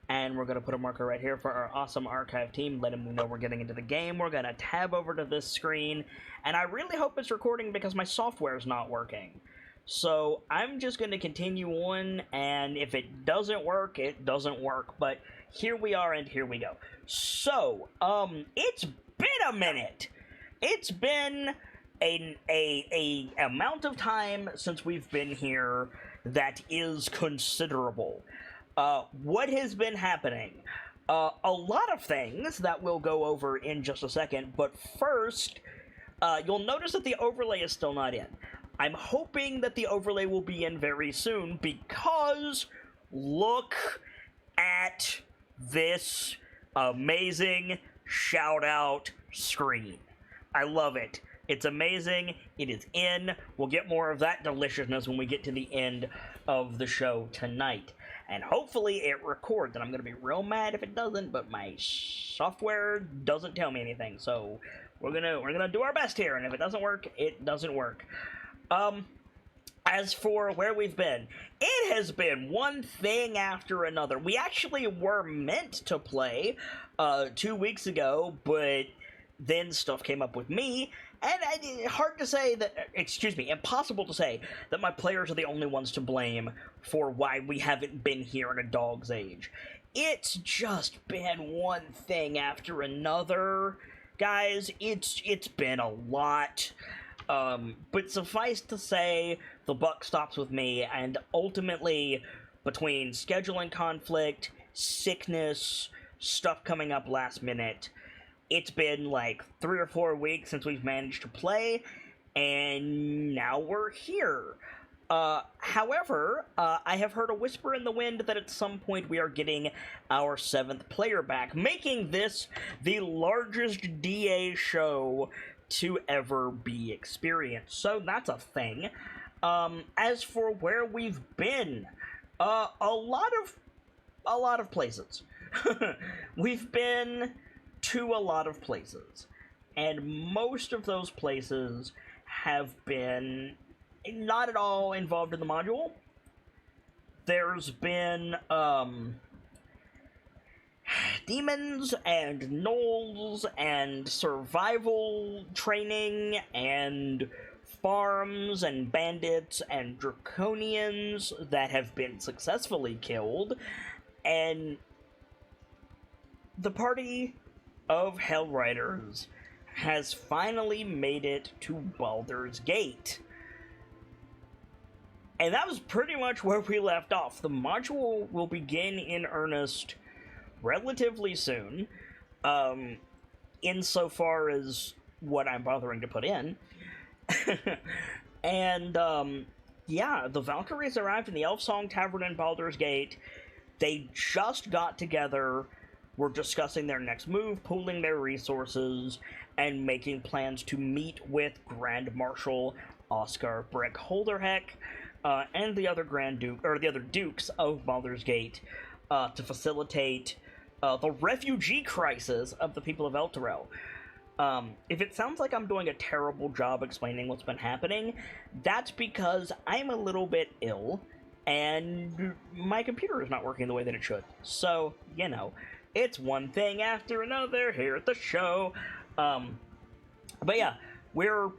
and we're going to put a marker right here for our awesome archive team, letting them know we're getting into the game. We're going to tab over to this screen, and I really hope it's recording because my software is not working. So I'm just going to continue on, and if it doesn't work, it doesn't work. But here we are, and here we go. So, it's been a minute. It's been a amount of time since we've been here that is considerable. What has been happening? A lot of things that we'll go over in just a second, but first, you'll notice that the overlay is still not in. I'm hoping that the overlay will be in very soon because look at this amazing shout-out screen. I love it. It's amazing. It is in. We'll get more of that deliciousness when we get to the end of the show tonight. And hopefully it records, and I'm going to be real mad if it doesn't, but my software doesn't tell me anything, so we're gonna do our best here, and if it doesn't work, it doesn't work. As for where we've been, it has been one thing after another. We actually were meant to play 2 weeks ago, but then stuff came up with me, and hard to say that, impossible to say that my players are the only ones to blame for why we haven't been here in a dog's age. It's just been one thing after another, guys. It's been a lot. But suffice to say, the buck stops with me, and ultimately, between scheduling conflict, sickness, stuff coming up last minute, it's been like 3 or 4 weeks since we've managed to play, and now we're here. However, I have heard a whisper in the wind that at some point we are getting our 7th player back, making this the largest DA show to ever be experienced. So that's a thing. As for where we've been, a lot of places. We've been to a lot of places, and most of those places have been not at all involved in the module. There's been demons and gnolls and survival training and farms and bandits and draconians that have been successfully killed, and the party of Hellriders has finally made it to Baldur's Gate. And that was pretty much where we left off. The module will begin in earnest relatively soon, insofar as what I'm bothering to put in. And, yeah, the Valkyries arrived in the Elfsong Tavern in Baldur's Gate. They just got together, were discussing their next move, pooling their resources, and making plans to meet with Grand Marshal Oscar Brick Holderheck, and the other dukes of Baldur's Gate, to facilitate the refugee crisis of the people of Elturel. If it sounds like I'm doing a terrible job explaining what's been happening, that's because I'm a little bit ill, and my computer is not working the way that it should. So, you know, it's one thing after another here at the show. But yeah, we're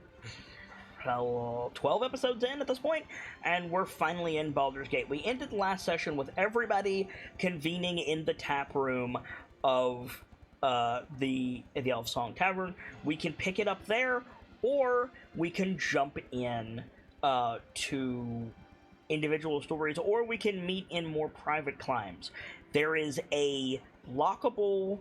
12 episodes in at this point, and we're finally in Baldur's Gate. We ended the last session with everybody convening in the tap room of the Elfsong Tavern. We can pick it up there, or we can jump in to individual stories, or we can meet in more private climbs. There is a lockable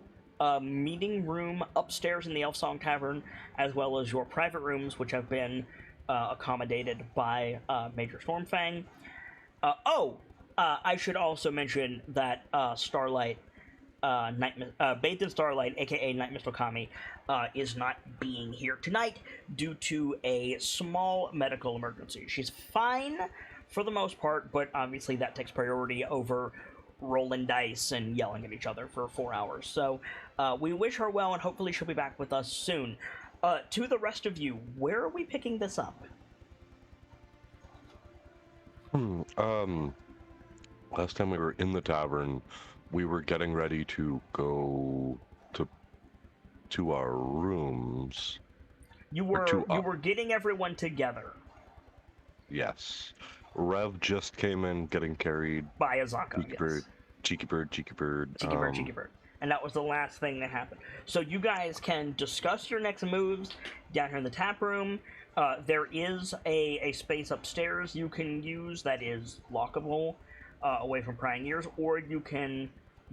meeting room upstairs in the Elfsong Tavern, as well as your private rooms, which have been accommodated by Major Stormfang. I should also mention that Starlight, Bathed in Starlight, aka Night Mist Okami, is not being here tonight due to a small medical emergency. She's fine for the most part, but obviously that takes priority over rolling dice and yelling at each other for 4 hours. So we wish her well, and hopefully she'll be back with us soon. To the rest of you, where are we picking this up? Last time we were in the tavern, we were getting ready to go to our rooms. You Or to were getting everyone together yes. Rev just came in getting carried. by Azaka. Cheeky Yes. bird, cheeky bird, cheeky bird. Cheeky bird. And that was the last thing that happened. So you guys can discuss your next moves down here in the tap room. There is a space upstairs you can use that is lockable away from prying ears, or you can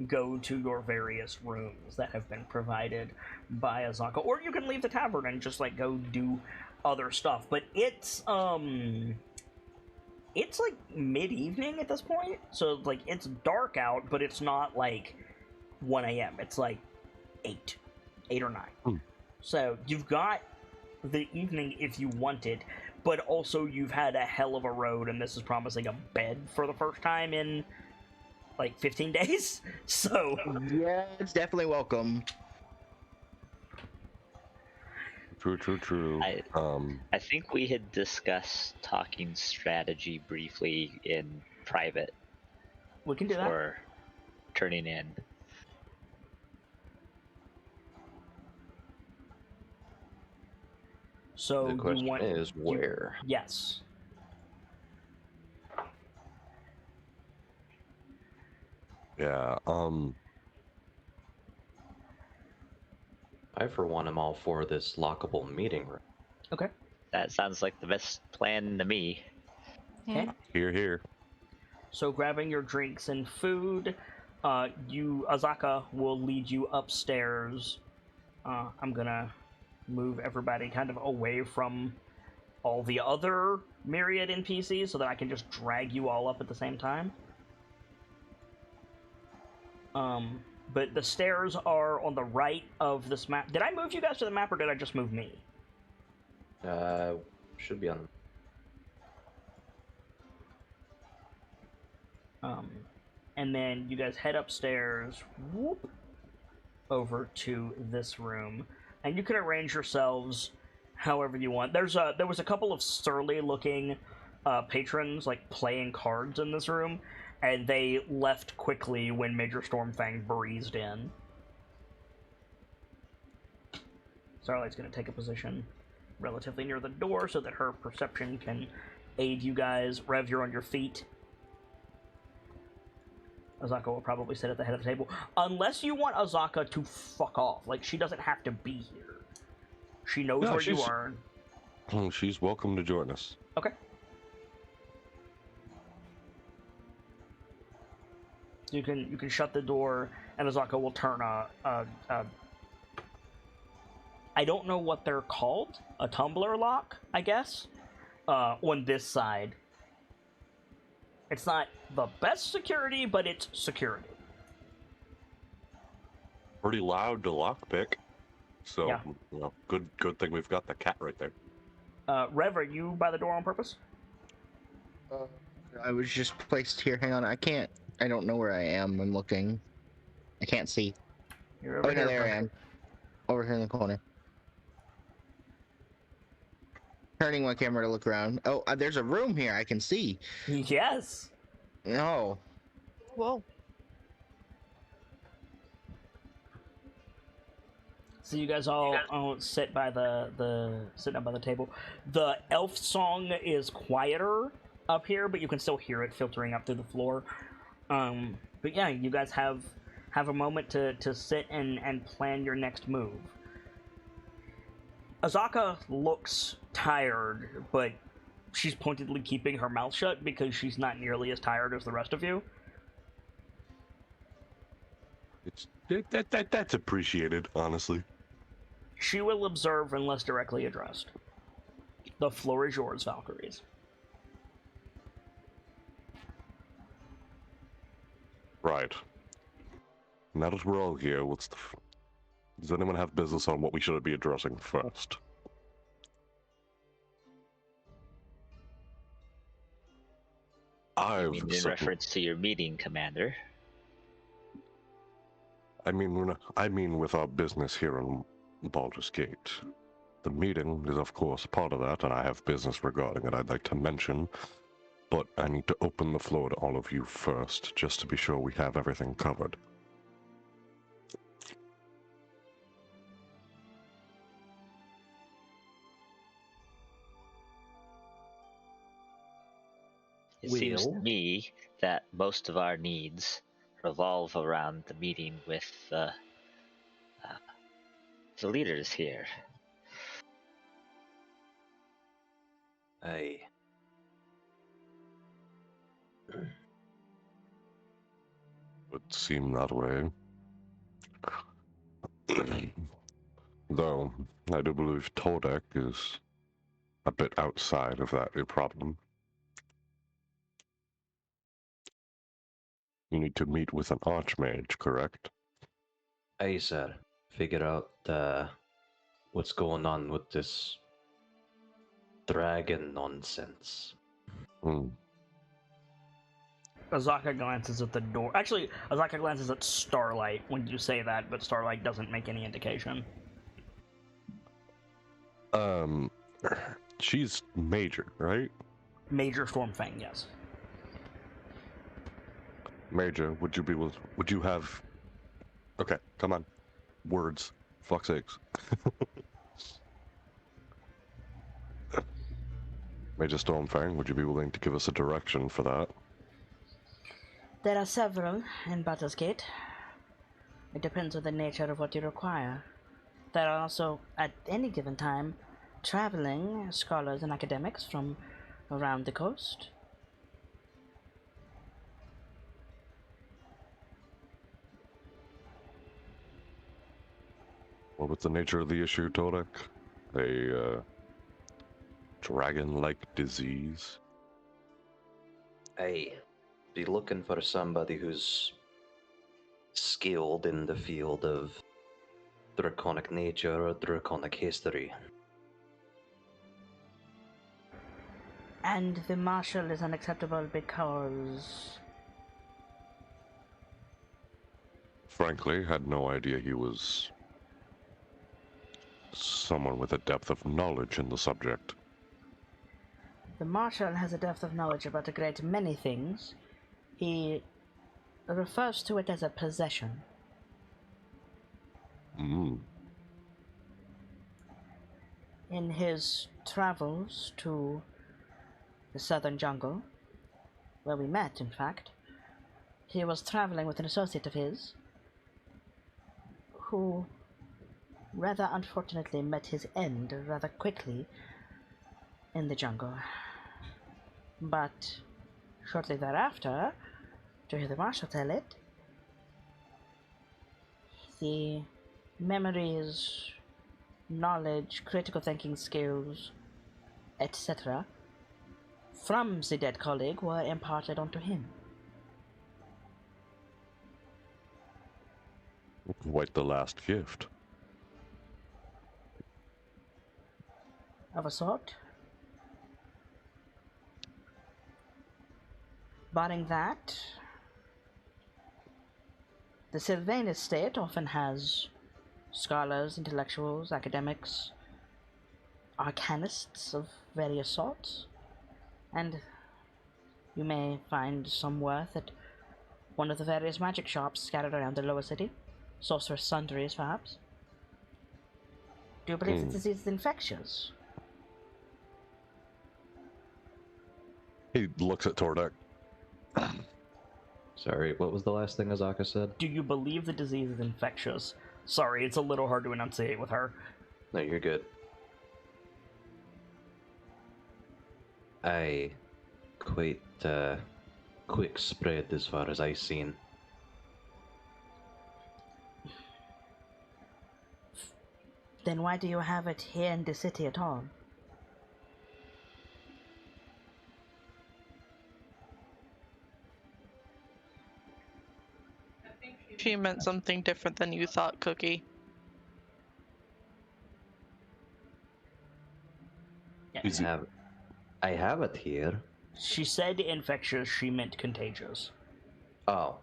go to your various rooms that have been provided by Azaka, or you can leave the tavern and just like go do other stuff. But it's like mid-evening at this point, so like it's dark out, but it's not like 1 a.m. It's like 8 or 9. So you've got the evening if you want it, but also you've had a hell of a road, and this is promising a bed for the first time in like 15 days. So yeah, it's definitely welcome. True. I think we had discussed talking strategy briefly in private. We can do that. Or turning in. So the question you want is where? Yes. Yeah. I, for one, am all for this lockable meeting room. Okay. That sounds like the best plan to me. Okay. Here. So grabbing your drinks and food, Azaka will lead you upstairs. I'm gonna move everybody kind of away from all the other myriad NPCs so that I can just drag you all up at the same time. But the stairs are on the right of this map. Did I move you guys to the map, or did I just move me? Should be on. And then you guys head upstairs, whoop, over to this room, and you can arrange yourselves however you want. There was a couple of surly-looking patrons like playing cards in this room, and they left quickly when Major Stormfang breezed in. Starlight's going to take a position relatively near the door so that her perception can aid you guys. Rev, you're on your feet. Azaka will probably sit at the head of the table. Unless you want Azaka to fuck off. Like, she doesn't have to be here. She knows where you are. She's welcome to join us. Okay. You can shut the door, and Azaka will turn I don't know what they're called. A tumbler lock, I guess, on this side. It's not the best security, but it's security. Pretty loud to lockpick. So, yeah. Well, good thing we've got the cat right there. Rev, are you by the door on purpose? I was just placed here. Hang on, I don't know where I am. I'm looking. I can't see. You're over here. No, there I am. Over here in the corner. Turning my camera to look around. Oh, there's a room here I can see. Yes. No. Whoa. So you guys all sit by sit down by the table. The elf song is quieter up here, but you can still hear it filtering up through the floor. But yeah, you guys have a moment to sit and plan your next move. Azaka looks tired, but she's pointedly keeping her mouth shut because she's not nearly as tired as the rest of you. That's appreciated, honestly. She will observe unless directly addressed. The floor is yours, Valkyries. Right. Now that we're all here, does anyone have business on what we should be addressing first? In reference to your meeting, Commander. I mean with our business here in Baldur's Gate. The meeting is, of course, part of that, and I have business regarding it I'd like to mention. but I need to open the floor to all of you first, just to be sure we have everything covered. It seems to Well- me that most of our needs revolve around the meeting with the leaders here. Aye. Would seem that way. Though, I do believe Todek is a bit outside of that problem. You need to meet with an Archmage, correct? Aye, sir. Figure out what's going on with this dragon nonsense. Hmm. Azaka glances at the door. Actually, Azaka glances at Starlight when you say that, but Starlight doesn't make any indication. She's major, right? Major Stormfang, yes. Major, would you have... Okay, come on. Words. Fuck's sakes. Major Stormfang, would you be willing to give us a direction for that? There are several in Baldur's It depends on the nature of what you require. There are also, at any given time, traveling scholars and academics from around the coast. What was the nature of the issue, Todek? A, dragon-like disease? Aye. Be looking for somebody who's skilled in the field of draconic nature or draconic history. And the marshal is unacceptable because... Frankly, had no idea he was someone with a depth of knowledge in the subject. The marshal has a depth of knowledge about a great many things. He refers to it as a possession. Mm. In his travels to the southern jungle, where we met, in fact, he was traveling with an associate of his, who rather unfortunately met his end rather quickly in the jungle. But shortly thereafter, to hear the marshal tell it, the memories, knowledge, critical thinking skills, etc., from the dead colleague were imparted onto him. Quite the last gift. Of a sort. Barring that, the Sylvaine estate often has scholars, intellectuals, academics, arcanists of various sorts, and you may find some worth at one of the various magic shops scattered around the lower city. Sorcerous sundries, perhaps. Do you believe the disease is infectious? He looks at Tordek. Sorry, what was the last thing Azaka said? Do you believe the disease is infectious? Sorry, it's a little hard to enunciate with her. No, you're good. Aye. Quite, quick spread as far as I seen. Then why do you have it here in the city at all? She meant something different than you thought, Cookie. Is it- I have it here. She said infectious, she meant contagious. Oh.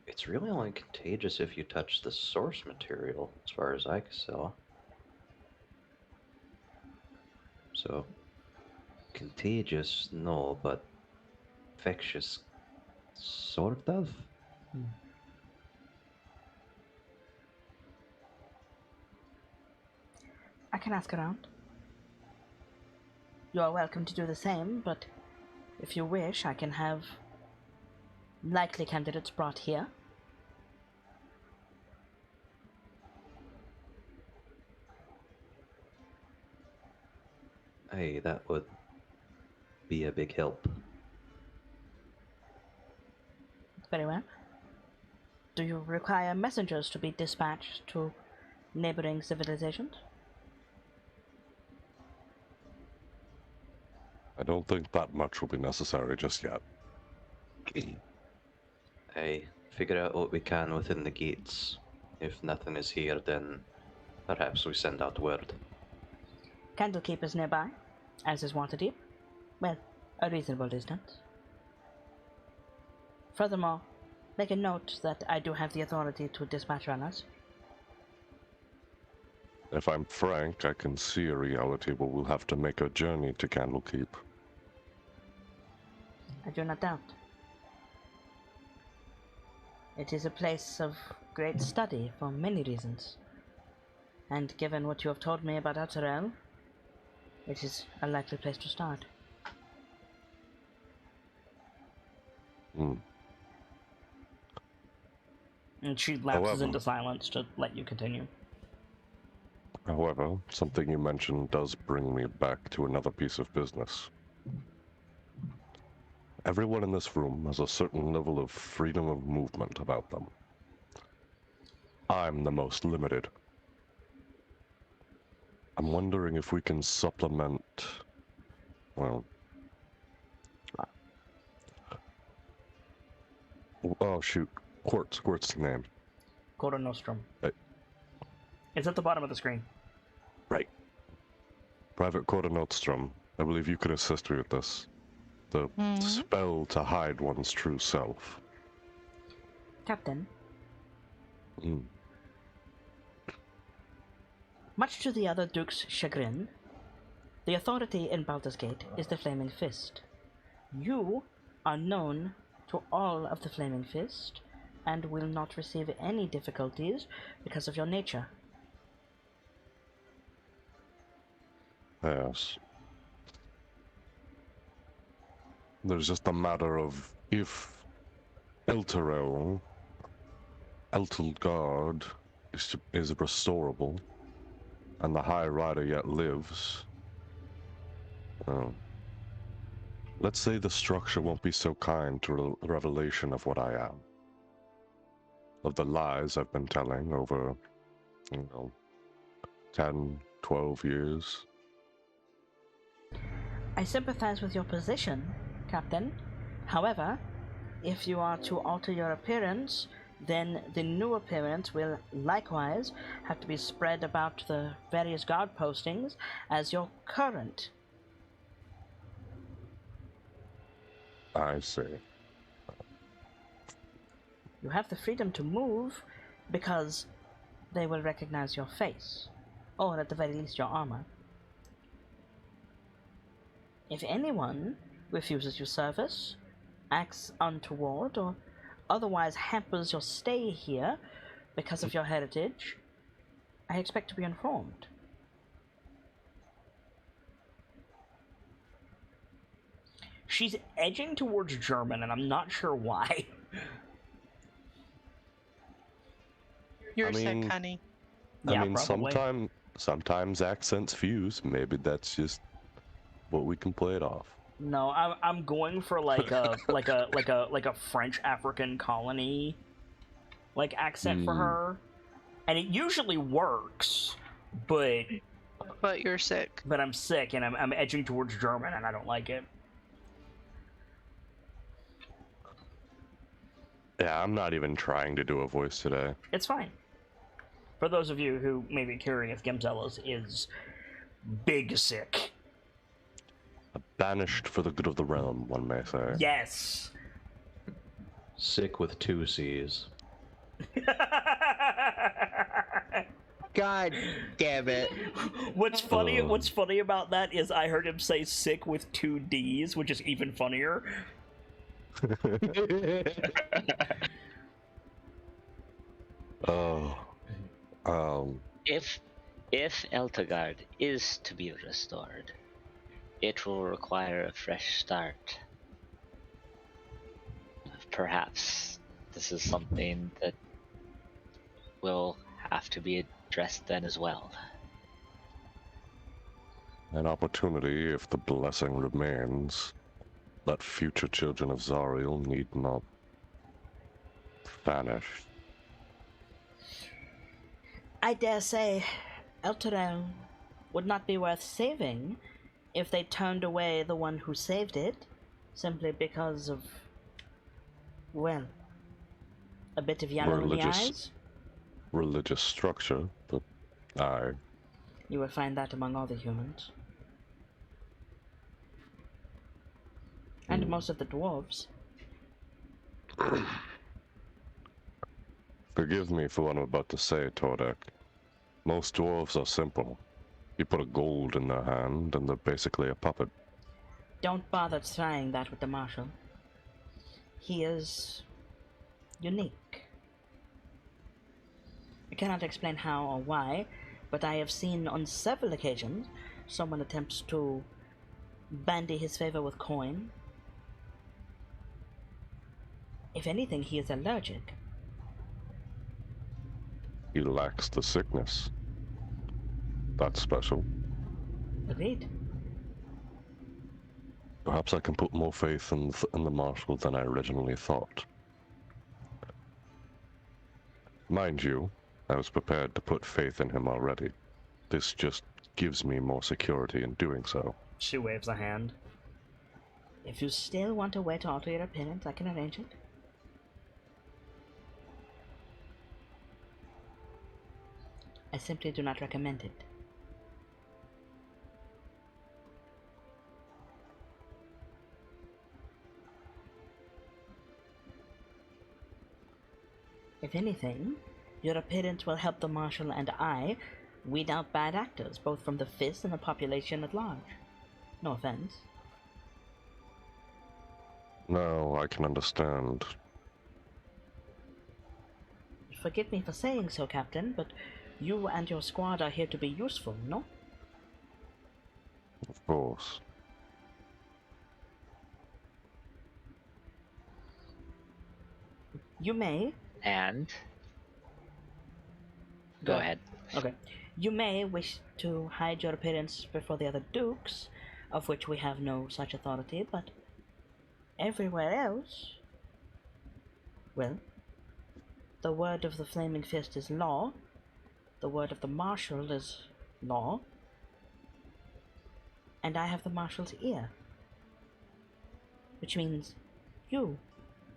It's really only contagious if you touch the source material, as far as I can tell. So, contagious, no, but infectious, sort of? I can ask around. You are welcome to do the same, but if you wish, I can have likely candidates brought here. Aye, that would be a big help. Very well. Do you require messengers to be dispatched to neighboring civilizations? I don't think that much will be necessary just yet. Aye, figure out what we can within the gates. If nothing is here, then perhaps we send out word. Candlekeep is nearby, as is Waterdeep. Well, a reasonable distance. Furthermore, make a note that I do have the authority to dispatch runners. If I'm frank, I can see a reality where we'll have to make a journey to Candlekeep. I do not doubt. It is a place of great study for many reasons. And given what you have told me about Outerel, it is a likely place to start. Hmm. And she lapses However- into silence to let you continue. However, something you mentioned does bring me back to another piece of business. Everyone in this room has a certain level of freedom of movement about them. I'm the most limited. I'm wondering if we can supplement, well... Oh shoot, Quart's the name. Coda Nostrum. Right. It's at the bottom of the screen. Right. Private Quarter Notstrom, I believe you could assist me with this. The spell to hide one's true self. Captain, Hmm. much to the other Duke's chagrin, the authority in Baldur's Gate is the Flaming Fist. You are known to all of the Flaming Fist, and will not receive any difficulties because of your nature. Yes. There's just a matter of if Elturel, Eltelgard is restorable, and the High Rider yet lives. Let's say the structure won't be so kind to the revelation of what I am. Of the lies I've been telling over, 10, 12 years. I sympathize with your position, Captain. However, if you are to alter your appearance, then the new appearance will likewise have to be spread about the various guard postings as your current. I see. You have the freedom to move because they will recognize your face, or at the very least your armor. If anyone refuses you service, acts untoward, or otherwise hampers your stay here because of your heritage, I expect to be informed. She's edging towards German, and I'm not sure why. You're I mean, sick, honey. Yeah, I mean, probably. sometimes accents fuse. Maybe that's just what we can play it off. No, I'm going for like a French African colony like accent for her, and it usually works, but But you're sick. I'm sick and I'm edging towards German and I don't like it. Yeah, I'm not even trying to do a voice today. It's fine. For those of you who may be curious, Gemzellos is big sick. Banished for the good of the realm, one may say. Yes. Sick with 2 C's. God damn it. What's funny about that is I heard him say sick with 2 D's, which is even funnier. Oh. If Eltagard is to be restored, it will require a fresh start. Perhaps this is something that will have to be addressed then as well. An opportunity, if the blessing remains, that future children of Zariel need not vanish. I dare say Elturel would not be worth saving if they turned away the one who saved it, simply because of, well, a bit of yellow in the eyes. Religious structure, but aye. You will find that among all the humans. And most of the dwarves. Forgive me for what I'm about to say, Tordek. Most dwarves are simple. You put a gold in their hand, and they're basically a puppet. Don't bother trying that with the Marshal. He is unique. I cannot explain how or why, but I have seen on several occasions someone attempts to bandy his favor with coin. If anything, he is allergic. He lacks the sickness. That's special. Agreed. Perhaps I can put more faith in the Marshal than I originally thought. Mind you, I was prepared to put faith in him already. This just gives me more security in doing so. She waves a hand. If you still want a way to alter your appearance, I can arrange it. I simply do not recommend it. If anything, your appearance will help the Marshal and I weed out bad actors, both from the Fist and the population at large. No offense. No, I can understand. Forgive me for saying so, Captain, but you and your squad are here to be useful, no? Of course. You may... And... Go ahead. Okay. You may wish to hide your appearance before the other dukes, of which we have no such authority, but everywhere else... Well, the word of the Flaming Fist is law, the word of the Marshal is law, and I have the Marshal's ear. Which means you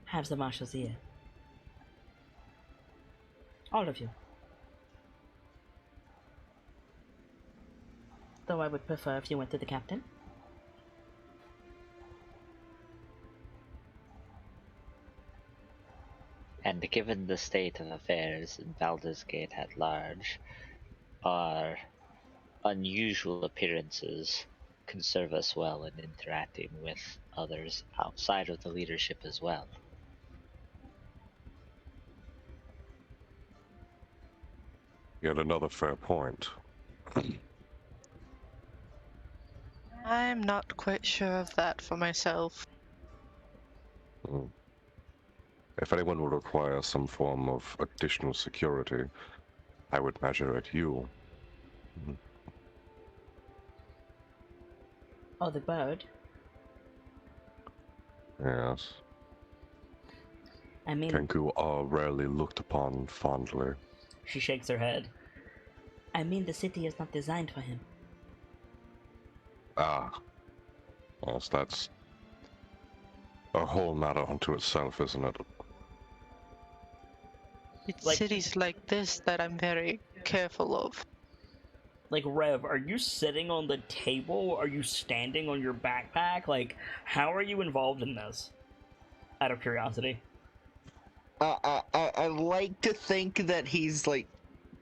have the Marshal's ear. All of you. Though I would prefer if you went to the captain. And given the state of affairs in Baldur's Gate at large, our unusual appearances can serve us well in interacting with others outside of the leadership as well. Yet another fair point. I'm not quite sure of that for myself. If anyone would require some form of additional security, I would measure at you. Oh, the bird. Yes. I mean... Kenku are rarely looked upon fondly. She shakes her head. I mean, the city is not designed for him. Ah. Yes, that's a whole matter unto itself, isn't it? It's Like- cities like this that I'm very careful of. Like, Rev, are you sitting on the table? Are you standing on your backpack? Like, how are you involved in this? Out of curiosity. I like to think that he's like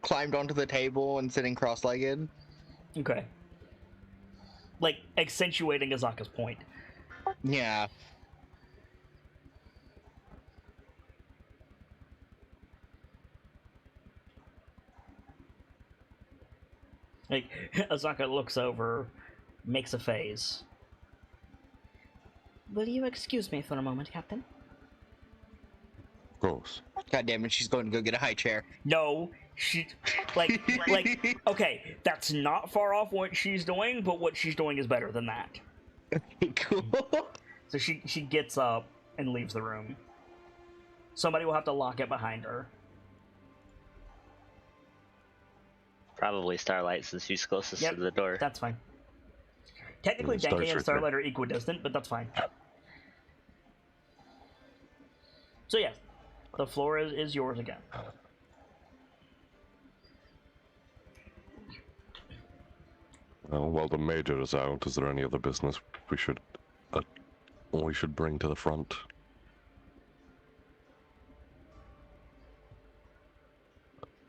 climbed onto the table and sitting cross-legged. Okay. Like, accentuating Azaka's point. Yeah. Like, Azaka looks over, makes a face. Will you excuse me for a moment, Captain? Of course. God damn it, she's going to go get a high chair. No, she... Like, okay, that's not far off what she's doing, but what she's doing is better than that. Cool. So she gets up and leaves the room. Somebody will have to lock it behind her. Probably Starlight, since she's closest Yep, to the door. that's fine. Technically, Star's Denki and right Starlight are equidistant, but that's fine. So yes, the floor is yours again. Well, while the major is out, is there any other business we should bring to the front?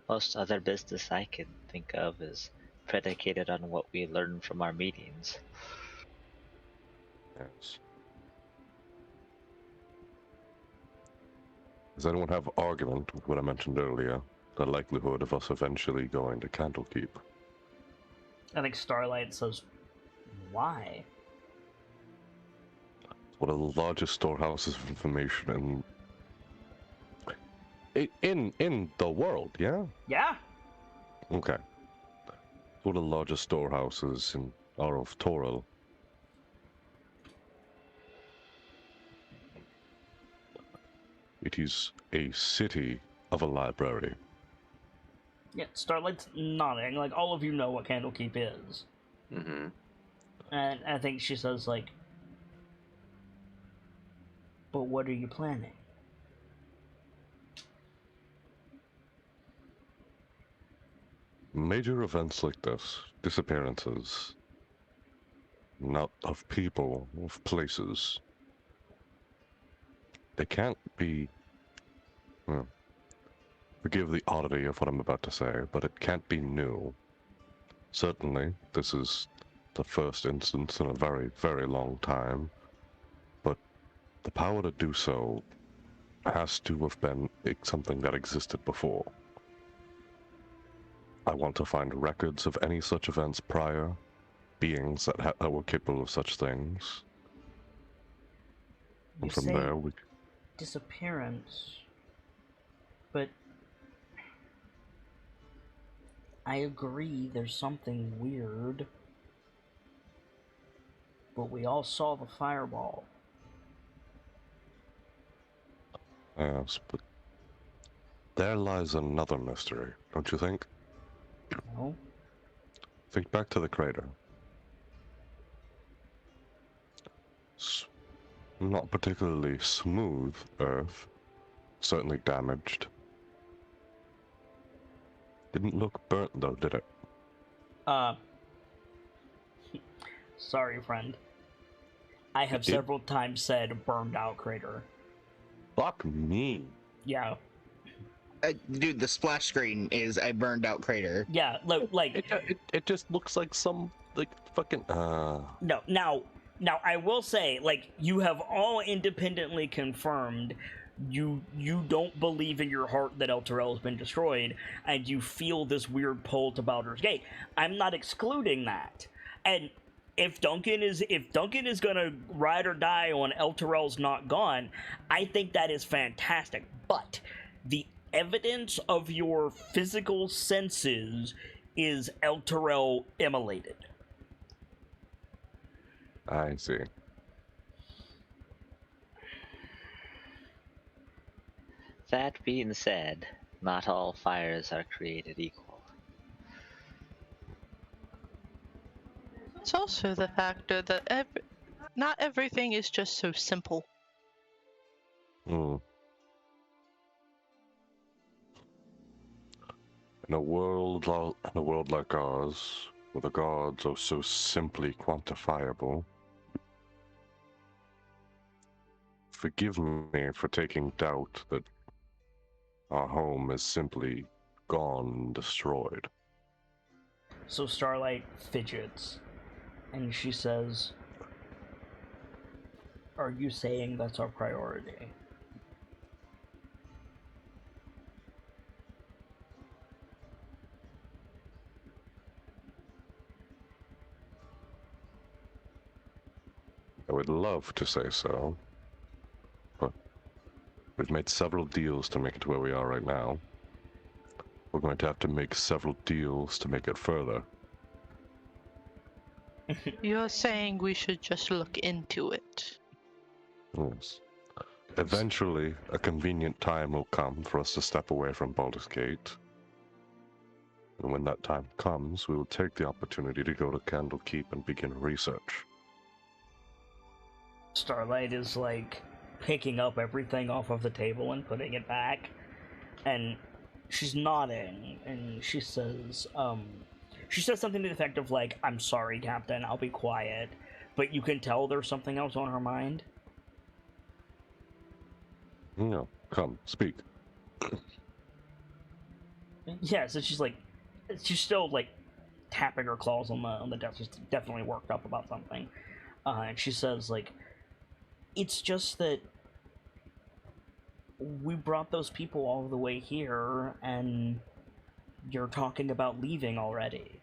Most other business I can think of is predicated on what we learn from our meetings. Yes. Does anyone have argument with what I mentioned earlier? The likelihood of us eventually going to Candlekeep? I think Starlight says, "Why?" It's one of the largest storehouses of information in the world, yeah? Yeah. Okay. It's one of the largest storehouses in all of Toril. It is a city of a library. Yeah, Starlight's nodding. Like, all of you know what Candlekeep is. Mm-hmm. And I think she says, like, "But what are you planning?" Major events like this, disappearances, not of people, of places, they can't be... Forgive the oddity of what I'm about to say, but it can't be new. Certainly, this is the first instance in a very, very long time, but the power to do so has to have been something that existed before. I want to find records of any such events prior, beings that were capable of such things, You and from say there we... disappearance, but I agree there's something weird. But we all saw the fireball. Yes, but there lies another mystery, don't you think? No? Think back to the crater. Not particularly smooth earth, certainly damaged. Didn't look burnt though, did it? Sorry, friend. I have several times said burned out crater. Fuck me. Yeah. Dude, the splash screen is a burned out crater. Yeah, like It just looks like some, like, fucking, No, now I will say, like, you have all independently confirmed you don't believe in your heart that El Terrell has been destroyed, and you feel this weird pull to Baldur's Gate. I'm not excluding that. And if Duncan is gonna ride or die on El Terrell's not gone, I think that is fantastic. But the evidence of your physical senses is El Terrell immolated. I see. That being said, not all fires are created equal. It's also the factor that not everything is just so simple. Hmm. In a world like ours, where the gods are so simply quantifiable, forgive me for taking doubt that our home is simply gone, destroyed. So Starlight fidgets, and she says, "Are you saying that's our priority?" I would love to say so, but we've made several deals to make it to where we are right now. We're going to have to make several deals to make it further. You're saying we should just look into it. Yes. Eventually, a convenient time will come for us to step away from Baldur's Gate. And when that time comes, we will take the opportunity to go to Candlekeep and begin research. Starlight is like picking up everything off of the table and putting it back, and she's nodding, and she says something to the effect of like, "I'm sorry, Captain, I'll be quiet," but you can tell there's something else on her mind. No, come, speak. Yeah, so she's still like tapping her claws on the desk. She's definitely worked up about something, and she says like, "It's just that we brought those people all the way here, and you're talking about leaving already."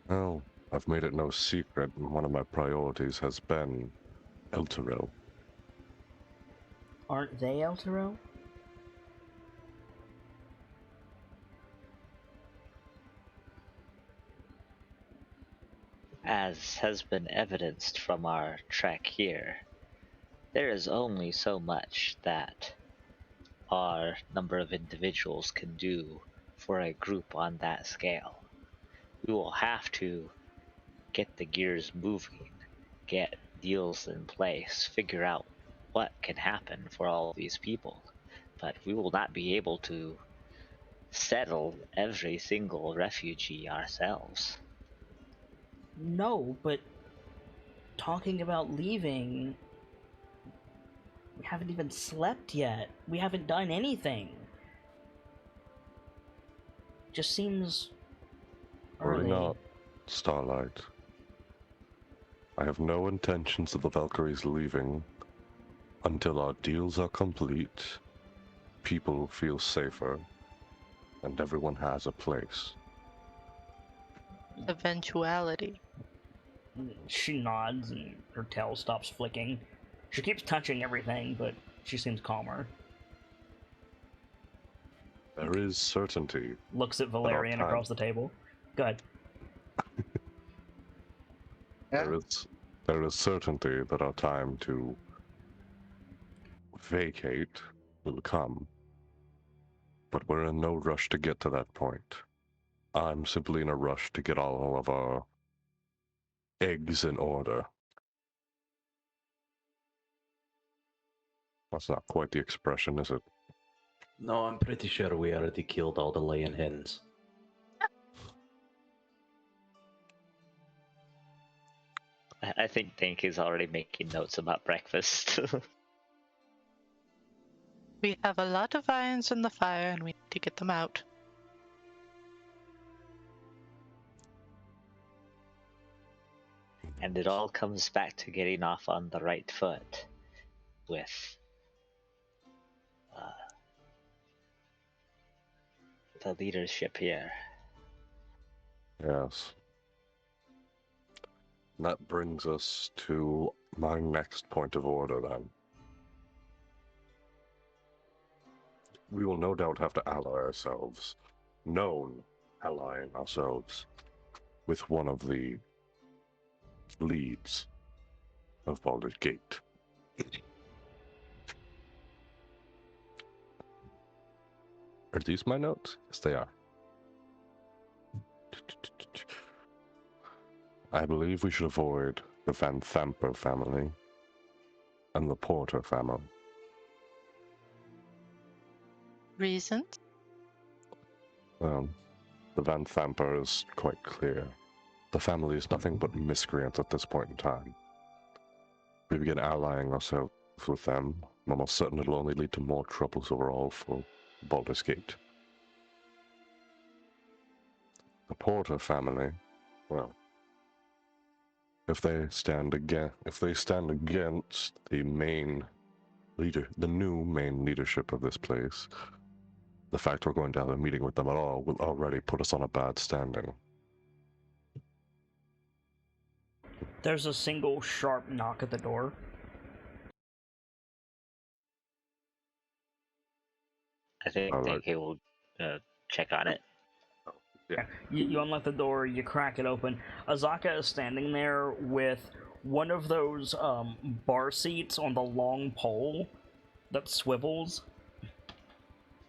Well, I've made it no secret, and one of my priorities has been Elturel. Aren't they Elturel? As has been evidenced from our trek here, there is only so much that our number of individuals can do for a group on that scale. We will have to get the gears moving, get deals in place, figure out what can happen for all these people. But we will not be able to settle every single refugee ourselves. No, but talking about leaving, we haven't even slept yet. We haven't done anything. Just seems Worry early. not, Starlight. I have no intentions of the Valkyries leaving until our deals are complete, people feel safer, and everyone has a place. Eventuality. She nods and her tail stops flicking. She keeps touching everything, but she seems calmer. There is certainty. Looks at Valerian time. across the table. Go ahead. Yeah. There is certainty that our time to vacate will come, but we're in no rush to get to that point. I'm simply in a rush to get all of our eggs in order. That's not quite the expression, is it? No, I'm pretty sure we already killed all the laying hens. I think Dink is already making notes about breakfast. We have a lot of irons in the fire and we need to get them out. And it all comes back to getting off on the right foot with the leadership here. Yes. And that brings us to my next point of order, then. We will no doubt have to allying ourselves with one of the leads of Baldur's Gate. Are these my notes? Yes, they are. I believe we should avoid the Van Thamper family and the Porter family. Reasons? The Van Thamper is quite clear. The family is nothing but miscreants at this point in time. We begin allying ourselves with them, I'm almost certain it'll only lead to more troubles overall for Baldur's Gate. The Porter family, well, if they stand against the main leader, the new main leadership of this place, the fact we're going to have a meeting with them at all will already put us on a bad standing. There's a single sharp knock at the door. I think Alright. he will check on it. Yeah. You unlock the door, you crack it open. Azaka is standing there with one of those bar seats on the long pole that swivels.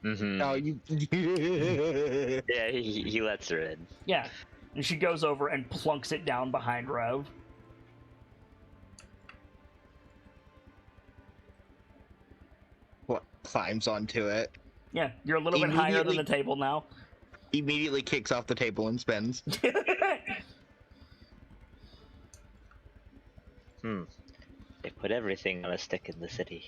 Mm-hmm. Oh, you. Yeah, he lets her in. Yeah. And she goes over and plunks it down behind Rev. What? Climbs onto it. Yeah, you're a little bit higher than the Immediately- table now. Immediately kicks off the table and spins. They put everything on a stick in the city.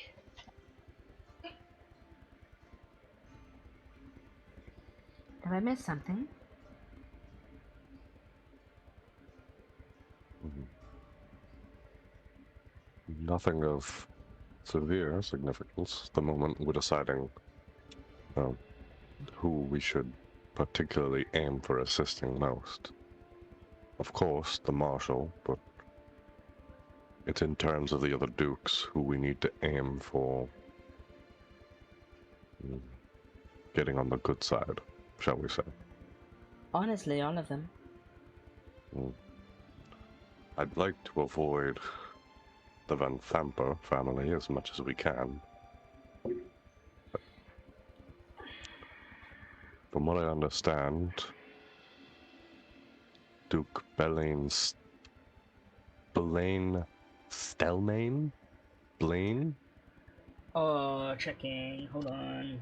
Have I missed something? Nothing of severe significance. The moment we're deciding who we should particularly aim for assisting most. Of course, the Marshal, but it's in terms of the other dukes who we need to aim for getting on the good side, shall we say. Honestly, all of them. I'd like to avoid the Van Thamper family as much as we can. From what I understand, Duke Blaine Stelmane? Blaine? Checking. Hold on.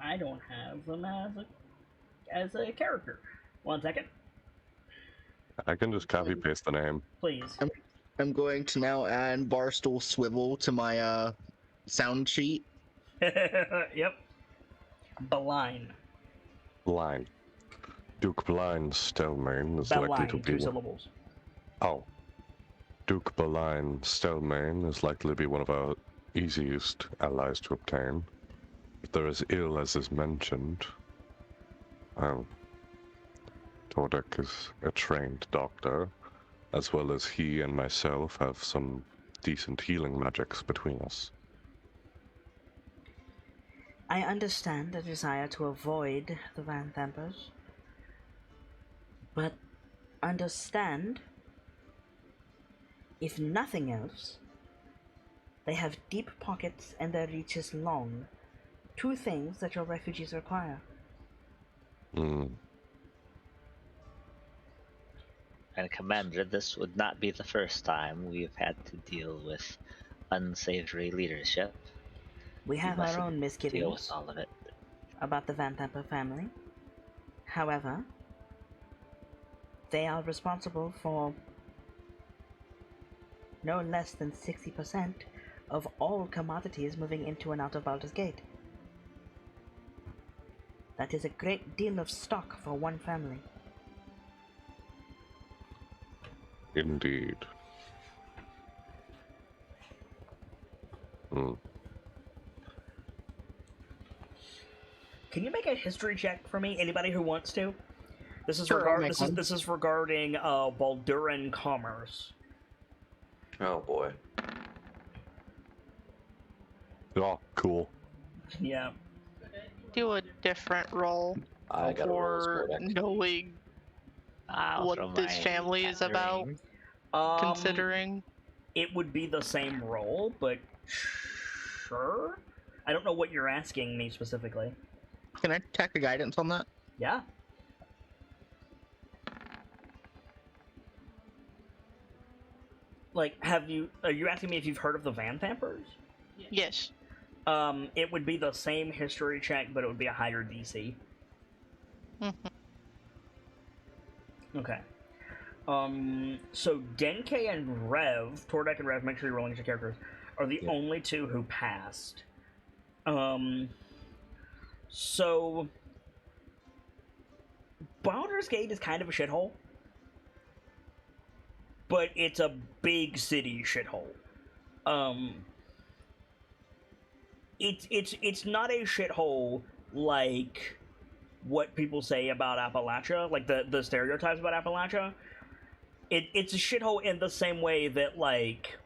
I don't have them as a character. 1 second, I can just copy paste the name. please. I'm going to now add Barstool Swivel to my sound sheet. Yep. Beline. Line. Duke Blaine Stelmane is likely to Beline, be 2 syllables. Oh. Duke Blaine Stelmane is likely to be one of our easiest allies to obtain. If they're as ill as is mentioned, Tordek is a trained doctor, as well as he and myself have some decent healing magics between us. I understand the desire to avoid the Van Thampers, but understand, if nothing else, they have deep pockets and their reach is long. 2 things that your refugees require. And Commander, this would not be the first time we've had to deal with unsavory leadership. We have our own Deal with misgivings all of it. about the Van Thamper family. However, they are responsible for no less than 60% of all commodities moving into and out of Baldur's Gate. That is a great deal of stock for one family. Indeed. Can you make a history check for me? Anybody who wants to? This is Sure, I'll make one. this is regarding Balduran commerce. Oh boy. Oh, cool. Yeah. Do a different roll I got a roll for score deck. knowing I'll throw what this my family is hat in the about, ring. considering. It would be the same role, but sure. I don't know what you're asking me specifically. Can I tack a guidance on that? Yeah. Like, are you asking me if you've heard of the Van Thampers? Yes. It would be the same history check, but it would be a higher DC. Mhm. Okay. So Denke and Rev, Tordek and Rev, make sure you're rolling your characters, are the Yeah. only two who passed. So Baldur's Gate is kind of a shithole, but it's a big city shithole. It's not a shithole like what people say about Appalachia, like the stereotypes about Appalachia. It's a shithole in the same way that, like,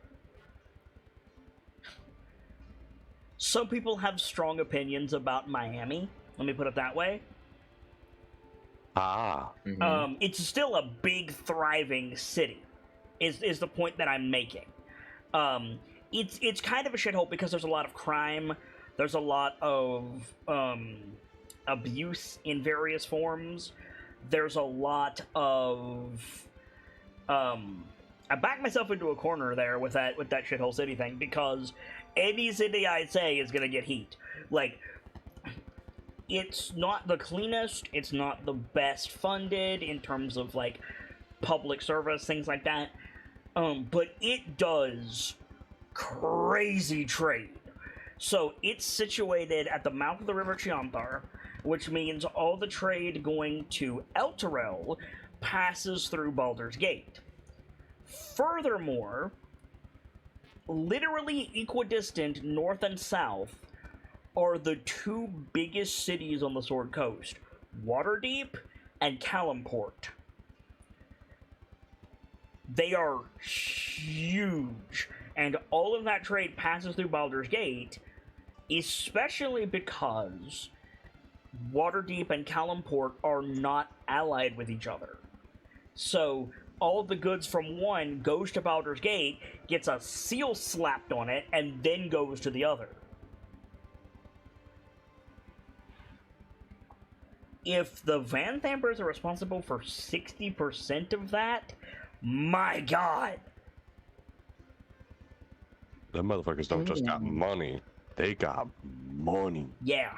some people have strong opinions about Miami. Let me put it that way. Ah, It's still a big, thriving city, is the point that I'm making. It's kind of a shithole because there's a lot of crime, there's a lot of abuse in various forms, there's a lot of I backed myself into a corner there with that shithole city thing, because any city I say is gonna get heat. Like, it's not the cleanest, it's not the best funded in terms of, like, public service, things like that. But it does crazy trade. So it's situated at the mouth of the River Chiantar, which means all the trade going to Elturel passes through Baldur's Gate. Furthermore, literally equidistant north and south are the two biggest cities on the Sword Coast, Waterdeep and Calimport. They are huge, and all of that trade passes through Baldur's Gate, especially because Waterdeep and Calimport are not allied with each other. So all the goods from one goes to Baldur's Gate, gets a seal slapped on it, and then goes to the other. If the Van Thampers are responsible for 60% of that, my god! the motherfuckers don't just got money; they got money. Yeah,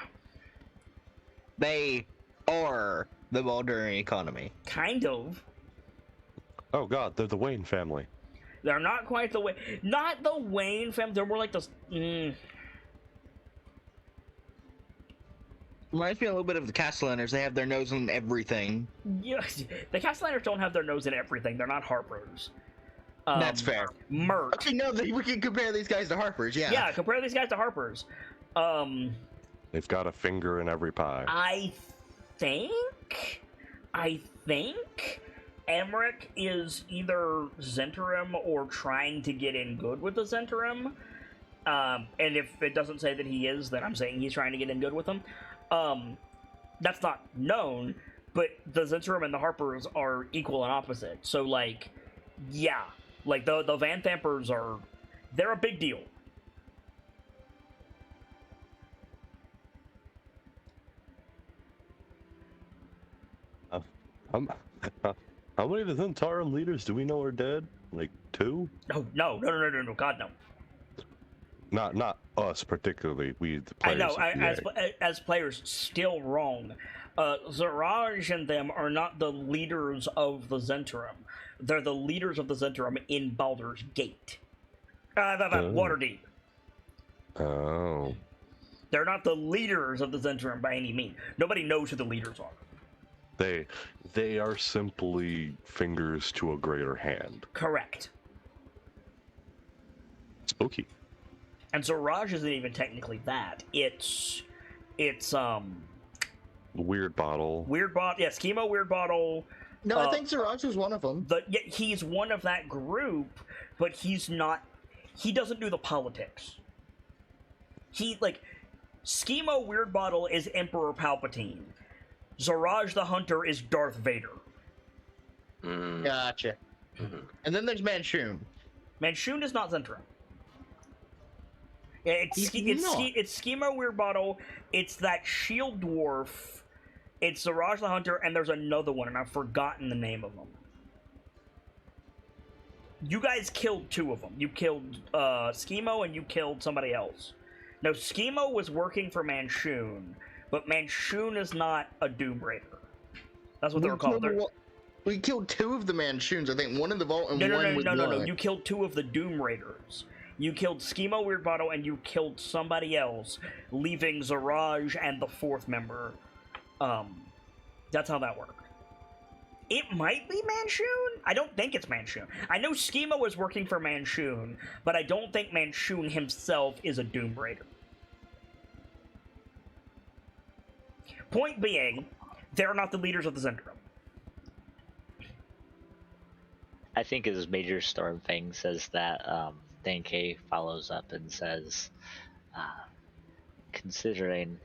They are the Baldurian economy. kind of. Oh god, they're the Wayne family. They're not quite the way. Not the Wayne family. They're more like the. Reminds me a little bit of the Castellaners. They have their nose in everything. Yes, the Castellaners don't have their nose in everything. They're not Harpers. That's fair. Mert. Okay, no, we can compare these guys to Harpers. Yeah. Yeah, compare these guys to Harpers. They've got a finger in every pie. I think Emmerich is either Zentarim or trying to get in good with the Zentarim. And if it doesn't say that he is, then I'm saying he's trying to get in good with them. That's not known, but the Zentarim and the Harpers are equal and opposite. So, like, yeah. Like, the Van Thampers they're a big deal. How many of the Zentarum leaders do we know are dead? Like 2? Oh, no, God, no. Not us particularly. We the I players. know, as players, still wrong. Zaraj and them are not the leaders of the Zentarum. They're the leaders of the Zentarum in Baldur's Gate. Waterdeep. Oh. They're not the leaders of the Zentarum by any means. Nobody knows who the leaders are. They are simply fingers to a greater hand. Correct. Spooky. And Zaraj isn't even technically that. It's Weird bottle. yeah, Schemo Weird Bottle. No, I think Siraj was one of them. Yeah, he's one of that group, but he's not. He doesn't do the politics. Schemo Weird Bottle is Emperor Palpatine. Zaraj the Hunter is Darth Vader. Gotcha. And then there's Manshoon. Manshoon is not Zentarum. Yeah, it's Schemo Weird Bottle. It's that shield dwarf. It's Zaraj the Hunter, and there's another one, and I've forgotten the name of them. You guys killed 2 of them. You killed Schemo, and you killed somebody else. No, Schemo was working for Manchun, but Manchun is not a Doom Raider. That's what they're called. We killed 2 of the Manchus. I think 1 in the vault and No. 1 with blood. You killed 2 of the Doom Raiders. You killed Schemo Weirdbottle and you killed somebody else, leaving Zaraj and the 4th member. That's how that worked. It might be Manchun? I don't think it's Manchun. I know Schemo is working for Manchun, but I don't think Manchun himself is a Doom Raider. Point being, they're not the leaders of the Zendro. I think as Major Stormfang says that, Dankei follows up and says, considering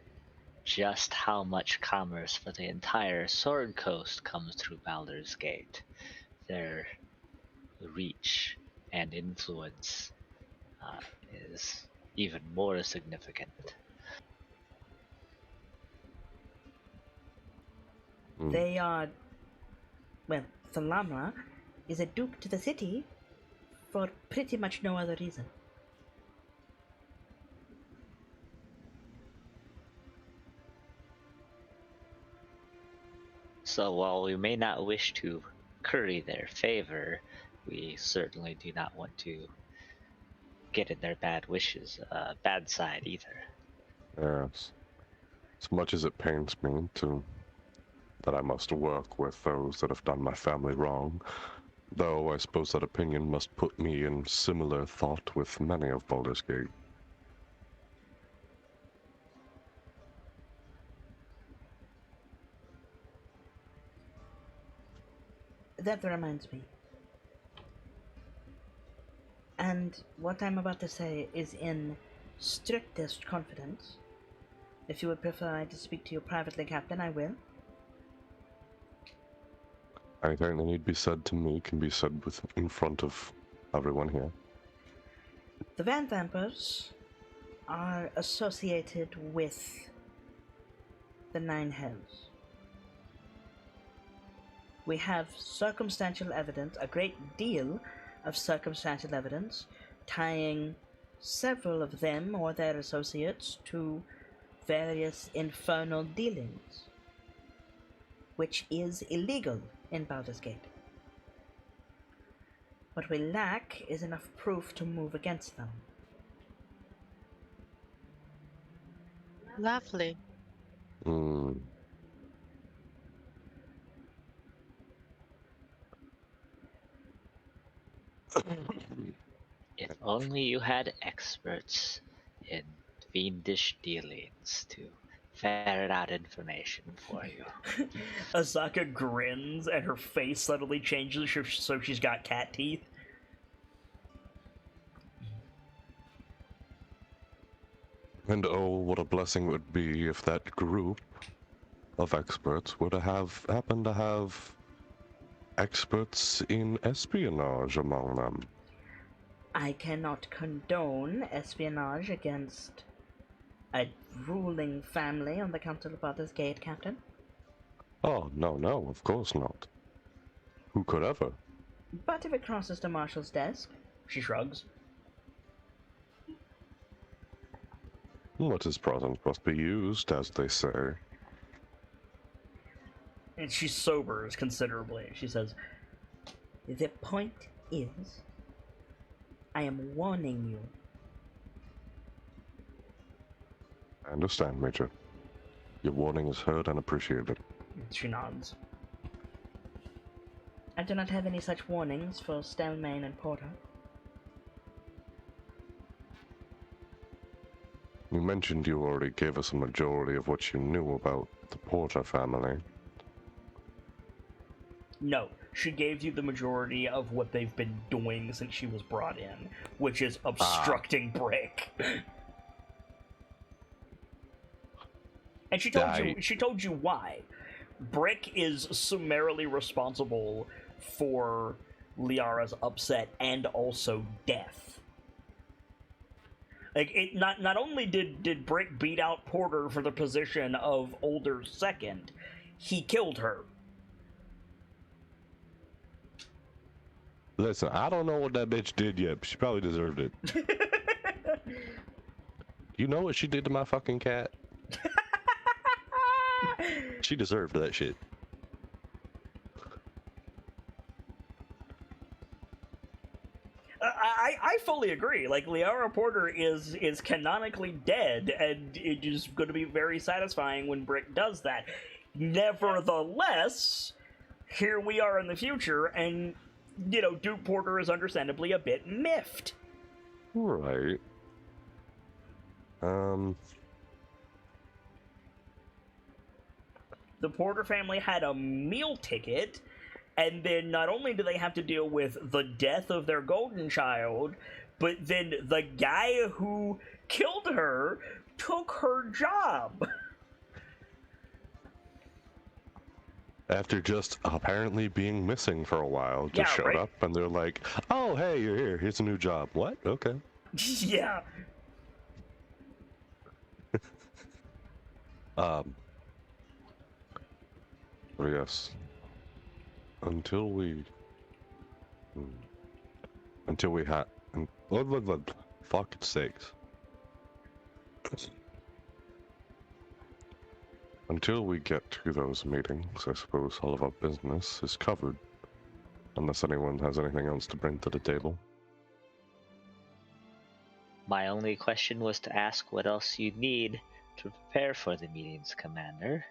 just how much commerce for the entire Sword Coast comes through Baldur's Gate, their reach and influence is even more significant. They are. Well, Thalamra is a dupe to the city for pretty much no other reason. So while we may not wish to curry their favor, we certainly do not want to get in their bad side either. Yes. As much as it pains me that I must work with those that have done my family wrong, though I suppose that opinion must put me in similar thought with many of Baldur's Gate. That reminds me. And what I'm about to say is in strictest confidence. If you would prefer I to speak to you privately, Captain, I will. Anything that need be said to me can be said in front of everyone here. The Van Vampers are associated with the Nine Hells. We have circumstantial evidence, a great deal of circumstantial evidence, tying several of them or their associates to various infernal dealings, which is illegal in Baldur's Gate. What we lack is enough proof to move against them. Lovely. If only you had experts in fiendish dealings to ferret out information for you. Asaka grins and her face suddenly changes so she's got cat teeth. And oh, what a blessing it would be if that group of experts were to happen to have experts in espionage among them. I cannot condone espionage against a ruling family on the Council of Baldur's Gate, Captain. Oh, no, of course not. Who could ever? But if it crosses the Marshal's desk, She shrugs. What is present must be used, as they say. And she sobers considerably. She says, the point is, I am warning you. I understand, Major. Your warning is heard and appreciated. she nods. I do not have any such warnings for Stelmane and Porter. You mentioned you already gave us a majority of what you knew about the Porter family. No, she gave you the majority of what they've been doing since she was brought in, which is obstructing Brick. And she told you why. Brick is summarily responsible for Liara's upset and also death. Like, it not only did Brick beat out Porter for the position of older second, he killed her. Listen, I don't know what that bitch did yet, but she probably deserved it. You know what she did to my fucking cat? She deserved that shit. I fully agree. Like, Liara Porter is canonically dead, and it is going to be very satisfying when Brick does that. Nevertheless, here we are in the future, and, you know, Duke Porter is understandably a bit miffed. Right. The Porter family had a meal ticket, and then not only do they have to deal with the death of their golden child, but then the guy who killed her took her job. After just apparently being missing for a while, just Yeah, showed right. up, and they're like, "Oh, hey, you're here. Here's a new job." What? Okay. Yeah. Yes. Until we had, fuck sakes. Until we get to those meetings, I suppose all of our business is covered. Unless anyone has anything else to bring to the table. My only question was to ask what else you need to prepare for the meetings, Commander.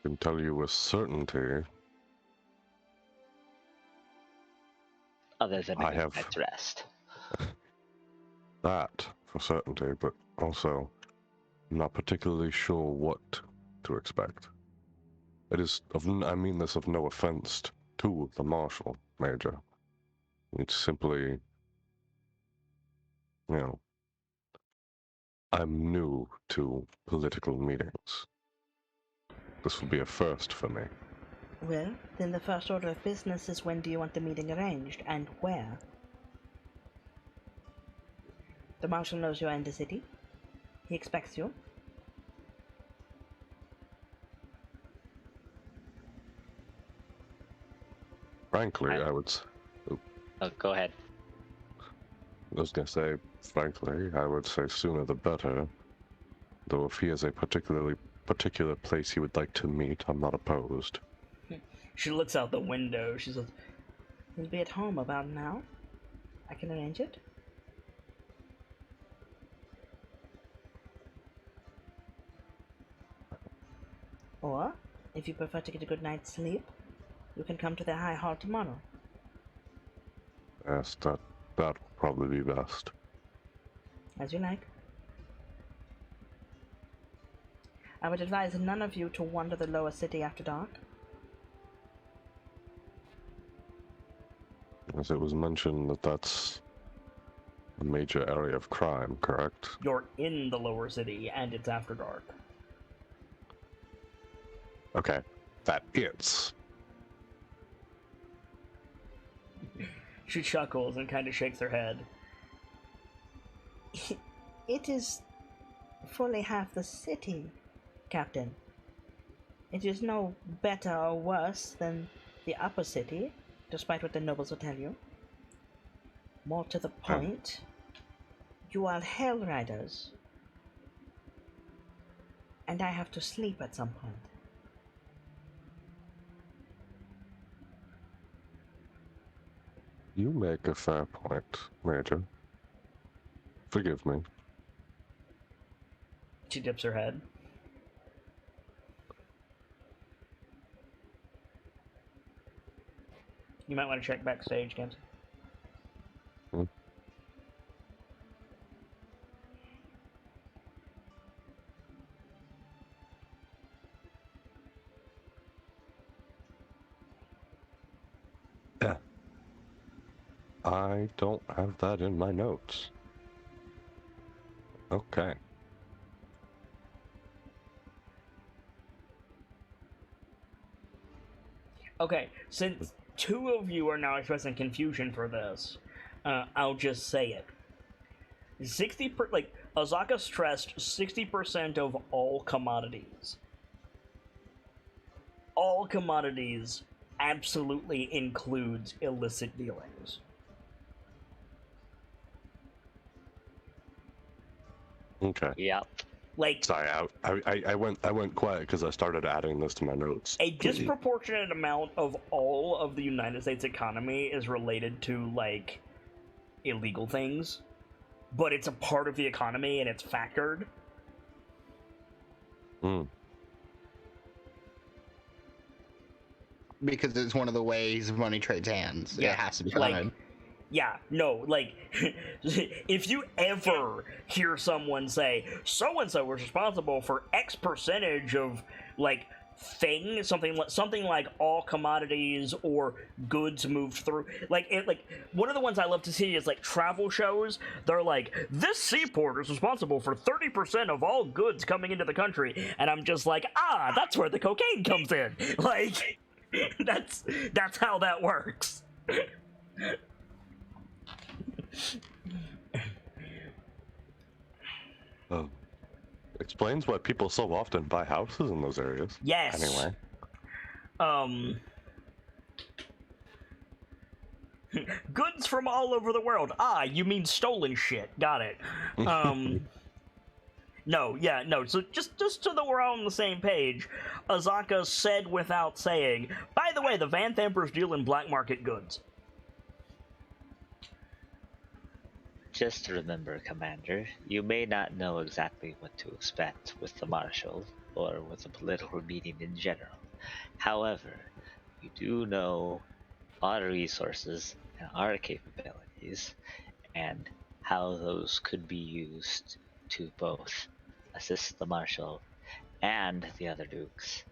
I can tell you with certainty, Other than I a have- good night's rest. that for certainty, but also I'm not particularly sure what to expect. It is I mean this of no offense to the Marshal, Major. It's simply, you know, I'm new to political meetings. This will be a first for me. Well, then the first order of business is when do you want the meeting arranged, and where? The Marshal knows you are in the city. He expects you. Frankly, I would. Oh, go ahead. I was gonna say, frankly, I would say sooner the better. Though if he has a particular place he would like to meet, I'm not opposed. She looks out the window. She says, He'll be at home about now. I can arrange it. Or, if you prefer to get a good night's sleep, you can come to the High Hall tomorrow. Yes, that would probably be best. As you like. I would advise none of you to wander the lower city after dark. As it was mentioned that that's a major area of crime, correct? you're in the lower city, and it's after dark. Okay, that is. She chuckles and kind of shakes her head. It is fully half the city, Captain. It is no better or worse than the upper city, despite what the nobles will tell you. More to the point, you are Hell Riders. And I have to sleep at some point. You make a fair point, Major. Forgive me. She dips her head. You might want to check backstage, James. I don't have that in my notes. Okay. Okay, since two of you are now expressing confusion for this, I'll just say it. 60%, like, Azaka stressed 60% of all commodities absolutely includes illicit dealings. Okay. Yep. Like, Sorry, I went quiet because I started adding this to my notes. a disproportionate amount of all of the United States economy is related to, like, illegal things, but it's a part of the economy and it's factored. Hmm. Because it's one of the ways money trades hands. Yeah, It has to be like, counted. yeah, no, like, if you ever hear someone say, so-and-so was responsible for X percentage of, like, thing, something like all commodities or goods moved through, like, one of the ones I love to see is, like, travel shows. They're like, this seaport is responsible for 30% of all goods coming into the country, and I'm just like, that's where the cocaine comes in. Like, that's how that works. Explains why people so often buy houses in those areas. Yes. Anyway. Goods from all over the world. You mean stolen shit. Got it. No, so just so that we're all on the same page, Azaka said without saying, by the way, the Van Thampers deal in black market goods. Just remember, Commander, you may not know exactly what to expect with the Marshal, or with a political meeting in general. However, you do know our resources and our capabilities, and how those could be used to both assist the Marshal and the other Dukes,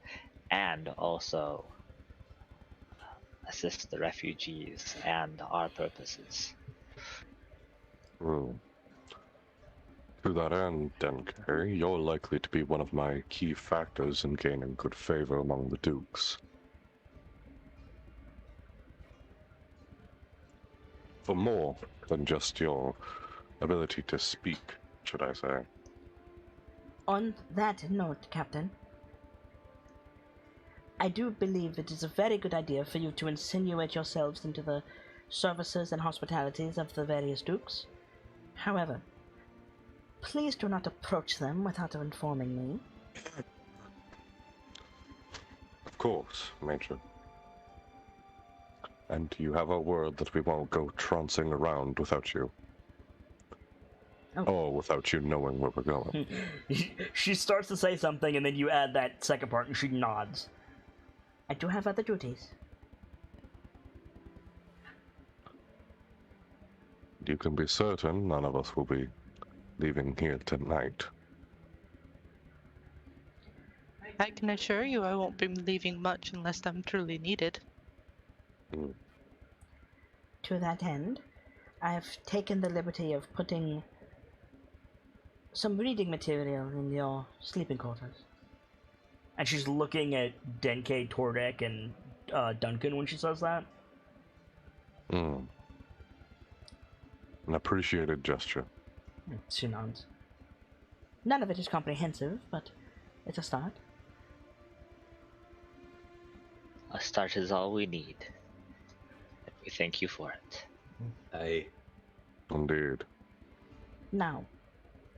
and also assist the refugees and our purposes. To that end, Denke, you're likely to be one of my key factors in gaining good favor among the Dukes. For more than just your ability to speak, should I say. On that note, Captain, I do believe it is a very good idea for you to insinuate yourselves into the services and hospitalities of the various dukes. However, please do not approach them without informing me. Of course, Major. And you have our word that we won't go trouncing around without you. Oh. Or without you knowing where we're going. She starts to say something, and then you add that second part, and she nods. I do have other duties. You can be certain none of us will be leaving here tonight. I can assure you I won't be leaving much unless I'm truly needed. To that end, I have taken the liberty of putting some reading material in your sleeping quarters. And she's looking at Denke, Tordek, and Duncan when she says that. An appreciated gesture. She nods. None of it is comprehensive, but it's a start. A start is all we need. And we thank you for it. Aye. Indeed. Now,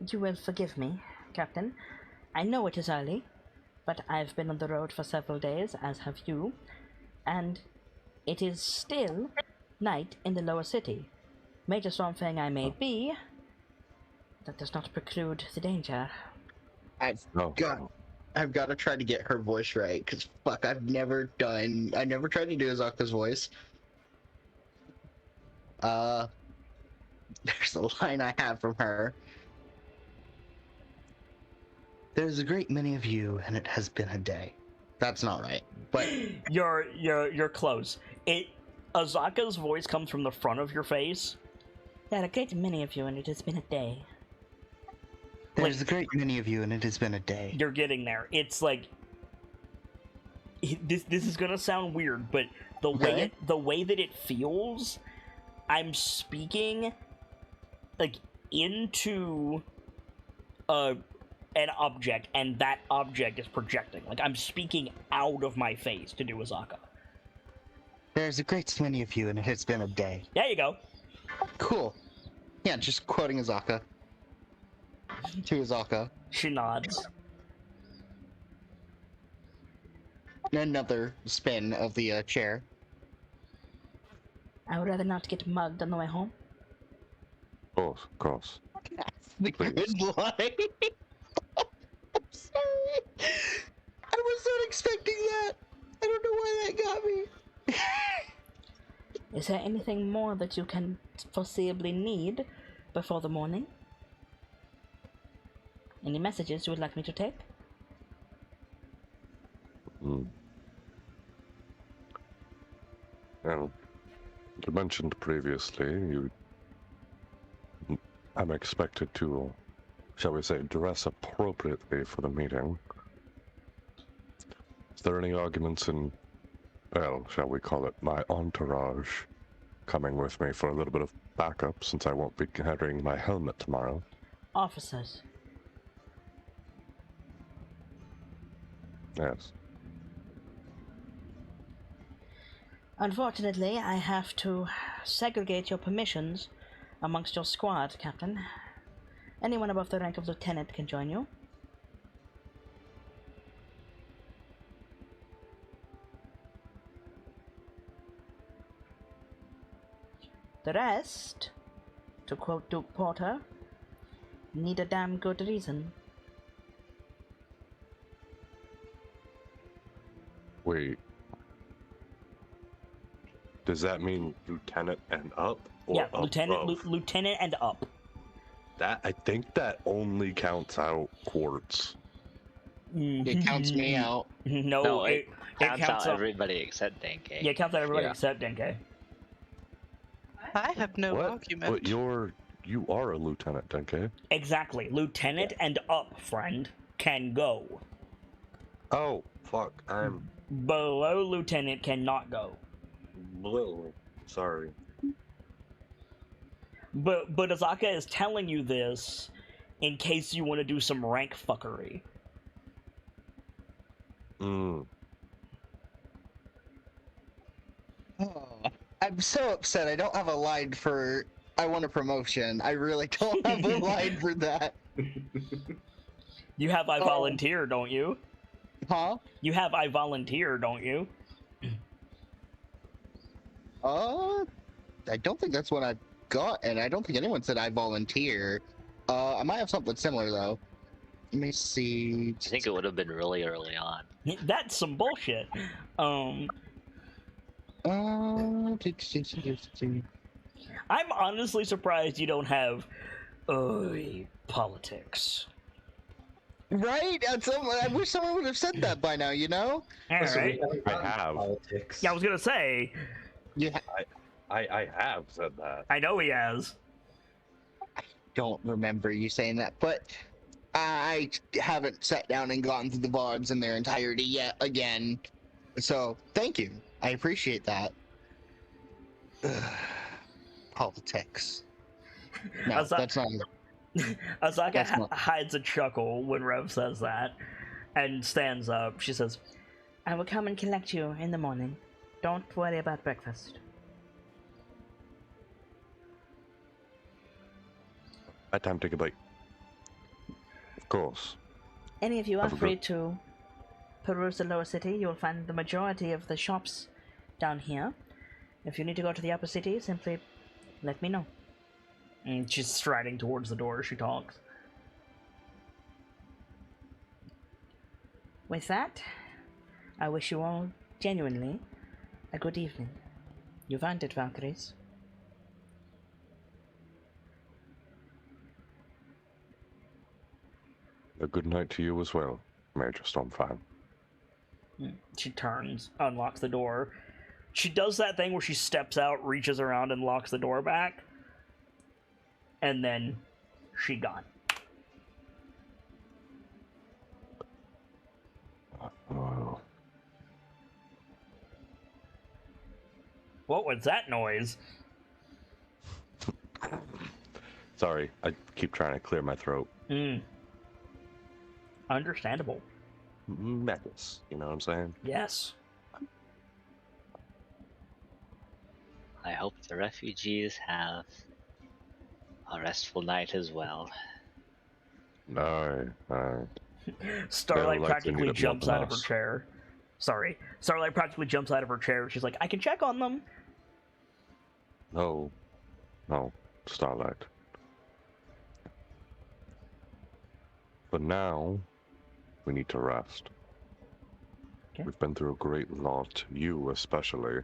you will forgive me, Captain. I know it is early, but I've been on the road for several days, as have you, and it is still night in the lower city. Major Stormfang I may be, that does not preclude the danger. I've got to try to get her voice right, because fuck, I never tried to do Azaka's voice. There's a line I have from her. There's a great many of you, and it has been a day. That's not right, but You're close. Azaka's voice comes from the front of your face. There are a great many of you, and it has been a day. there's a great many of you, and it has been a day. You're getting there. It's like this is gonna sound weird, but the way that it feels, I'm speaking like into an object, and that object is projecting. Like, I'm speaking out of my face to do Azaka. There's a great many of you, and it has been a day. There you go. Cool. Yeah, just quoting Azaka. To Azaka. She nods. Another spin of the chair. I would rather not get mugged on the way home. Of course. That's the Please. good line. I'm sorry. I was not expecting that. I don't know why that got me. Is there anything more that you can foreseeably need before the morning? Any messages you would like me to take? Mm. Well, you mentioned previously I'm expected to, shall we say, dress appropriately for the meeting. Is there any arguments in, well, shall we call it, my entourage coming with me for a little bit of backup since I won't be carrying my helmet tomorrow? Officers. Yes. Unfortunately, I have to segregate your permissions amongst your squad, Captain. Anyone above the rank of lieutenant can join you. The rest, to quote Duke Porter, need a damn good reason. Wait. Does that mean lieutenant and up? Or Yeah, above? lieutenant and up. That, I think that only counts out quartz. It counts me out. No, No, it counts out out everybody except Denke. Yeah, it counts out everybody Yeah. except Denke. I have no What? argument. But you are a lieutenant, Denke. Exactly. Lieutenant and up, friend, can go. Oh, fuck. I'm Below lieutenant cannot go. blue. Sorry. But Azaka is telling you this in case you want to do some rank fuckery. Mm. Oh, I'm so upset. I don't have a line for I want a promotion. I really don't have a line for that. You have I Oh. volunteer, don't you? Huh? You have I volunteer, don't you? I don't think that's what I got, and I don't think anyone said I volunteer. I might have something similar though. Let me see. I think it would have been really early on. That's some bullshit. Uh, I'm honestly surprised you don't have politics. Right? I wish someone would have said that by now. You know? All Listen, right. we haven't I gotten to have. politics. Yeah, I was gonna say. Yeah. I have said that. I know he has. Don't remember you saying that, but I haven't sat down and gone through the VODs in their entirety yet again. So thank you. I appreciate that. Politics. No, Asa- that's not. Azaka That's not- hides a chuckle when Rev says that, and stands up. She says, I will come and collect you in the morning. Don't worry about breakfast. I time to take a bite. Of course. Any of you are Have a free good- to peruse the lower city. You'll find the majority of the shops down here. If you need to go to the upper city, simply let me know. and she's striding towards the door as she talks. With that, I wish you all genuinely a good evening. You've earned it, Valkyries. A good night to you as well, Major Stormfire. She turns, unlocks the door. She does that thing where she steps out, reaches around, and locks the door back. And then she gone. Oh. What was that noise? Sorry, I keep trying to clear my throat. Understandable. Madness, you know what I'm saying? Yes. hope the refugees have a restful night as well. Aye, aye. Starlight They'll likely practically need it more jumps than out of her us. chair. Sorry. Starlight practically jumps out of her chair. She's like, I can check on them. No, no, Starlight. But now, we need to rest. Okay. We've been through a great lot, you especially.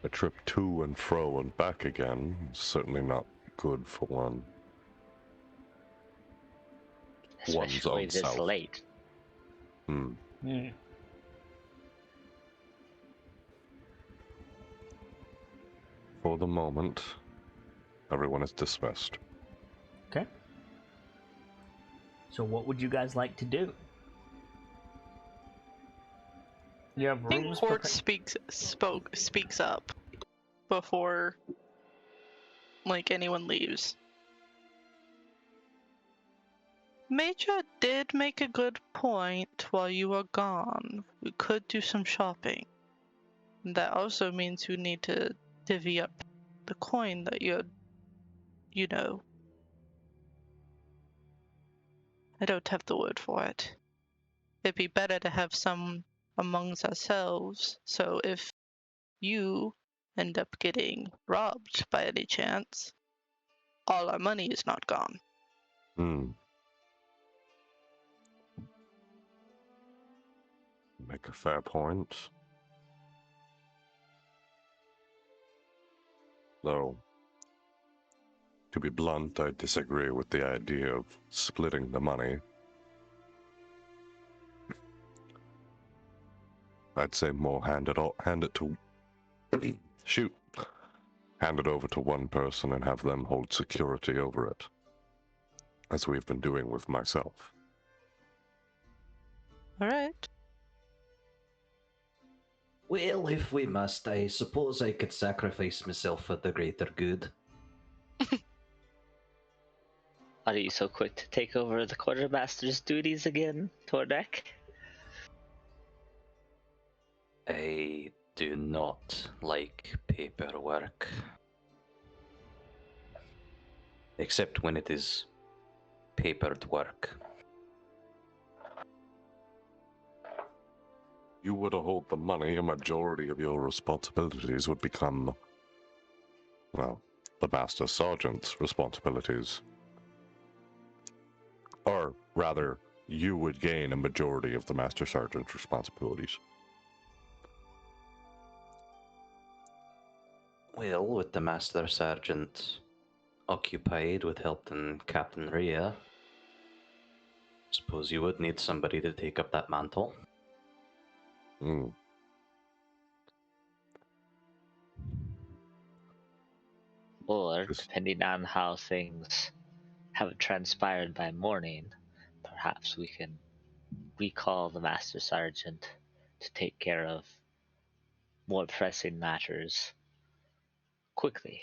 A trip to and fro and back again is certainly not good for one. One's Especially own this self. late. Hmm. Hmm. For the moment, everyone is dismissed. Okay. So what would you guys like to do? You have I think rooms Court prepared. speaks up before like anyone leaves. Major did make a good point while you were gone. We could do some shopping. That also means we need to divvy up the coin that you know. I don't have the word for it. It'd be better to have some amongst ourselves, so if you end up getting robbed by any chance, all our money is not gone. Hmm. Make a fair point. Though, to be blunt, I disagree with the idea of splitting the money. I'd say more hand it to shoot. Hand it over to one person and have them hold security over it. As we've been doing with myself. Alright. Well, if we must, I suppose I could sacrifice myself for the greater good. Are you so quick to take over the quartermaster's duties again, Tordek? I do not like paperwork. Except when it is papered work. You were to hold the money, a majority of your responsibilities would become, well, the Master Sergeant's responsibilities. Or rather, you would gain a majority of the Master Sergeant's responsibilities. Well, with the Master Sergeant occupied with helping Captain Rhea, suppose you would need somebody to take up that mantle. Hmm. Or, Just- depending on how things have transpired by morning, perhaps we can recall the Master Sergeant to take care of more pressing matters quickly.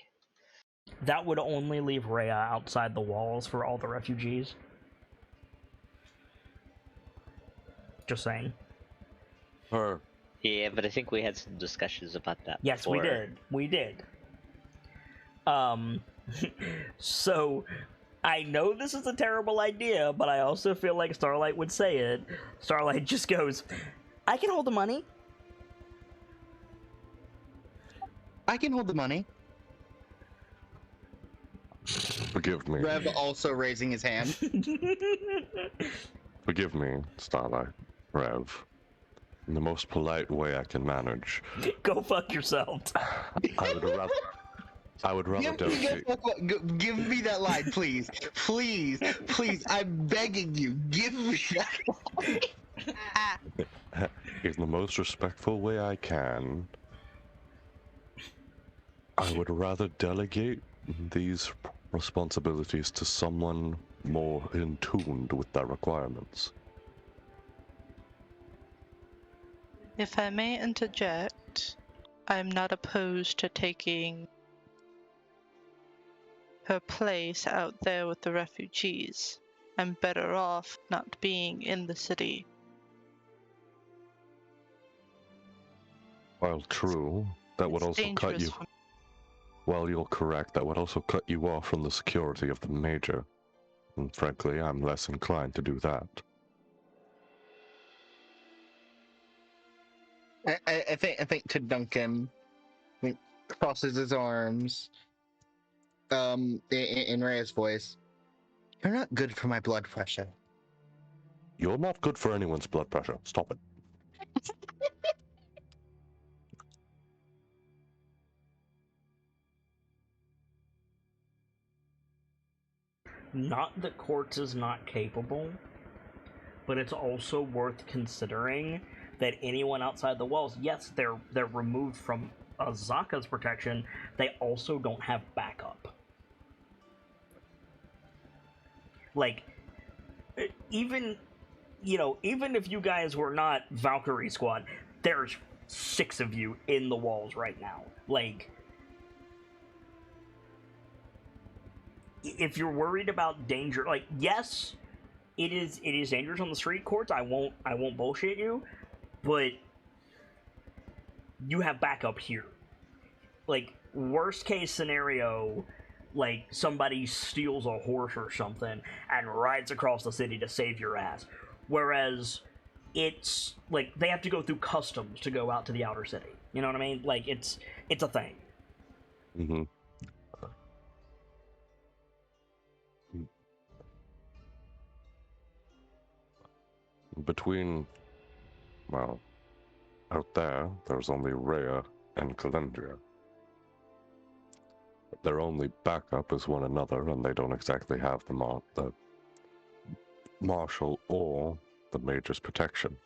That would only leave Rhea outside the walls for all the refugees. Just saying. Her. Yeah, but I think we had some discussions about that Yes, before. we did. We did. So I know this is a terrible idea, but I also feel like Starlight would say it. Starlight just goes, I can hold the money. I can hold the money. Forgive me. Rev also raising his hand. Forgive me, Starlight. Rev. In the most polite way I can manage. Go fuck yourself. I would rather delegate. Give me that line, please. Please, please. I'm begging you. Give me that line. In the most respectful way I can, I would rather delegate these responsibilities to someone more in tune with their requirements. If I may interject, I'm not opposed to taking her place out there with the refugees. I'm better off not being in the city. While true, that would It's also cut dangerous you. for- While you're correct, that would also cut you off from the security of the Major. And frankly, I'm less inclined to do that. I think to Duncan, he crosses his arms, in Rhea's voice. You're not good for my blood pressure. You're not good for anyone's blood pressure. Stop it. Not that Quartz is not capable, but it's also worth considering that anyone outside the walls, yes, they're removed from Azaka's protection, they also don't have backup. Like, even if you guys were not Valkyrie Squad, there's 6 of you in the walls right now. Like, if you're worried about danger, like, yes, it is dangerous on the street, Courts. I won't bullshit you, but you have backup here. Like, worst case scenario, like, somebody steals a horse or something and rides across the city to save your ass. Whereas it's like they have to go through customs to go out to the outer city. You know what I mean? Like, it's a thing. Mm-hmm. Between, well, out there's only Rhea and Calendria. Their only backup is one another, and they don't exactly have the Marshal or the Major's protection.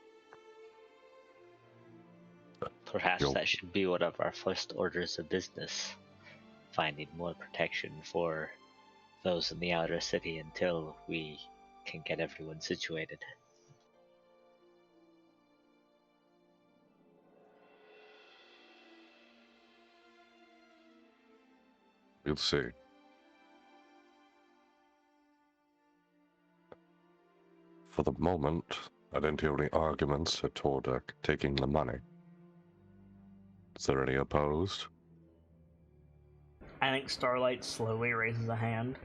Perhaps that should be one of our first orders of business. Finding more protection for those in the outer city until we can get everyone situated. We'll see. For the moment, I didn't hear any arguments toward taking the money. Is there any opposed? I think Starlight slowly raises a hand.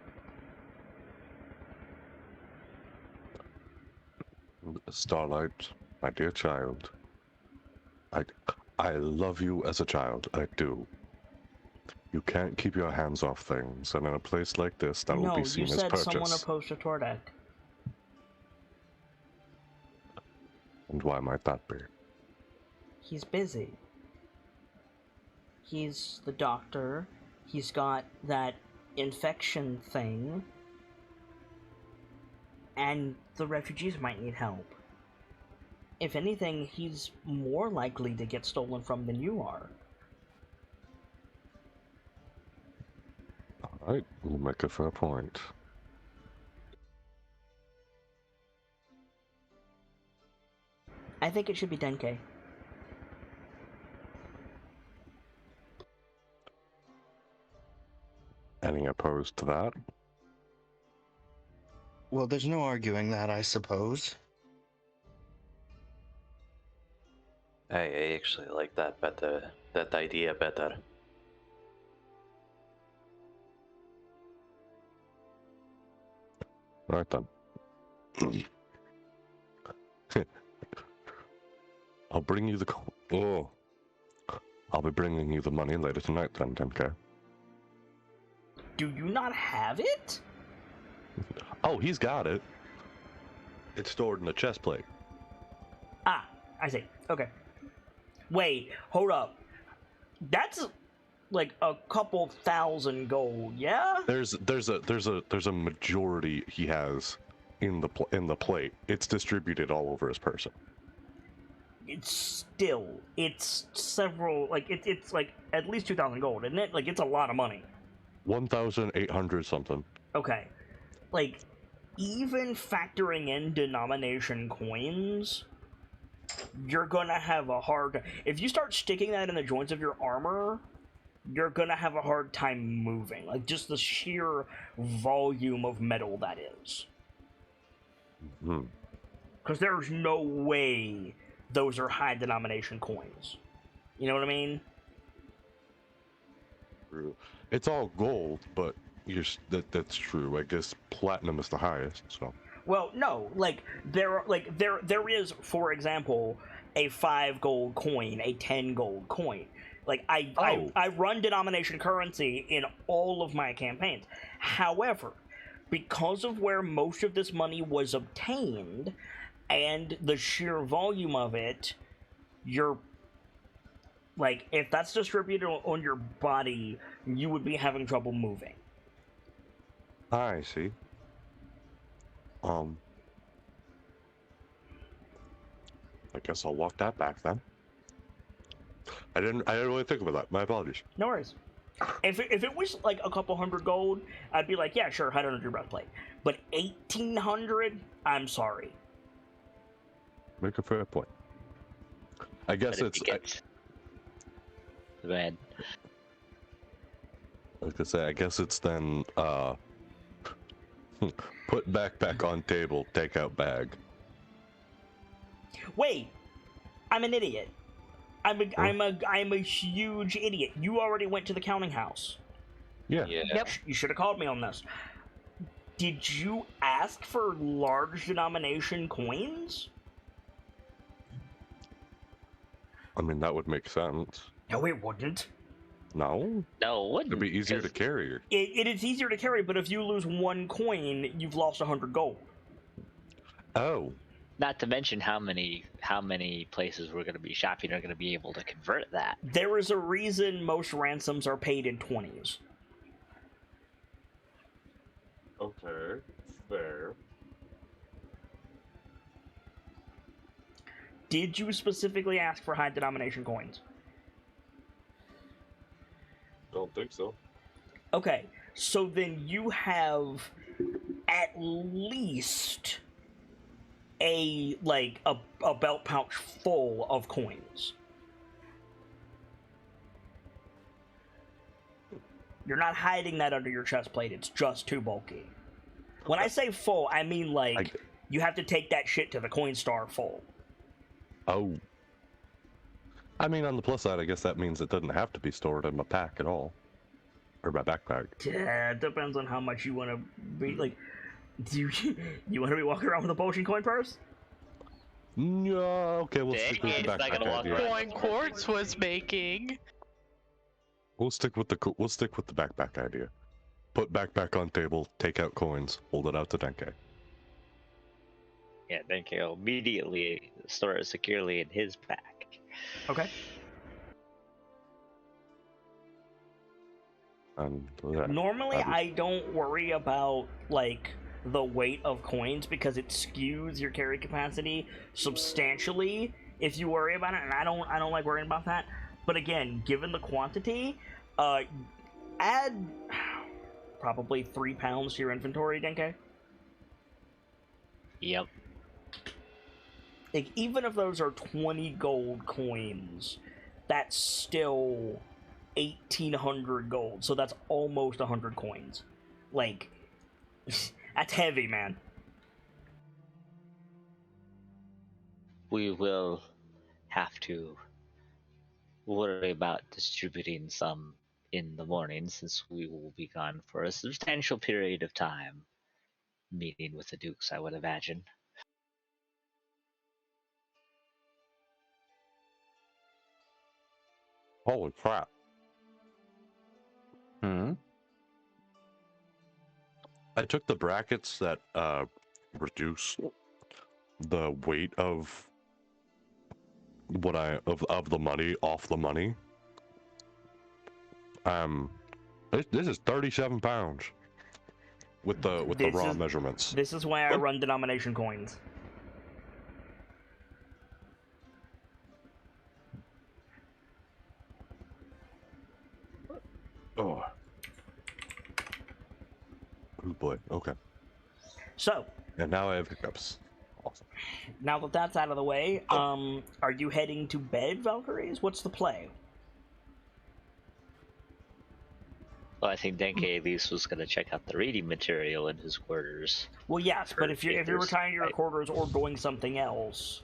Starlight, my dear child, I love you as a child, I do. You can't keep your hands off things, and in a place like this, that will be seen as purchase. No, you said someone opposed to Tordek. And why might that be? He's busy. He's the doctor. He's got that infection thing. And the refugees might need help. If anything, he's more likely to get stolen from than you are. Alright, you make a fair point. I think it should be Denke. Any opposed to that? Well, there's no arguing that, I suppose. I actually like that better. That idea better. Right then. I'll bring you the I'll be bringing you the money later tonight then, 10K. Do you not have it? Oh, he's got it. It's stored in a chest plate. Ah, I see. Okay. Wait, hold up. That's like a couple thousand gold, yeah? There's a majority he has in the plate. It's distributed all over his person. It's several, like, it's like at least 2,000 gold, isn't it? Like, it's a lot of money. 1,800 something. Okay. Like, even factoring in denomination coins, you're gonna have a hard... If you start sticking that in the joints of your armor, you're gonna have a hard time moving. Like, just the sheer volume of metal that is. Because there's no way those are high denomination coins. You know what I mean? True. It's all gold, but that's true. I guess platinum is the highest, so. Well, no, there is, for example, a 5 gold coin, a 10 gold coin. Like I run denomination currency in all of my campaigns. However, because of where most of this money was obtained and the sheer volume of it, you're like, if that's distributed on your body, you would be having trouble moving. I see. I guess I'll walk that back then. I didn't really think about that. My apologies. No worries. If it was like a couple hundred gold, I'd be like, yeah, sure, hide under your breastplate. But 1,800, I'm sorry. Make a fair point. I guess But it's. if you get... Go ahead. I was gonna say, I guess it's then. Put backpack on table, take out bag. Wait, I'm an idiot. I'm a huge idiot. You already went to the counting house. Yeah. Yep. You should have called me on this. Did you ask for large denomination coins? I mean, that would make sense. No, it wouldn't. No? No, it wouldn't. It'd be easier to 'cause carry. It is easier to carry, but if you lose 1 coin, you've lost 100 gold. Oh. Not to mention how many places we're going to be shopping are going to be able to convert that. There is a reason most ransoms are paid in 20s. Okay. Fair. Did you specifically ask for high denomination coins? Don't think so. Okay, so then you have at least a belt pouch full of coins. You're not hiding that under your chest plate, it's just too bulky. When I say full, I mean you have to take that shit to the coin star full. Oh. I mean, on the plus side, I guess that means it doesn't have to be stored in my pack at all. Or my backpack. Yeah, it depends on how much you want to be, like, do you want to be walking around with a potion coin purse? No, okay, we'll stick with the He's not backpack gonna walk idea. around. Coin Quartz was making. We'll stick with the backpack idea. Put backpack on table, take out coins, hold it out to Denke. Yeah, then he'll immediately store it securely in his pack. Okay. And yeah, Normally, that was- I don't worry about, like, the weight of coins because it skews your carry capacity substantially if you worry about it, and I don't like worrying about that. But again, given the quantity, add probably 3 pounds to your inventory, Denke. Yep. Like, even if those are 20 gold coins, that's still 1,800 gold, so that's almost 100 coins. Like, that's heavy, man. We will have to worry about distributing some in the morning since we will be gone for a substantial period of time. Meeting with the Dukes, I would imagine. Holy crap. I took the brackets that reduce the weight of of the money off the money. This is 37 pounds with the raw measurements. This is why I run denomination coins. Oh. Oh boy. Okay. So, And now I have hiccups. Awesome. now that that's out of the way, are you heading to bed, Valkyries? What's the play? Well, I think Denke at least was going to check out the reading material in his quarters. Well, yes, but if you're there's- retiring to your quarters or doing something else,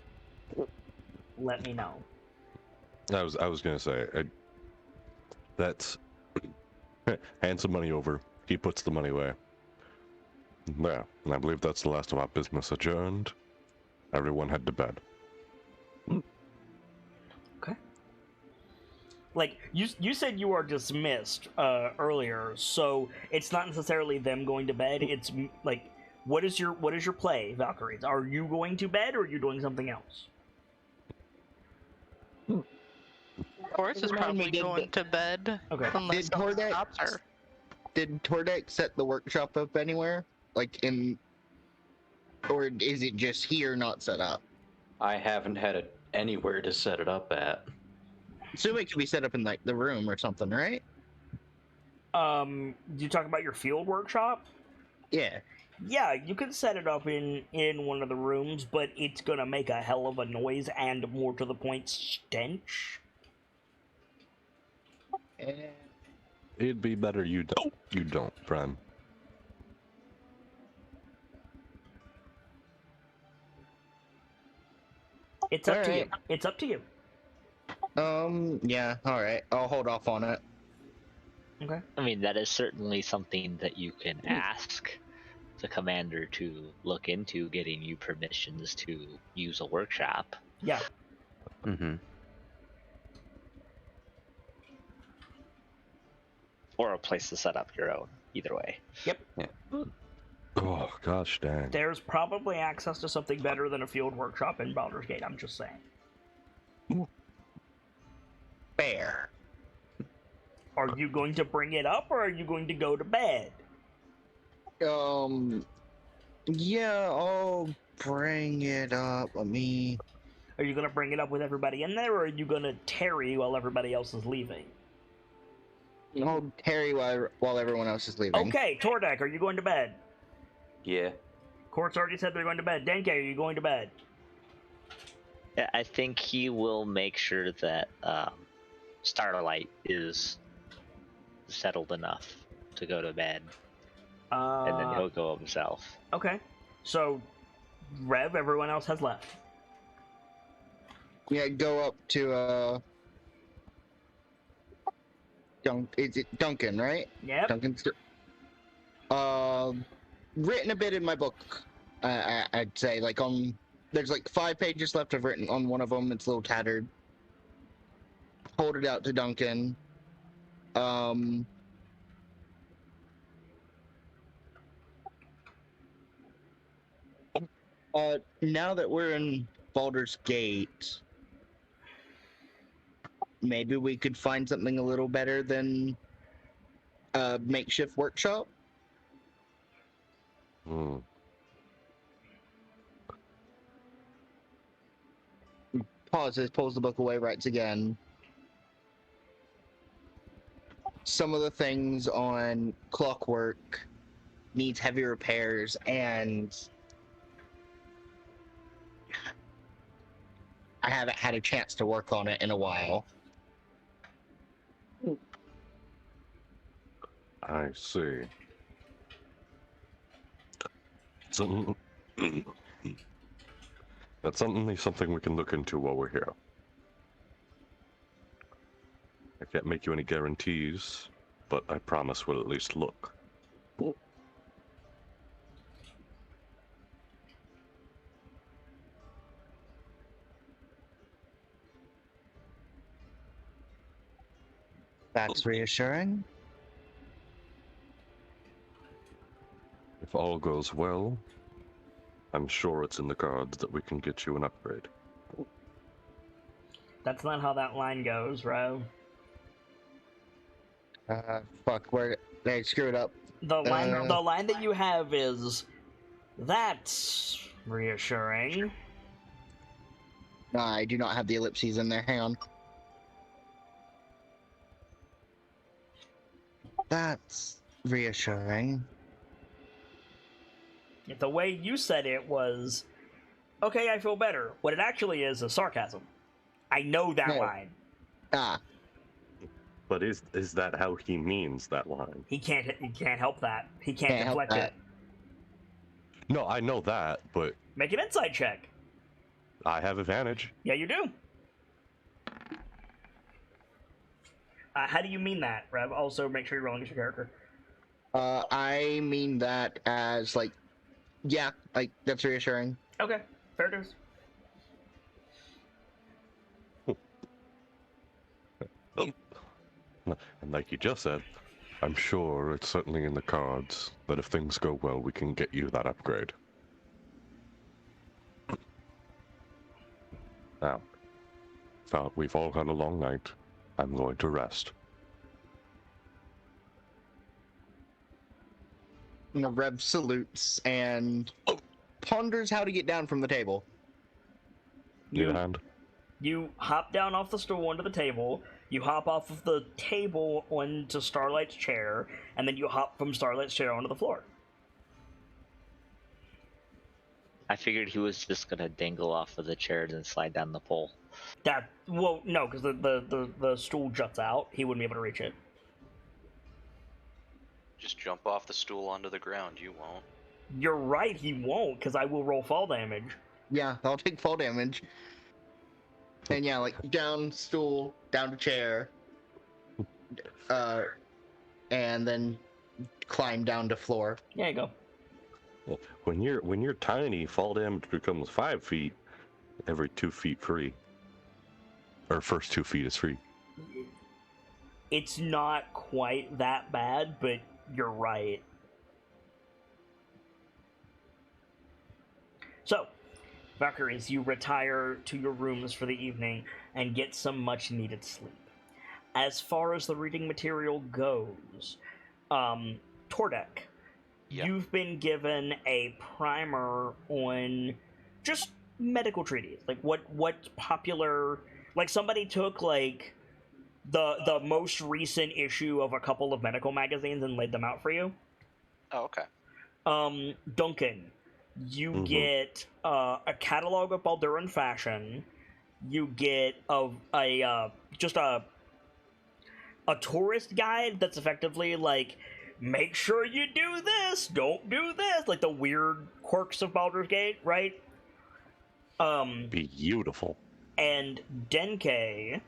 let me know. I was gonna say that's hand some money over. He puts the money away. Yeah, and I believe that's the last of our business adjourned. Everyone head to bed. Okay. Like you said, you are dismissed earlier, so it's not necessarily them going to bed. It's like, what is your play, Valkyries? Are you going to bed, or are you doing something else? Horse is Remind me, probably going to bed. Okay. Unless Did someone Tordek stops her. did Tordek set the workshop up anywhere? Like in, or is it just here not set up? I haven't had it anywhere to set it up at. Assume it could be set up in like the room or something, right? You talk about your field workshop? Yeah. Yeah, you can set it up in one of the rooms, but it's gonna make a hell of a noise and, more to the point, stench. It'd be better you don't, friend. It's up to you. Alright. It's up to you. Yeah, alright. I'll hold off on it. Okay. I mean, that is certainly something that you can ask the commander to look into, getting you permissions to use a workshop. Yeah. Mm-hmm. Or a place to set up your own. Either way. Oh gosh, dang. There's probably access to something better than a field workshop in Baldur's Gate, I'm just saying. Fair. Are you going to bring it up, or are you going to go to bed? Yeah, I'll bring it up. Let me. Are you going to bring it up with everybody in there, or are you going to tarry while everybody else is leaving? I'll tarry while everyone else is leaving. Okay, Tordek, are you going to bed? Yeah. Court's already said they're going to bed. Denke, are you going to bed? Yeah, I think he will make sure that Starlight is settled enough to go to bed, and then he'll go himself. Okay. So, Rev, everyone else has left. Yeah, go up to is it Duncan, right? Yep. Duncan's written a bit in my book. I'd say like there's like 5 pages left. I've written on one of them. It's a little tattered. Hold it out to Duncan. Now that we're in Baldur's Gate, maybe we could find something a little better than a makeshift workshop. Pauses, pulls the book away, writes again. Some of the things on Clockwork needs heavy repairs, and I haven't had a chance to work on it in a while. I see. So, that's certainly something we can look into while we're here. I can't make you any guarantees, but I promise we'll at least look. That's reassuring. If all goes well, I'm sure it's in the cards that we can get you an upgrade. That's not how that line goes, Rev. Fuck, where they screwed up. The line that you have is, "That's reassuring." No, I do not have the ellipses in there. Hang on. That's reassuring. The way you said it was, "Okay, I feel better." What it actually is sarcasm. I know that No. line. Ah, But is that how he means that line? He can't help that. He can't Can't help deflect that. it. No, I know that, but Make an insight check. I have advantage. Yeah, you do. How do you mean that, Rev? Also, make sure you're rolling as your character. I mean that as like, yeah, like that's reassuring. Okay, fair dues. And like you just said, I'm sure it's certainly in the cards that if things go well, we can get you that upgrade. Now, we've all had a long night. I'm going to rest. You know, Rev salutes and ponders how to get down from the table. Need a hand? You hop down off the stool onto the table, you hop off of the table onto Starlight's chair, and then you hop from Starlight's chair onto the floor. I figured he was just gonna dangle off of the chair and then slide down the pole. Well, no, because the stool juts out. He wouldn't be able to reach it. Just jump off the stool onto the ground. You won't. You're right, he won't, because I will roll fall damage. Yeah, I'll take fall damage. And yeah, like down stool, down to chair, and then climb down to floor. There you go. Well, when you're tiny, fall damage becomes 5 feet every 2 feet free. Or first 2 feet is free. It's not quite that bad, but you're right. So, Valkyries, you retire to your rooms for the evening and get some much-needed sleep. As far as the reading material goes, Tordek, Yeah. you've been given a primer on just medical treaties. Like, what's popular... Like, somebody took, like, the most recent issue of a couple of medical magazines and laid them out for you. Oh, okay. Duncan, you get a catalog of Balduran fashion. You get just a tourist guide that's effectively like, make sure you do this, don't do this, like the weird quirks of Baldur's Gate, right? Beautiful. And Denke,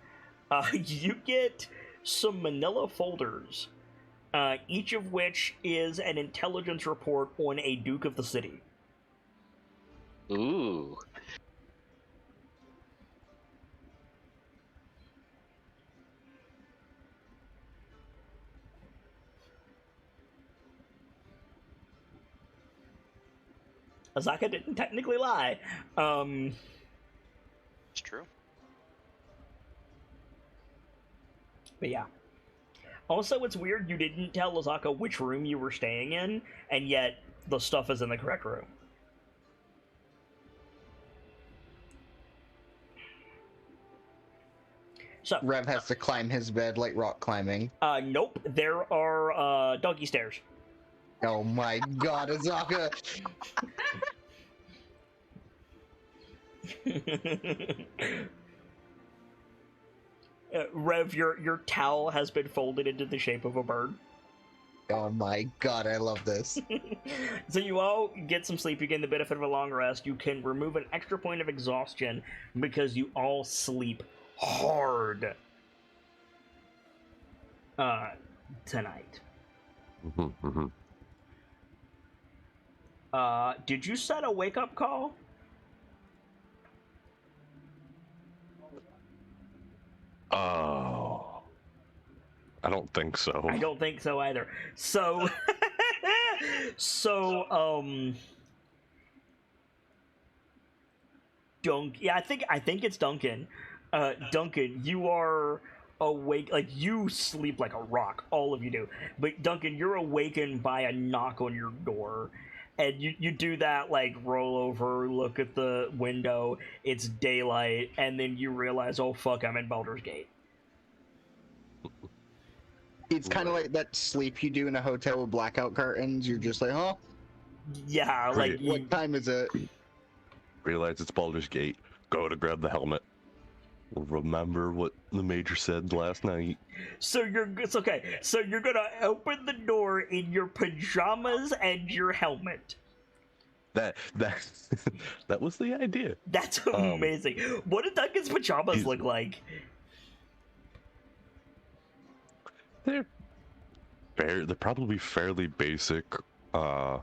you get some manila folders, each of which is an intelligence report on a Duke of the City. Ooh. Azaka didn't technically lie. It's true. But yeah. Also, it's weird you didn't tell Azaka which room you were staying in, and yet the stuff is in the correct room. So, Rev has to climb his bed like rock climbing. Nope. There are, doggy stairs. Oh my god, Azaka! Rev, your towel has been folded into the shape of a bird. Oh my god, I love this. So you all get some sleep, you gain the benefit of a long rest, you can remove an extra point of exhaustion because you all sleep hard tonight. Did you set a wake-up call? Oh, I don't think so. I don't think so either. So, yeah, I think it's Duncan. Duncan, you are awake, like, you sleep like a rock, all of you do. But Duncan, you're awakened by a knock on your door. And you do that, like, roll over, look at the window, it's daylight, and then you realize, oh fuck, I'm in Baldur's Gate. It's kind of like that sleep you do in a hotel with blackout curtains. You're just like, huh? Yeah, like... What time is it? Realize it's Baldur's Gate. Go to grab the helmet. Remember what the Major said last night. It's okay. So you're gonna open the door in your pajamas and your helmet. That was the idea. That's amazing. What did Duncan's pajamas look like? They're they're probably fairly basic. I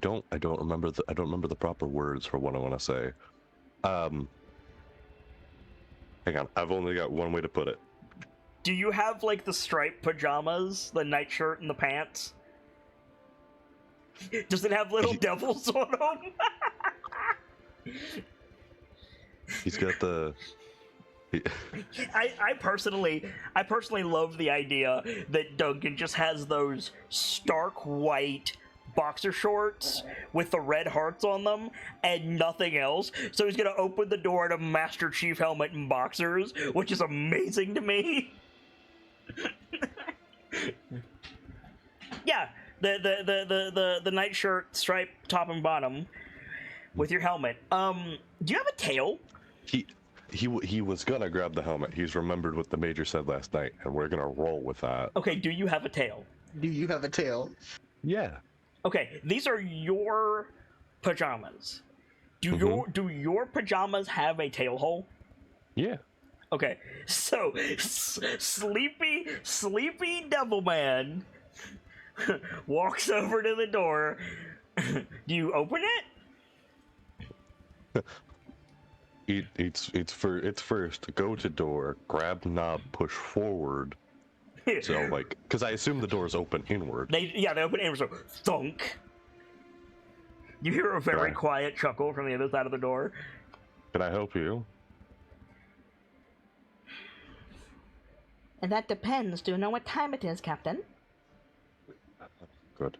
don't remember the proper words for what I want to say. Hang on, I've only got one way to put it. Do you have like the striped pajamas, the nightshirt and the pants? Does it have little devils on them? He's got the. I personally love the idea that Duncan just has those stark white boxer shorts with the red hearts on them and nothing else. So he's gonna open the door to Master Chief helmet and boxers, which is amazing to me. Yeah, the nightshirt, striped top and bottom with your helmet. Do you have a tail? He was gonna grab the helmet. He's remembered what the major said last night, and we're gonna roll with that. Okay, do you have a tail? Do you have a tail? Yeah. Okay, these are your pajamas. Do your pajamas have a tail hole? Yeah. Okay, so sleepy Devilman walks over to the door. Do you open it? It's first go to door, grab knob, push forward. So like, because I assume the door's open inward. They open inward. So thunk. You hear a very quiet chuckle from the other side of the door. Can I help you? And that depends. Do you know what time it is, Captain? Good.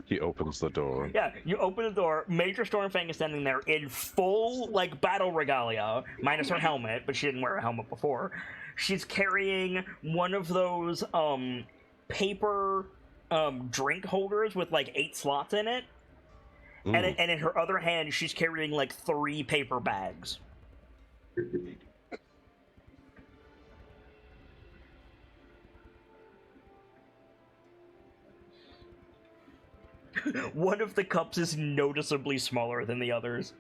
He opens the door. Yeah, you open the door. Major Stormfang is standing there in full, like, battle regalia, minus her helmet, but she didn't wear a helmet before. She's carrying one of those, paper, drink holders with, like, 8 slots in it. And in her other hand, she's carrying, like, 3 paper bags. One of the cups is noticeably smaller than the others.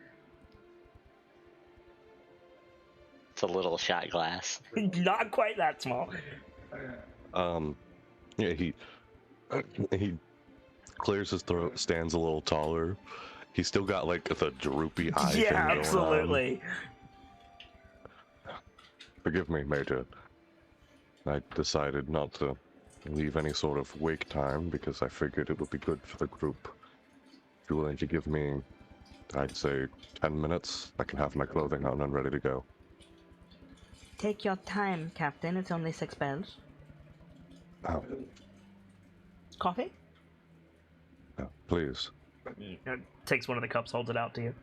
It's a little shot glass. Not quite that small. Yeah, he clears his throat, stands a little taller. He's still got like the droopy eye thing Yeah, going absolutely. on. Forgive me, Major. I decided not to leave any sort of wake time because I figured it would be good for the group. If you're willing to give me, I'd say, 10 minutes, I can have my clothing on and ready to go. Take your time, Captain. It's only 6 bells. Oh, Coffee? please. Takes one of the cups, holds it out to you.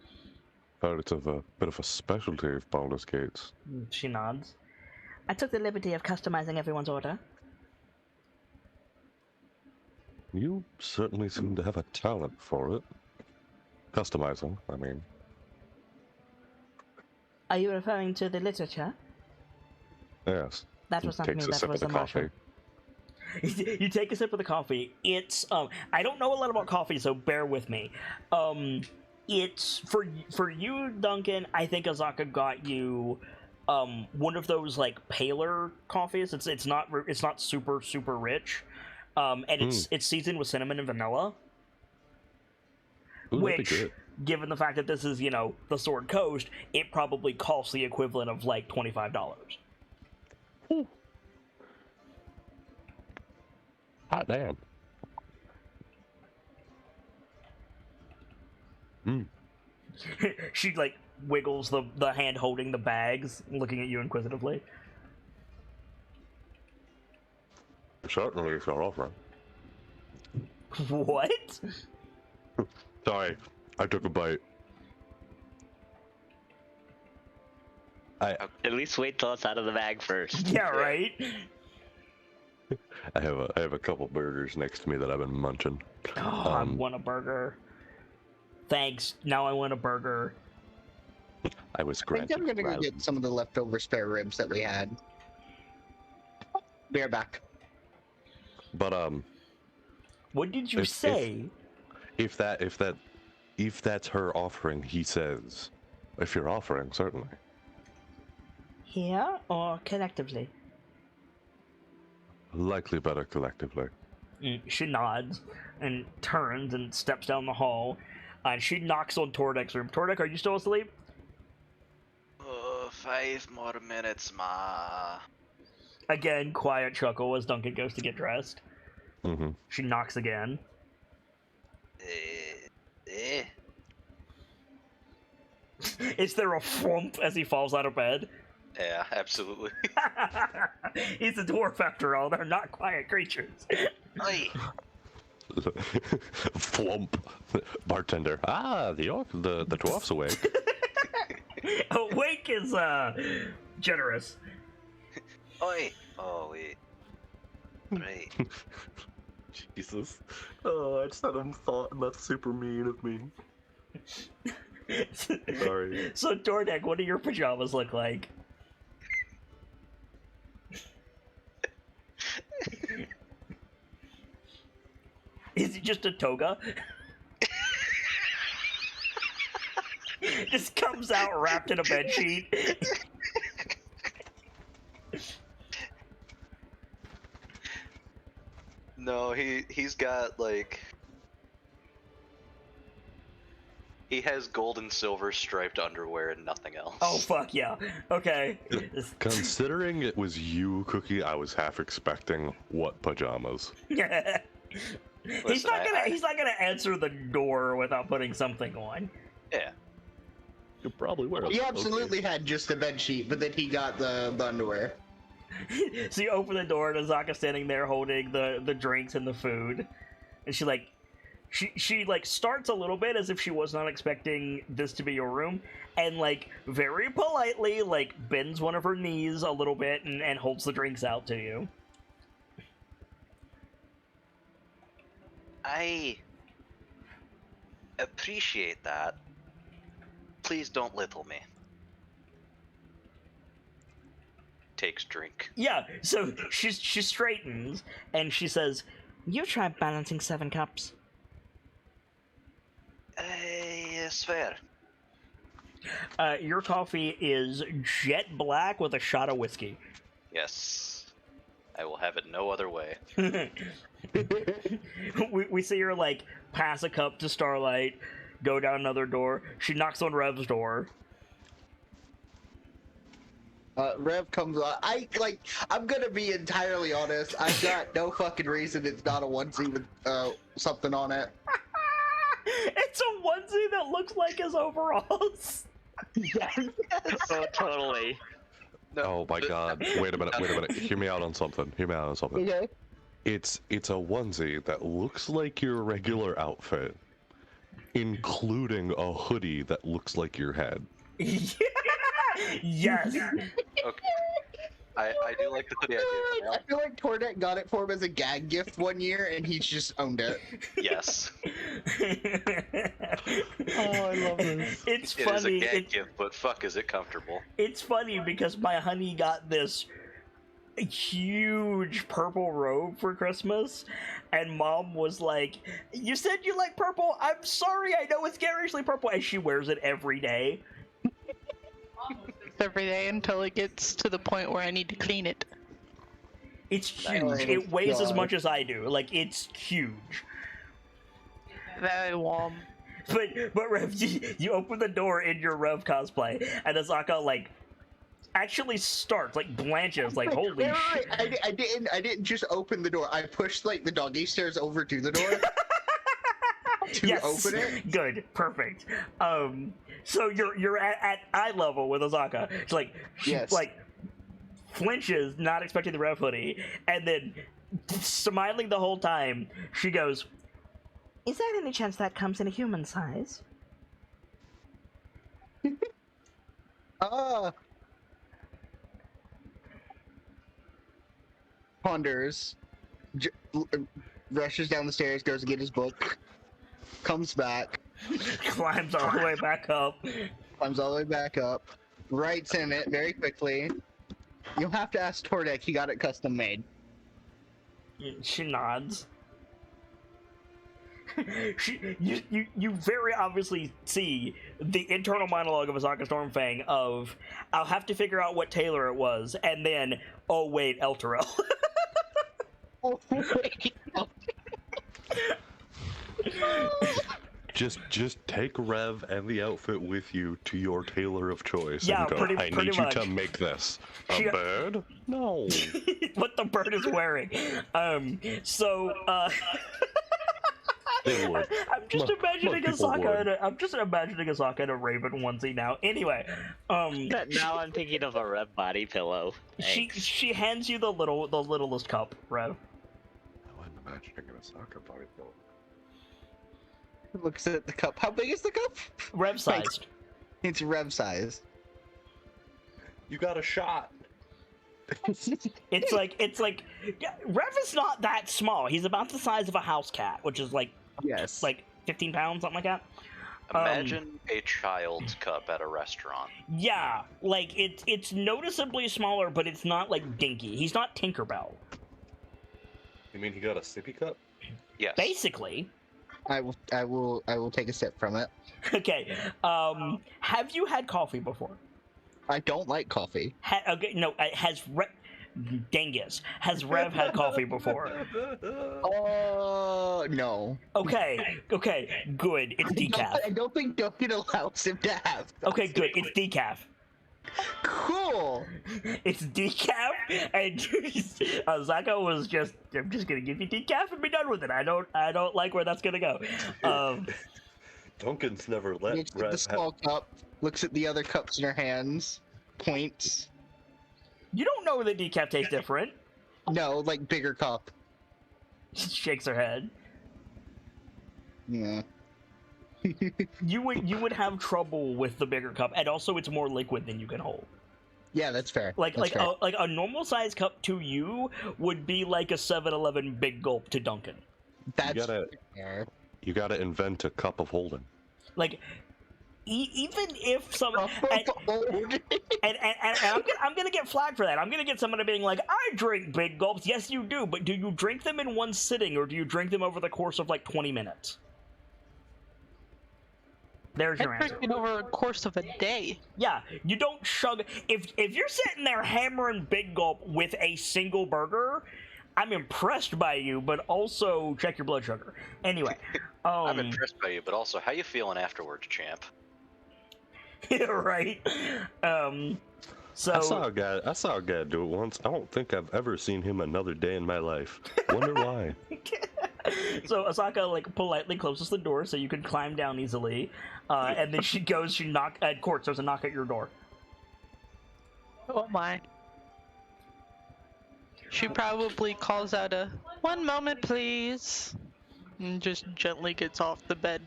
Heard it's of a bit of a specialty of Baldur's Gates. She nods. I took the liberty of customizing everyone's order. You certainly seem to have a talent for it. Customizing, I mean. Are you referring to the literature? Yes. That was not me, Takes a that sip was of a the Marshall. coffee. You take a sip of the coffee. It's I don't know a lot about coffee, so bear with me. It's for you, Duncan. I think Azaka got you one of those like paler coffees. It's not super rich. And it's seasoned with cinnamon and vanilla. Ooh, that'd be Which, good. given the fact that this is, the Sword Coast, it probably costs the equivalent of like $25. Hot damn. She like wiggles the hand holding the bags, looking at you inquisitively. Certainly, if you're offering. What? Sorry, I took a bite. At least wait till it's out of the bag first. Yeah, right. I have a couple burgers next to me that I've been munching. Oh, I want a burger. Thanks. Now I want a burger. I was I think granted. I'm gonna go rather- get some of the leftover spare ribs that we had. Be right back. But What did you If- say? if that's her offering, he says, if you're offering, certainly. Here or collectively? Likely better collectively. She nods and turns and steps down the hall. And she knocks on Tordek's room. Tordek, are you still asleep? 5 more minutes, ma. Again, quiet chuckle as Duncan goes to get dressed. Mm-hmm. She knocks again. Is there a flump as he falls out of bed? Yeah, absolutely. He's a dwarf after all. They're not quiet creatures. Oi. Flump. Bartender. Ah, the dwarf's awake. Awake is generous. Oi. Oh, wait. Right. Jesus. Oh, I just had a thought, and that's super mean of me. Sorry. So, Tordek, what do your pajamas look like? Is it just a toga? Just comes out wrapped in a bedsheet. No, he's got like he has gold and silver striped underwear and nothing else. Oh fuck yeah. Okay. Considering it was you, Cookie, I was half expecting what pajamas. he's Listen, not gonna answer the door without putting something on. Yeah. You probably wear. He absolutely had just a bed sheet, but then he got the underwear. So you open the door and Azaka's standing there holding the drinks and the food. And she like starts a little bit as if she was not expecting this to be your room, and like very politely like bends one of her knees a little bit and holds the drinks out to you. I appreciate that. Please don't little me. Takes drink. Yeah, so she straightens and she says, You tried balancing 7 cups. Yes, fair. your coffee is jet black with a shot of whiskey. Yes. I will have it no other way. we see her like pass a cup to Starlight, go down another door. She knocks on Rev's door. Rev comes on. I'm gonna be entirely honest. I've got no fucking reason it's not a onesie with something on it. It's a onesie that looks like his overalls. Oh, totally. No, Oh my god. Wait a minute. Hear me out on something. Okay. It's a onesie that looks like your regular outfit, including a hoodie that looks like your head. Yes. Okay. I do like the hoodie idea. I feel like Tordek got it for him as a gag gift one year, and he's just owned it. Yes. Oh, I love this. It's It is a funny. gag gift, but fuck, is it comfortable? It's funny because my honey got this huge purple robe for Christmas, and Mom was like, "You said you like purple. I'm sorry. I know it's garishly purple," and she wears it every day. Every day until it gets to the point where I need to clean it. It's huge. Oh, It weighs as God. much as I do. Like, it's huge. Very warm. But Rev, you open the door in your Rev cosplay, and Azaka like actually starts like blanches, like holy Wait, shit. I didn't just open the door. I pushed like the doggy stairs over to the door to Yes, open it. good, perfect. So you're at eye level with Azaka. She's like she Yes. like flinches, not expecting the Rev hoodie, and then smiling the whole time. She goes, Is there any chance that comes in a human size? Ponders, rushes down the stairs, goes to get his book, comes back, climbs all the way back up. climbs all the way back up, writes in it very quickly. You'll have to ask Tordek, he got it custom made. She nods. You very obviously see the internal monologue of Asaka Stormfang of, I'll have to figure out what Taylor it was, and then, oh wait, Elturel. Oh, wait. Just take Rev and the outfit with you to your tailor of choice Yeah, and go, pretty I need you much. to make this. A She- bird? No. What the bird is wearing. So, They would. I'm just imagining most people would. I'm just imagining Asaka in a Raven onesie now. Anyway, Now I'm thinking of a red body pillow. Thanks. she hands you the littlest cup, Rev. I'm imagining an Osaka body pillow. Looks at the cup. How big is the cup? Rev sized. It's Rev size. You got a shot. It's like yeah, Rev is not that small. He's about the size of a house cat, which is like Yes. 15 pounds, something like that. Imagine a child's cup at a restaurant. Yeah, like it's noticeably smaller, but it's not like dinky. He's not Tinkerbell. You mean he got a sippy cup? Yes. I Basically. will take a sip from it. Okay. Have you had coffee before? I don't like coffee. Okay, no. Has Dingus, has Rev had coffee before? Oh no. Okay, good. It's decaf. I don't think Duncan allows him to have. Okay, good. It's decaf. Cool. It's decaf, and Zaka was just, I'm just gonna give you decaf and be done with it. I don't like where that's gonna go. Duncan's never let Looks at Rev the small cup. Looks at the other cups in her hands. Points. You don't know that decaf tastes different. No, like bigger cup. Shakes her head. Yeah. You would have trouble with the bigger cup, and also it's more liquid than you can hold. Yeah, that's fair. Like That's fair. a normal size cup to you would be like a 7-Eleven big gulp to Duncan. That's gotta- fair. You gotta invent a cup of holding. Like even if some and I'm gonna get flagged for that. I'm gonna get someone being like, I drink big gulps. Yes, you do, but do you drink them in one sitting, or do you drink them over the course of like 20 minutes? There's your I answer. drink it over a course of a day. Yeah, you don't chug. If you're sitting there hammering big gulp with a single burger, I'm impressed by you, but also check your blood sugar. Anyway, I'm impressed by you, but also, how you feeling afterwards, champ? yeah, right. So I saw a guy do it once. I don't think I've ever seen him another day in my life. Wonder why. So Asaka like politely closes the door so you can climb down easily, and then she knock at Courts. There's a knock at your door. Oh my. She probably calls out a, "One moment, please," and just gently gets off the bed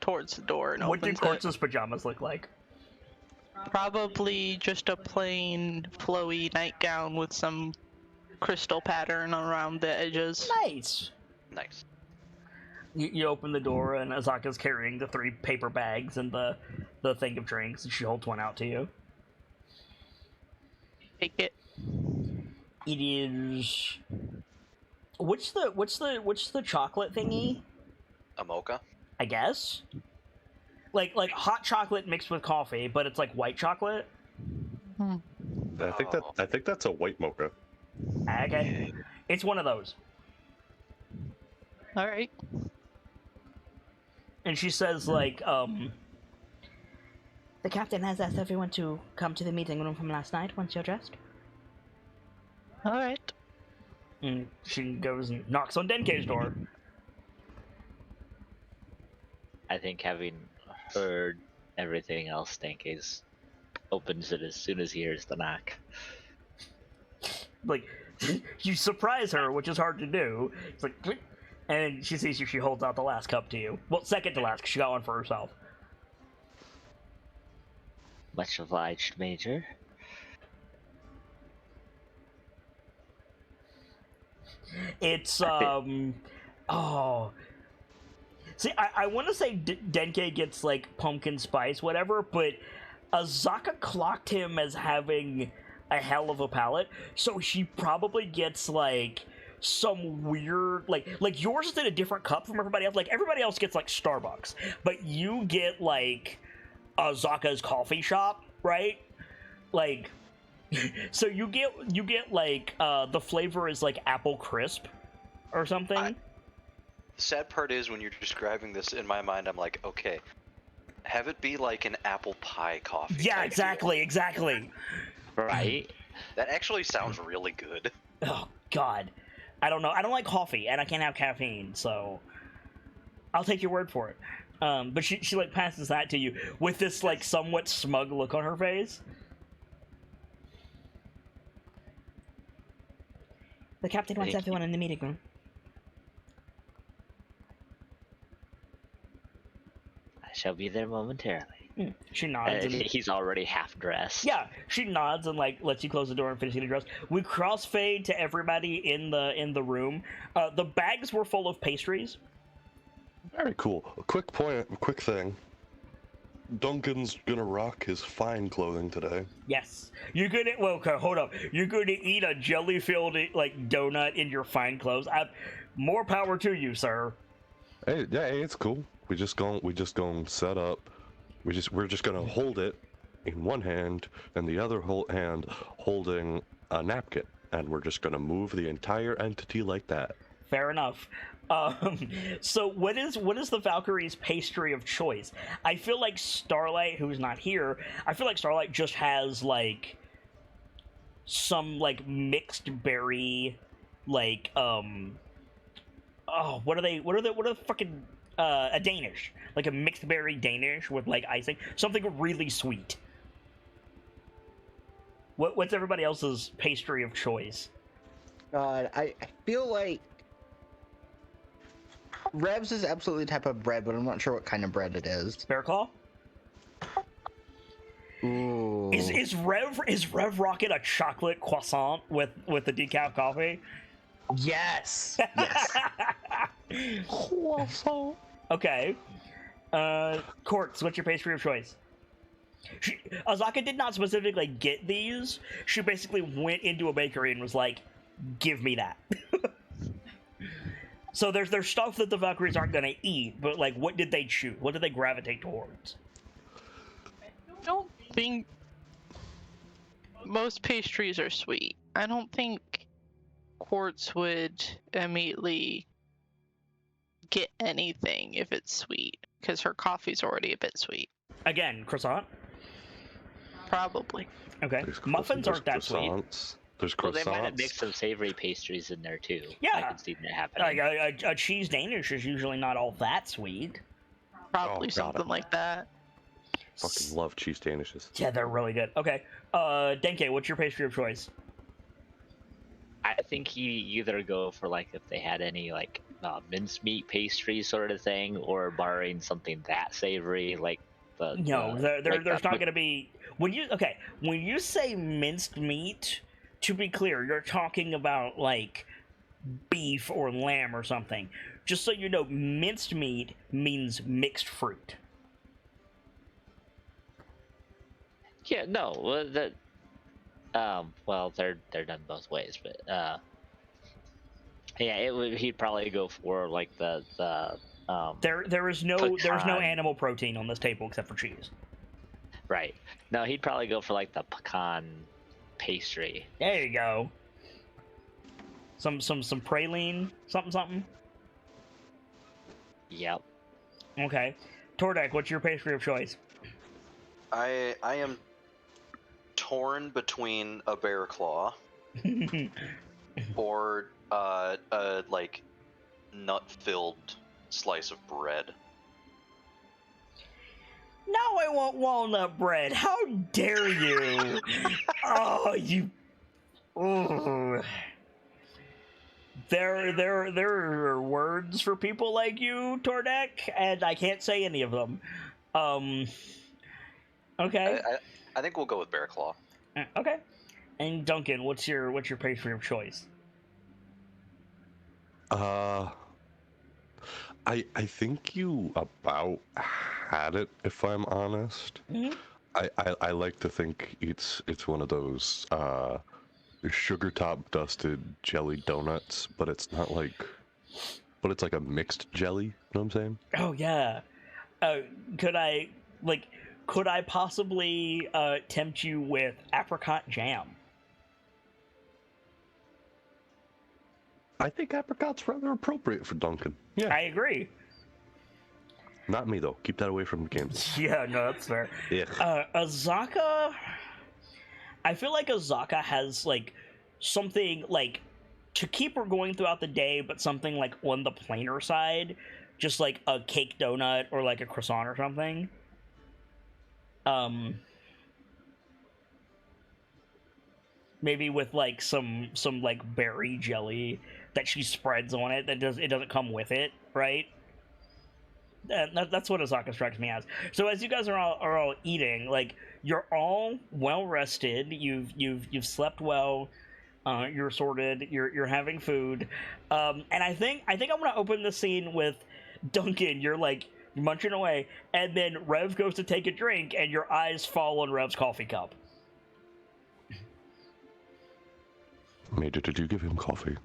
towards the door and What do opens Courts' pajamas look like? Probably just a plain flowy nightgown with some crystal pattern around the edges. Nice. Nice. You open the door and Asaka's carrying the 3 paper bags and the thing of drinks, and she holds one out to you. Take it. It is. What's the chocolate thingy? A mocha? I guess. Like hot chocolate mixed with coffee, but it's like white chocolate. I think that's a white mocha. Okay, it's one of those. All right. And she says like, The captain has asked everyone to come to the meeting room from last night once you're dressed. All right. and she goes and knocks on Denkei's door. I think having heard everything else, Denkei's opens it as soon as he hears the knock. Like, you surprise her, which is hard to do. It's like, "Click," and she sees you. She holds out the last cup to you. Well, second to last, 'cause she got one for herself. Much obliged, Major. It's oh. See, I want to say Denkei gets like pumpkin spice, whatever, but Azaka clocked him as having a hell of a palate, so she probably gets like some weird like yours is in a different cup from everybody else. Like everybody else gets like Starbucks, but you get like Zaka's coffee shop, right? Like so you get like the flavor is like apple crisp or something. The sad part is when you're describing this in my mind, I'm like, okay, have it be like an apple pie coffee. Yeah, exactly. Right? That actually sounds really good. Oh God, I don't know. I don't like coffee, and I can't have caffeine, so I'll take your word for it. But she like passes that to you with this like somewhat smug look on her face. The captain wants everyone in the meeting room. I shall be there momentarily. She nods. And he's already half dressed. Yeah, she nods and like lets you close the door and finish getting dressed. We crossfade to everybody in the room. The bags were full of pastries. Very cool. A quick thing. Duncan's gonna rock his fine clothing today. Yes, you're gonna. Well, okay, hold up. You're gonna eat a jelly-filled like donut in your fine clothes. More power to you, sir. Hey, it's cool. We just gonna set up. We're just gonna hold it in one hand and the other hand holding a napkin, and we're just gonna move the entire entity like that. Fair enough. So what is the Valkyrie's pastry of choice? I feel like Starlight, who's not here, I feel like Starlight just has like some like mixed berry, like what are the fucking a Danish, like a mixed berry Danish with like icing, something really sweet. What's everybody else's pastry of choice? God, I feel like Revs is absolutely the type of bread, but I'm not sure what kind of bread it is. Bear claw? Ooh. Is Rev Rocket a chocolate croissant with the decaf coffee? Yes. Yes. Croissant. Okay. Quartz, what's your pastry of choice? Azaka did not specifically get these. She basically went into a bakery and was like, "Give me that." So there's stuff that the Valkyries aren't gonna eat, but like, what did they choose? What did they gravitate towards? I don't think most pastries are sweet. I don't think Quartz would immediately get anything if it's sweet, because her coffee's already a bit sweet. Again, croissant? Probably. Okay. Muffins aren't that sweet. There's croissants. Well, they might have mixed some savory pastries in there too. Yeah. I can see that happening. Like a cheese Danish is usually not all that sweet. Probably something like that. Fucking love cheese Danishes. Yeah, they're really good. Okay. Denke, what's your pastry of choice? I think he either go for like if they had any like mincemeat pastry sort of thing, or barring something that savory like the. No, there's not gonna be when you say minced meat. To be clear, you're talking about like beef or lamb or something. Just so you know, minced meat means mixed fruit. Yeah, no, that. Well, they're done both ways, but yeah, he'd probably go for like the. There's no animal protein on this table except for cheese. Right. No, he'd probably go for like the pecan pastry. There you go. Some praline, something. Yep. Okay. Tordek, what's your pastry of choice? I am torn between a bear claw or a like nut-filled slice of bread. Now I want walnut bread. How dare you? Oh, you. Ooh. There are words for people like you, Tordek, and I can't say any of them. Okay. I think we'll go with bear claw. Okay. And Duncan, what's your pastry of choice? I think you about had it, if I'm honest. Mm-hmm. I like to think it's one of those sugar top dusted jelly donuts, but it's not like, but it's like a mixed jelly. You know what I'm saying? Oh yeah. Uh, could I possibly tempt you with apricot jam? I think apricot's rather appropriate for Duncan. Yeah. I agree. Not me though. Keep that away from the games. Yeah, no, that's fair. Ugh. Azaka, I feel like Azaka has like something like to keep her going throughout the day, but something like on the plainer side, just like a cake donut or like a croissant or something. Maybe with like some like berry jelly that she spreads on it. It doesn't come with it, right? That's what Azaka strikes me as. So as you guys are all eating, like you're all well rested. You've slept well. You're sorted. You're having food. And I think I'm gonna open the scene with Duncan. You're like munching away, and then Rev goes to take a drink, and your eyes fall on Rev's coffee cup. Major, did you give him coffee?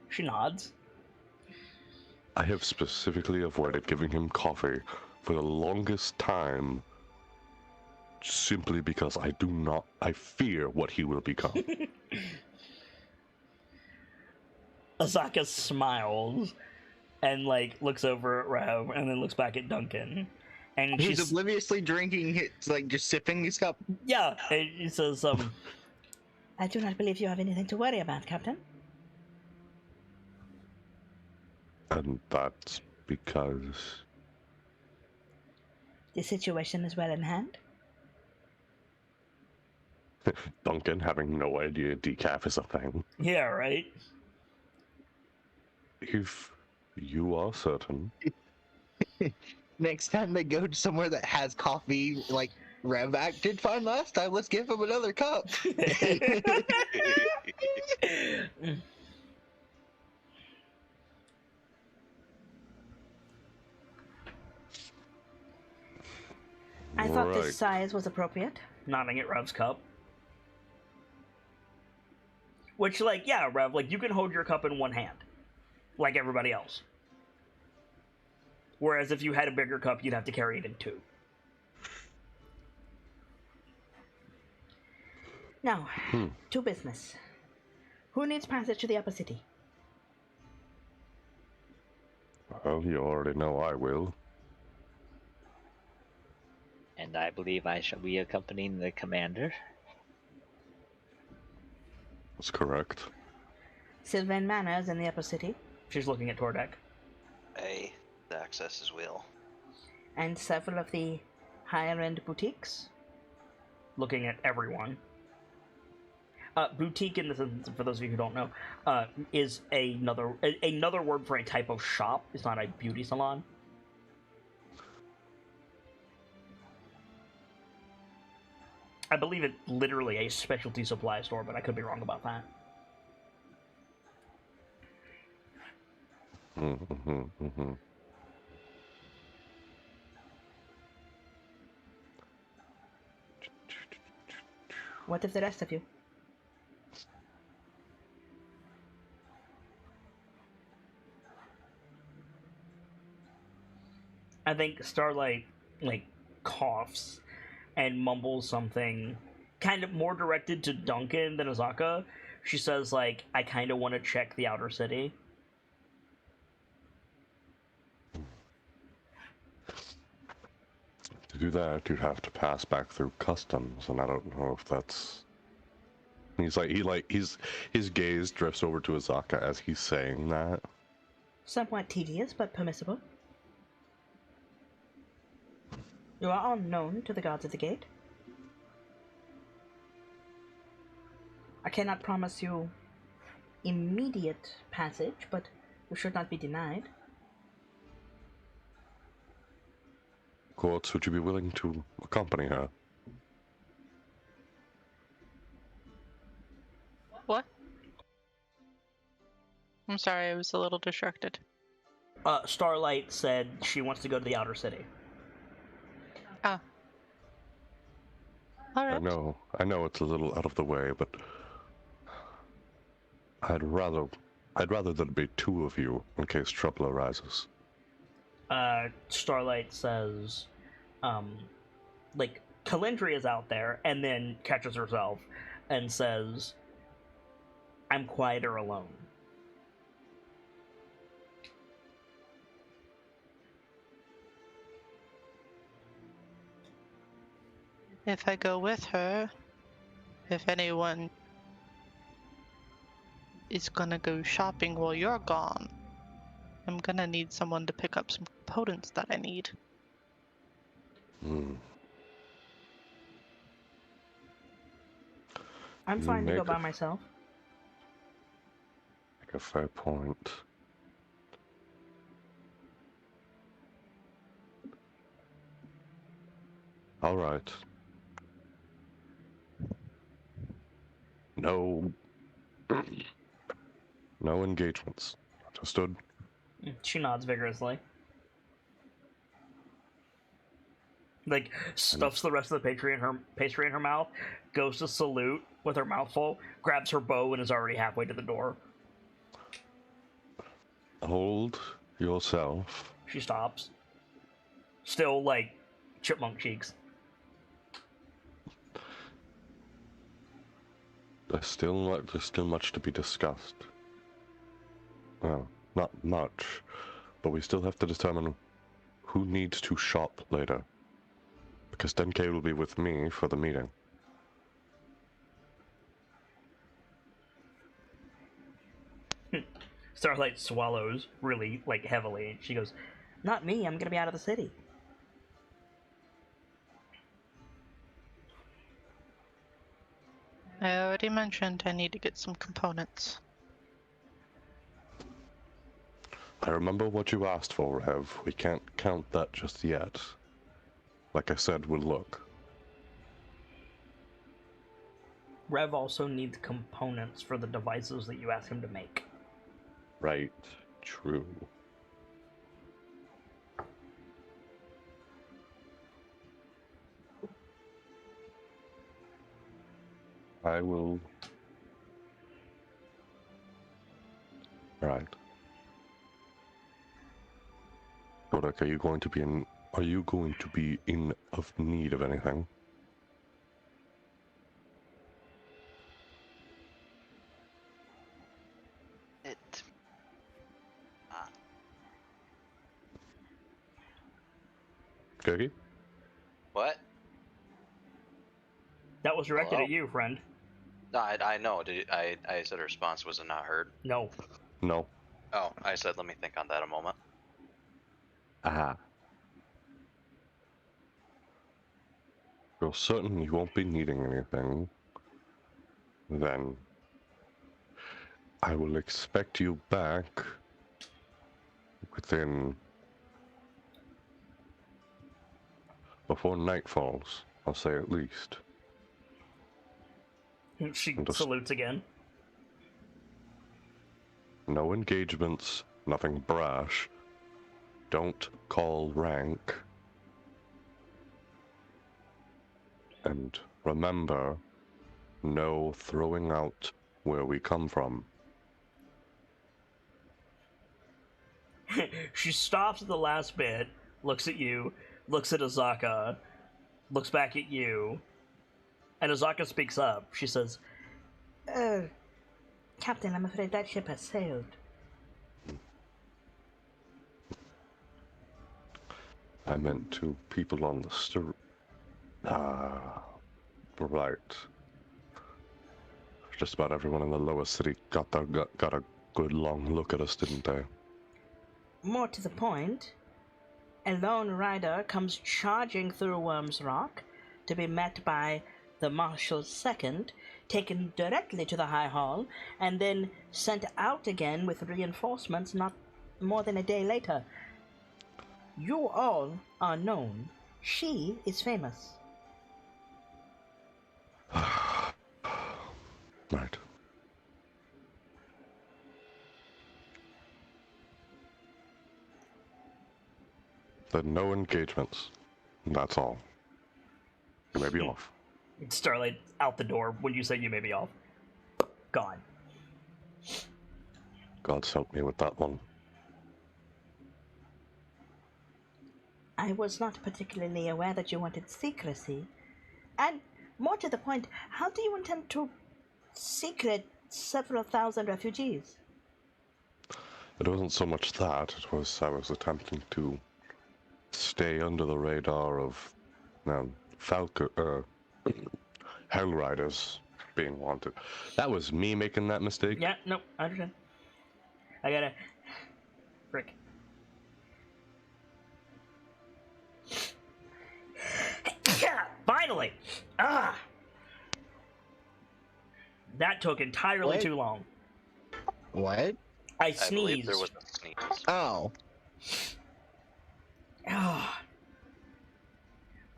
She nods. I have specifically avoided giving him coffee for the longest time simply because I fear what he will become. Azaka smiles and like looks over at Rev and then looks back at Duncan. And He's she's obliviously drinking it, like just sipping his cup. yeah, and he says, I do not believe you have anything to worry about, Captain. And that's because... The situation is well in hand. Duncan having no idea decaf is a thing. yeah, right? If you are certain... Next time they go to somewhere that has coffee, like Rev acted fine last time, let's give him another cup. I thought Right. this size was appropriate. Nodding at Rev's cup. Which, like, yeah, Rev, like, you can hold your cup in one hand. Like everybody else. Whereas if you had a bigger cup, you'd have to carry it in two. Now, to business. Who needs passage to the upper city? Well, you already know I will. And I believe I shall be accompanying the commander. That's correct. Sylvaine Manor is in the upper city, She's looking at Tordek. Hey, the access is will. and several of the higher-end boutiques. Looking at everyone. Boutique, in this instance, for those of you who don't know, is another word for a type of shop. It's not a beauty salon. I believe it's literally a specialty supply store, but I could be wrong about that. What of the rest of you? I think Starlight, like, coughs and mumbles something kind of more directed to Duncan than Azaka. She says, like, I kind of want to check the outer city. To do that, you'd have to pass back through customs, and I don't know if that's... His gaze drifts over to Azaka as he's saying that. Somewhat tedious, but permissible. You are all known to the guards at the gate. I cannot promise you immediate passage, but you should not be denied. Quartz, would you be willing to accompany her? What? I'm sorry, I was a little distracted. Starlight said she wants to go to the outer city. Alright. I know it's a little out of the way, but I'd rather there be two of you in case trouble arises. Starlight says, like, Calendry is out there, and then catches herself and says, I'm quieter alone. If I go with her, if anyone is gonna go shopping while you're gone, I'm gonna need someone to pick up some components that I need. Hmm. I'm You fine to go make by a- myself. Make a fair point. All right. No. No engagements. Understood? She nods vigorously. Like, stuffs the rest of the pastry in her mouth, goes to salute with her mouth full, grabs her bow, and is already halfway to the door. Hold yourself. She stops. Still, like, chipmunk cheeks. There's still much to be discussed. Well, not much, but we still have to determine who needs to shop later. Because 10K will be with me for the meeting. Starlight swallows really, like, heavily. She goes, not me, I'm gonna be out of the city. I already mentioned I need to get some components. I remember what you asked for, Rev. We can't count that just yet. Like I said, we'll look. Rev also needs components for the devices that you asked him to make. Right. True. I will... Right. Kodak, are you going to be in of need of anything? It. Cookie? What? That was directed Hello? at you, friend. No, I know. I said a response was not heard. No. No. Oh, I said let me think on that a moment. Aha. You're certain you won't be needing anything. Then I will expect you back within... before night falls, I'll say at least. She Just- salutes again. No engagements, nothing brash. Don't call rank. And remember, no throwing out where we come from. She stops at the last bit, looks at you, looks at Azaka, looks back at you, and Azaka speaks up. She says, Captain, I'm afraid that ship has sailed. I meant to people on the street. Ah, right. Just about everyone in the lower city got a good long look at us, didn't they? More to the point, a lone rider comes charging through Worm's Rock to be met by the Marshal's second, taken directly to the High Hall, and then sent out again with reinforcements not more than a day later. You all are known. She is famous. Right. Then no engagements. That's all. You may be off. Starlight out the door when you say you may be off. Gone. God's help me with that one. I was not particularly aware that you wanted secrecy. And more to the point, how do you intend to secret several thousand refugees? It wasn't so much that, it was I was attempting to stay under the radar of Hell Riders being wanted. That was me making that mistake. Yeah, no, I understand. I gotta... Frick. Finally! Ah! That took entirely What? too long. What? I I sneezed. believe there was a sneeze. Oh. Ah.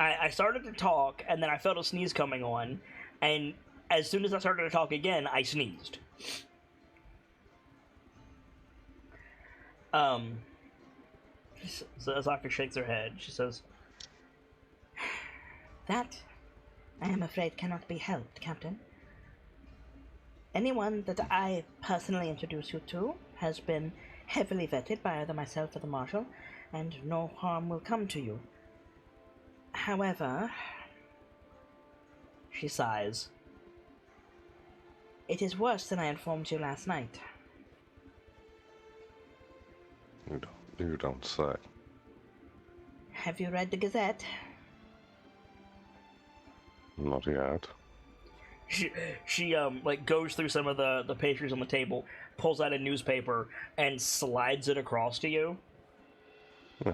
I started to talk, and then I felt a sneeze coming on, and as soon as I started to talk again, I sneezed. So Azaka shakes her head. She says, That, I am afraid, cannot be helped, Captain. Anyone that I personally introduce you to has been heavily vetted by either myself or the Marshal, and no harm will come to you. However, she sighs. it is worse than I informed you last night. You don't say. Have you read the Gazette? Not yet. She like goes through some of the pastries on the table, pulls out a newspaper, and slides it across to you. Yeah,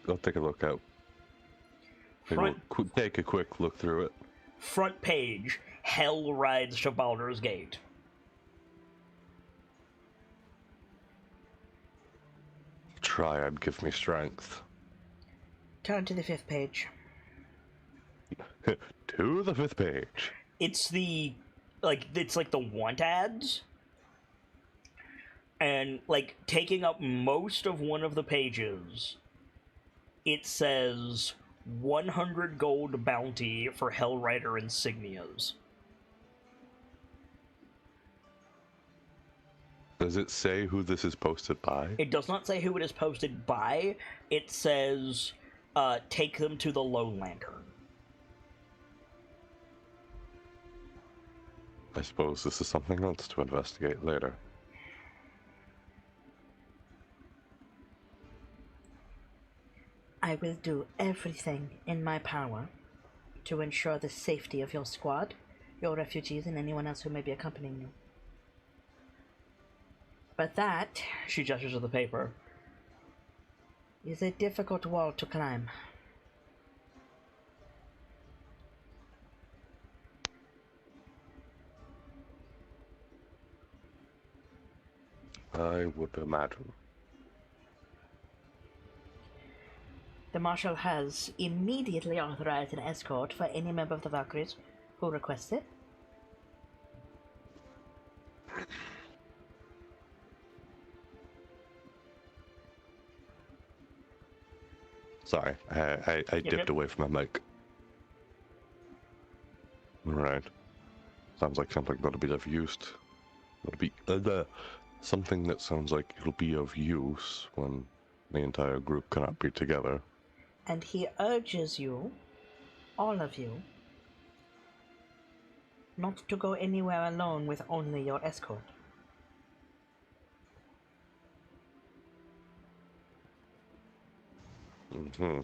I'll take a look out. Take a quick look through it. Front page: Hell rides to Baldur's Gate. Triad, give me strength. Turn to the 5th page. To the 5th page. It's the want ads, and like taking up most of one of the pages, it says 100 gold bounty for Hellrider insignias. Does it say who this is posted by? It does not say who it is posted by. It says, take them to the Lone Lantern. I suppose this is something else to investigate later. I will do everything in my power to ensure the safety of your squad, your refugees, and anyone else who may be accompanying you. But that, She gestures to the paper. is a difficult wall to climb. I would imagine. The Marshal has immediately authorized an escort for any member of the Valkyries who requests it. Sorry, I dipped good. away from my mic. Right. Sounds like something that'll be of use. That'll be something that sounds like it'll be of use when the entire group cannot be together. And he urges you, all of you, not to go anywhere alone with only your escort. Mm-hmm.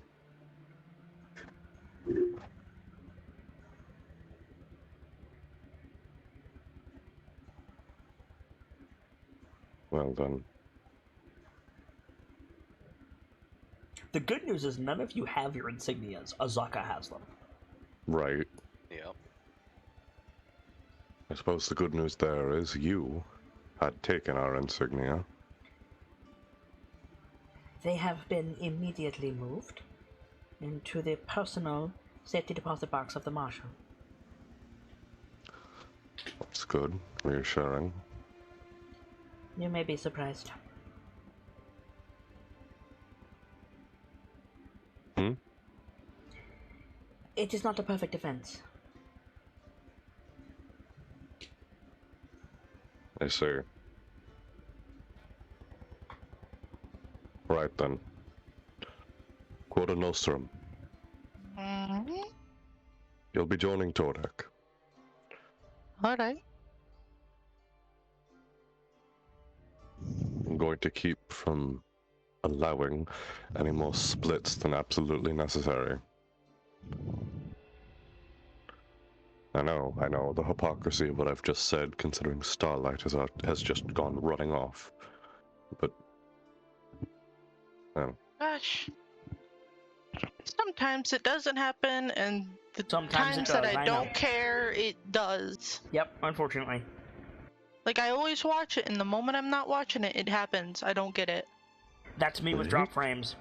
Well then. The good news is none of you have your insignias. Azaka has them. Right. Yep. I suppose the good news there is you had taken our insignia. They have been immediately moved into the personal safety deposit box of the Marshal. That's good. Reassuring. You may be surprised. Hmm? It is not a perfect defense. I see. Right then. Quota Nostrum. Mm-hmm. You'll be joining Tordek. Alright. I'm going to keep from allowing any more splits than absolutely necessary. I know, the hypocrisy of what I've just said, considering Starlight has just gone running off. But, Gosh. Sometimes it doesn't happen, and the Sometimes it times that does, I I know. don't care, it does. Yep, unfortunately. Like, I always watch it, and the moment I'm not watching it, it happens. I don't get it. That's me with drop frames.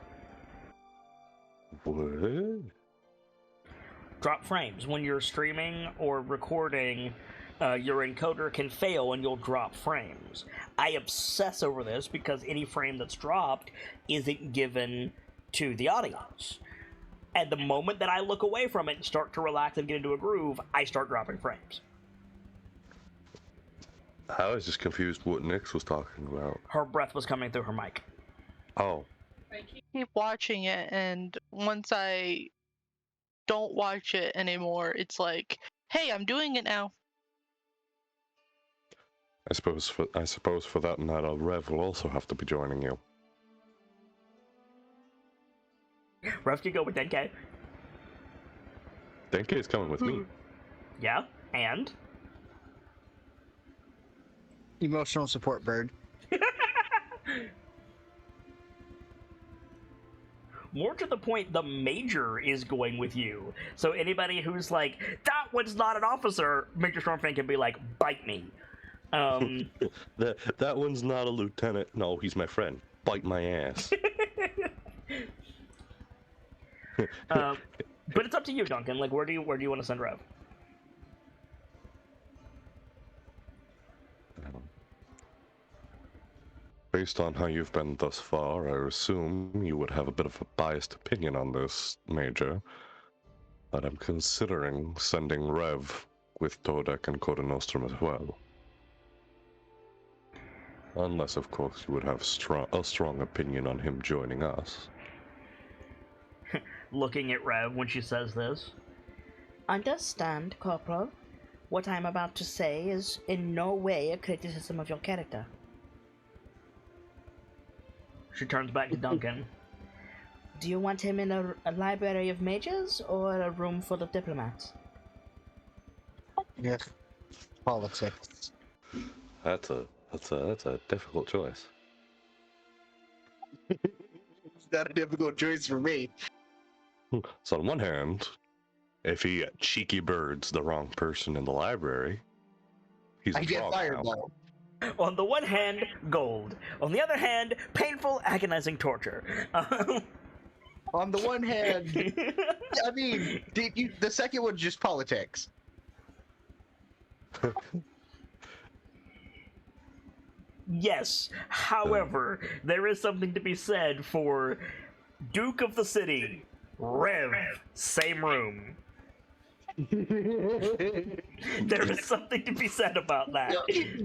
what? Drop frames. When you're streaming or recording, your encoder can fail and you'll drop frames. I obsess over this because any frame that's dropped isn't given to the audience. And the moment that I look away from it and start to relax and get into a groove, I start dropping frames. I was just confused what Nix was talking about. Her breath was coming through her mic. Oh. Keep watching it, and once I don't watch it anymore, it's like, hey, I'm doing it now. I suppose for that matter, Rev will also have to be joining you. Rev could go with 10k. 10k is coming with me. Yeah, and? Emotional support bird. More to the point, the Major is going with you. So anybody who's like, that one's not an officer, Major Stormfang can be like, bite me. That one's not a lieutenant. No, he's my friend. Bite my ass. But it's up to you, Duncan. Like, where do you want to send Rev? Based on how you've been thus far, I assume you would have a bit of a biased opinion on this, Major. But I'm considering sending Rev with Todek and Coda Nostrum as well. Unless, of course, you would have a strong opinion on him joining us. Looking at Rev when she says this. Understand, Corporal. What I'm about to say is in no way a criticism of your character. She turns back to Duncan. Do you want him in a library of mages or a room full of diplomats? Yes. Politics. That's a difficult choice. It's not a difficult choice for me. So on one hand, if he cheeky birds the wrong person in the library, he's I a get frog fired now. though. On the one hand, gold. On the other hand, painful, agonizing torture. On the one hand, I mean, the second one's just politics. Yes, however, there is something to be said for Duke of the City, Rev, same room. There is something to be said about that.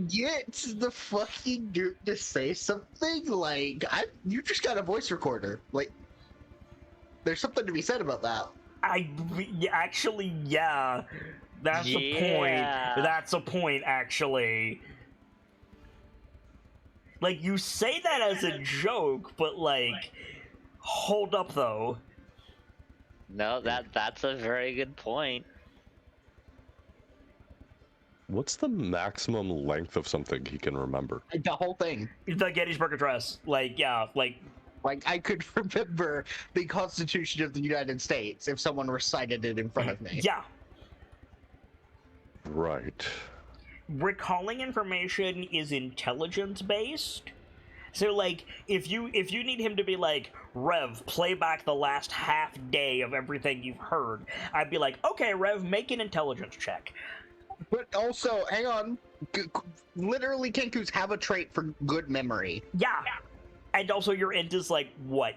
Get the fucking Duke to say something like, you just got a voice recorder. Like, there's something to be said about that. Actually, yeah. That's a point. That's a point, actually. Like, you say that as a joke, but, like, hold up, though. No, that's a very good point. What's the maximum length of something he can remember? The whole thing. The Gettysburg Address. Like, yeah, like... Like, I could remember the Constitution of the United States if someone recited it in front of me. Yeah. Right. Recalling information is intelligence-based. So, like, if you need him to be like, Rev, play back the last half day of everything you've heard, I'd be like, okay, Rev, make an intelligence check. But also, hang on, literally Kenkus have a trait for good memory. Yeah. And also your int is like, what,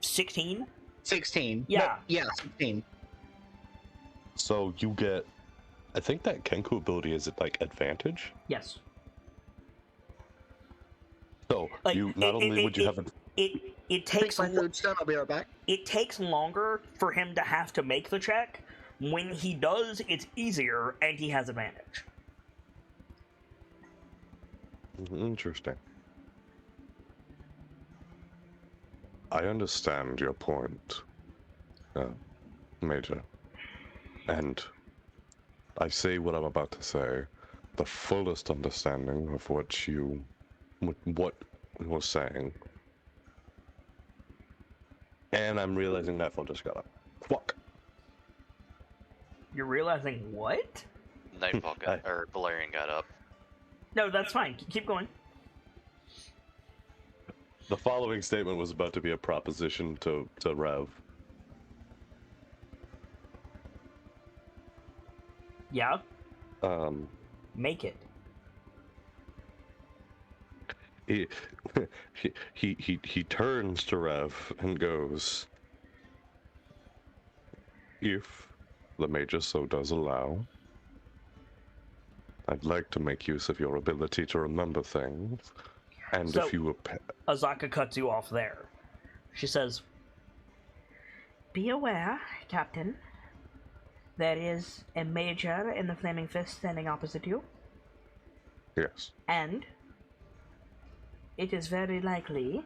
16? 16. Yeah. No, yeah, 16. So you get, I think that Kenku ability is at like advantage? Yes. So Like, you not only would you have a it Take takes my food stone. I'll be right back. it takes longer for him to have to make the check. When he does, it's easier, and he has advantage. interesting. I understand your point, Major, and I say what I'm about to say, the fullest understanding of what you were saying, and I'm realizing that phone just got up. Fuck. You're realizing what? Nightfall got, or Valerian got up. No, that's fine. Keep going. The following statement was about to be a proposition to Rev. Yeah, Um, make it. he, he turns to Rev and goes, "If the Major so does allow, I'd like to make use of your ability to remember things, and So- if you Azaka cuts you off there. She says, "Be aware, Captain. There is a major in the Flaming Fist standing opposite you, yes, and it is very likely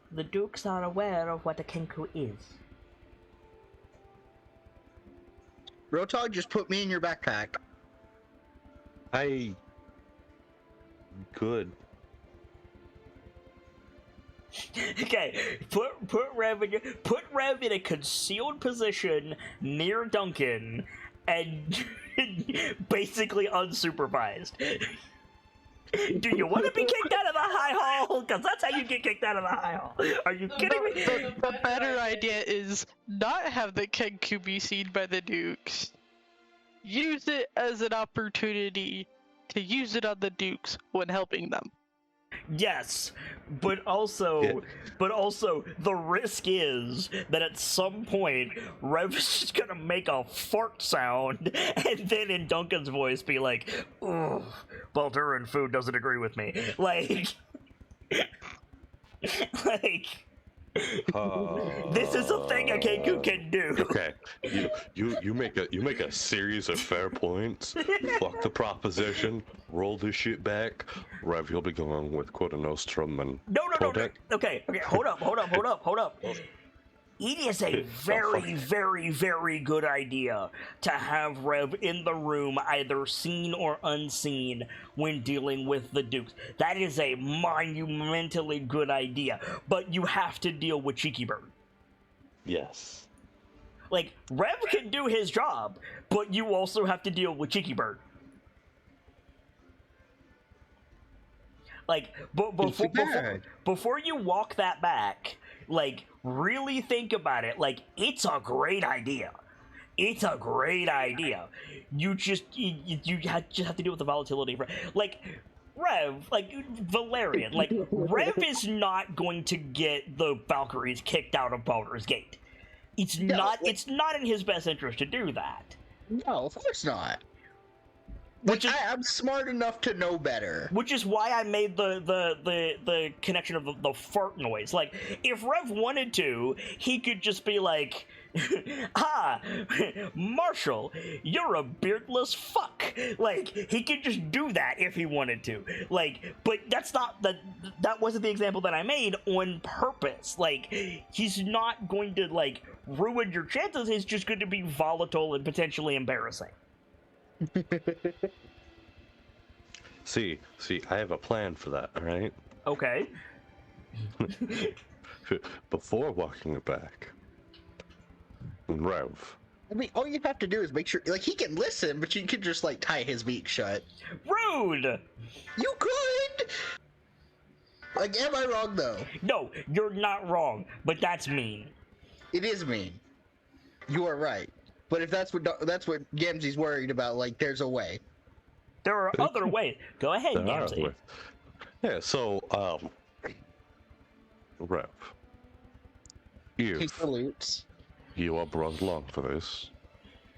the Dukes are aware of what a Kenku is." Rotog, just put me in your backpack. good. Okay, put Rev in a concealed position near Duncan, and basically unsupervised. Do you want to be kicked out of the high hall? Because that's how you get kicked out of the high hall. Are you kidding me? The better idea is not have the Kenku be seen by the Dukes. Use it as an opportunity to use it on the Dukes when helping them. Yes, but also the risk is that at some point Rev's just gonna make a fart sound and then in Duncan's voice be like, "Ugh, Balduran food doesn't agree with me." Like this is a thing a Kenku can do. Okay, you make a series of fair points. Fuck the proposition. Roll this shit back. Rev, you'll be going with Quota Nostrum and No. Todek. Okay, hold up. It is a very, very good idea to have Rev in the room, either seen or unseen, when dealing with the Dukes. That is a monumentally good idea, but you have to deal with Cheeky Bird. Yes. Like, Rev can do his job, but you also have to deal with Cheeky Bird. Like, before you walk that back, like, really think about it. Like, it's a great idea. You just have to deal with the volatility. Like, Rev, like, Valerian, like, Rev is not going to get the Valkyries kicked out of Baldur's Gate. It's not in his best interest to do that. No, of course not. I'm smart enough to know better. Which is why I made the connection of the fart noise. Like, if Rev wanted to, he could just be like, "Ah, Marshall, you're a beardless fuck." Like, he could just do that if he wanted to. Like, but that wasn't the example that I made on purpose. Like, he's not going to, like, ruin your chances. He's just going to be volatile and potentially embarrassing. See, I have a plan for that, alright? Okay. Before walking it back, Rev. I mean, all you have to do is make sure, like, he can listen, but you can just, like, tie his beak shut. Rude! You could! Like, am I wrong, though? No, you're not wrong, but mean. It is mean. You are right. But if that's what Gamzee's worried about, like, there's a way. There are other ways. Go ahead, Gamzee. Yeah, so, Rev. He If salutes. you are brought along for this,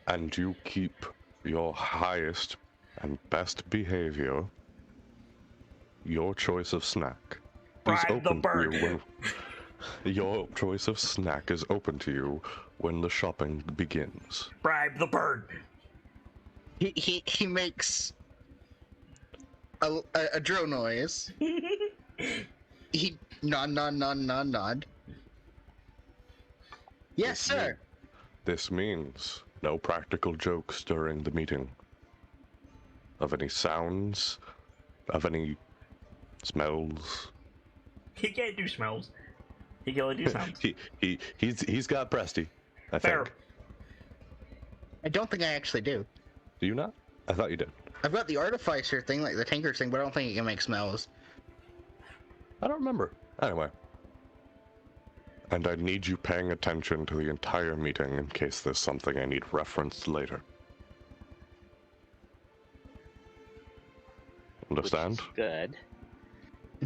and you keep your highest and best behavior, your choice of snack Bribe the open to bird. you when your choice of snack is open to you when the shopping begins. Bribe the bird. He makes a drill noise. He nod. Yes, sir. This means no practical jokes during the meeting. Of any sounds, of any smells. He can't do smells. He can only do sounds. He's got Presty, I Fair. think. I don't think I actually do. Do you not? I thought you did. I've got the artificer thing, like the tinker thing, but I don't think it can make smells. I don't remember. Anyway. And I need you paying attention to the entire meeting in case there's something I need referenced later. Understand? Which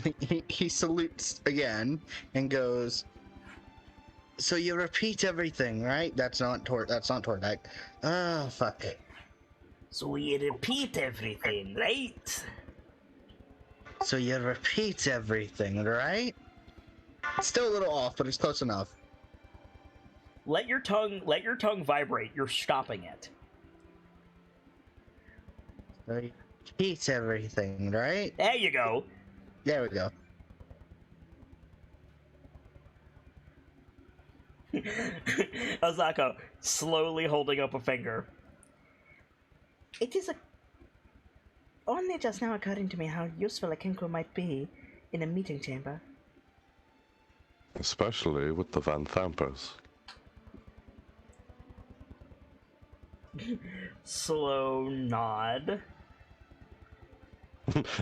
is good. He salutes again and goes, "So you repeat everything, right?" That's not Tordak. Oh, fuck. So you repeat everything, right? So you repeat everything, right? Still a little off, but it's close enough. Let your tongue vibrate. You're stopping it. So you repeat everything, right? There you go. There we go. Azako slowly holding up a finger. It is only just now occurring to me how useful a Kenku might be in a meeting chamber. Especially with the Van Thampers. Slow nod.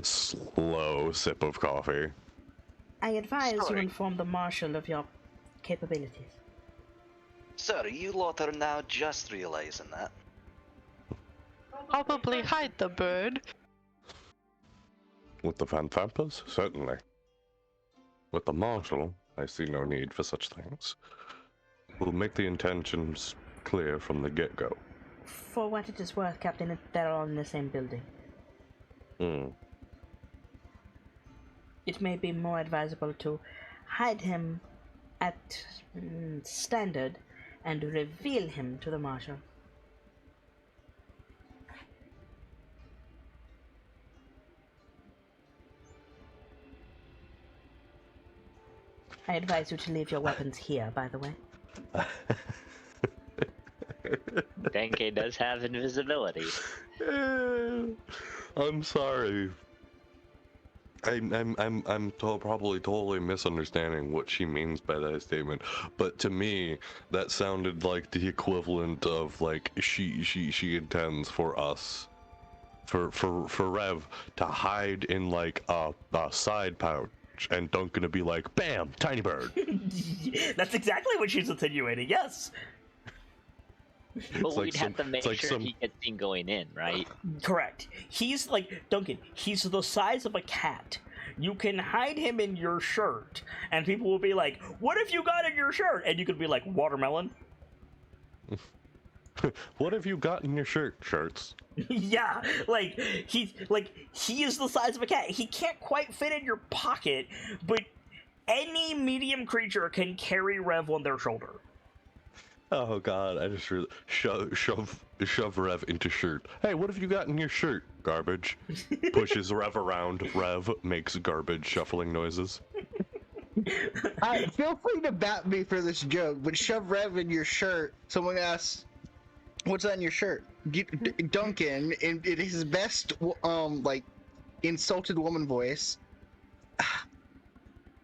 Slow sip of coffee. I advise you Sorry. inform the marshal of your capabilities. Sir, you lot are now just realizing that. Probably hide the bird. With the Van Thampers? Certainly. With the Marshal, I see no need for such things. We'll make the intentions clear from the get-go. For what it is worth, Captain, they're all in the same building. It may be more advisable to hide him at standard and reveal him to the marshal. I advise you to leave your weapons here, by the way. Denke does have invisibility. I'm sorry. I'm probably totally misunderstanding what she means by that statement, but to me, that sounded like the equivalent of like she intends for us, for Rev to hide in like a side pouch, and Duncan to be like, bam, tiny bird. That's exactly what she's insinuating. Yes. But like we'd have to make sure he gets seen going in, right? Correct. He's like, Duncan, he's the size of a cat. You can hide him in your shirt, and people will be like, what have you got in your shirt? And you could be like, watermelon. What have you got in your shirts? Yeah, he is the size of a cat. He can't quite fit in your pocket, but any medium creature can carry Rev on their shoulder. Oh god, I just really shove Rev into shirt. Hey, what have you got in your shirt? Garbage. Pushes Rev around. Rev makes garbage shuffling noises. Feel free to bat me for this joke, but shove Rev in your shirt. Someone asks, "What's on your shirt?" Duncan, in his best, like, insulted woman voice,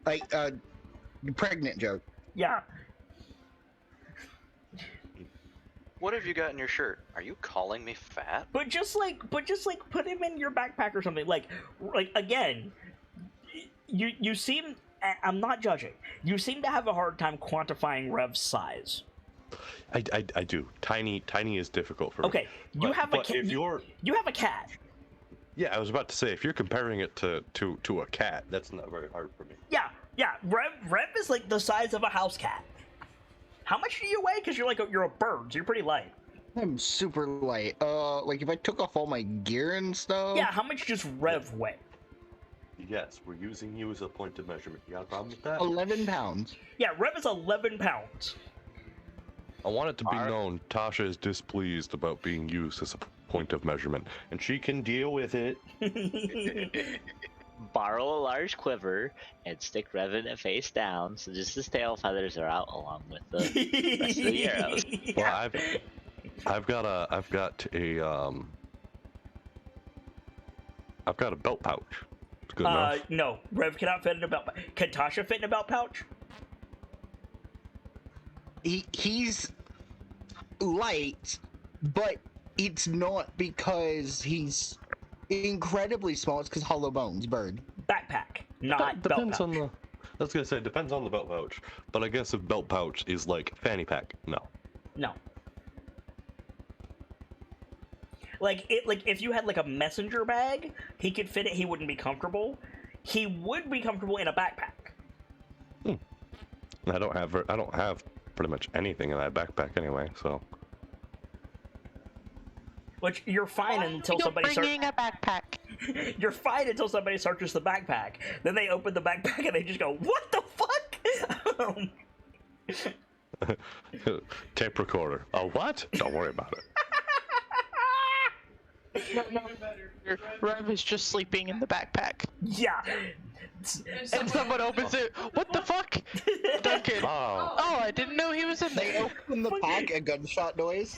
like, pregnant joke. Yeah. What have you got in your shirt? Are you calling me fat? But just like put him in your backpack or something. Like again, you seem, I'm not judging. You seem to have a hard time quantifying Rev's size. I do. Tiny is difficult for me. Okay, you have a cat. If you're... You have a cat. Yeah, I was about to say, if you're comparing it to a cat, that's not very hard for me. Yeah. Rev is like the size of a house cat. How much do you weigh? Because you're a bird, so you're pretty light. I'm super light. Like, if I took off all my gear and stuff... Yeah, how much does Rev weigh? Yes, we're using you as a point of measurement. You got a problem with that? 11 pounds. Yeah, Rev is 11 pounds. I want it to be Alright. known Tasha is displeased about being used as a point of measurement, and she can deal with it. Borrow a large quiver and stick Revan face down, so just his tail feathers are out along with the rest of the arrows. Well, I've got a belt pouch. It's good enough. No, Rev cannot fit in a belt pouch. Can Tasha fit in a belt pouch? He's light, but it's not because he's incredibly small. It's because hollow bones, bird. Backpack, not belt Depends pouch. on the. I was gonna say depends on the belt pouch, but I guess if belt pouch is like fanny pack, no. No. Like if you had like a messenger bag, he could fit it. He wouldn't be comfortable. He would be comfortable in a backpack. I don't have pretty much anything in that backpack anyway, so. Which you're fine until somebody bringing a backpack. You're fine until somebody searches the backpack. Then they open the backpack and they just go, "What the fuck?" Tape recorder. Oh, what? Don't worry about it. Rev is just sleeping in the backpack. Yeah. And someone opens it. What the fuck? Duncan. Oh. Oh, I didn't know he was in They there. open the pack, a gunshot noise.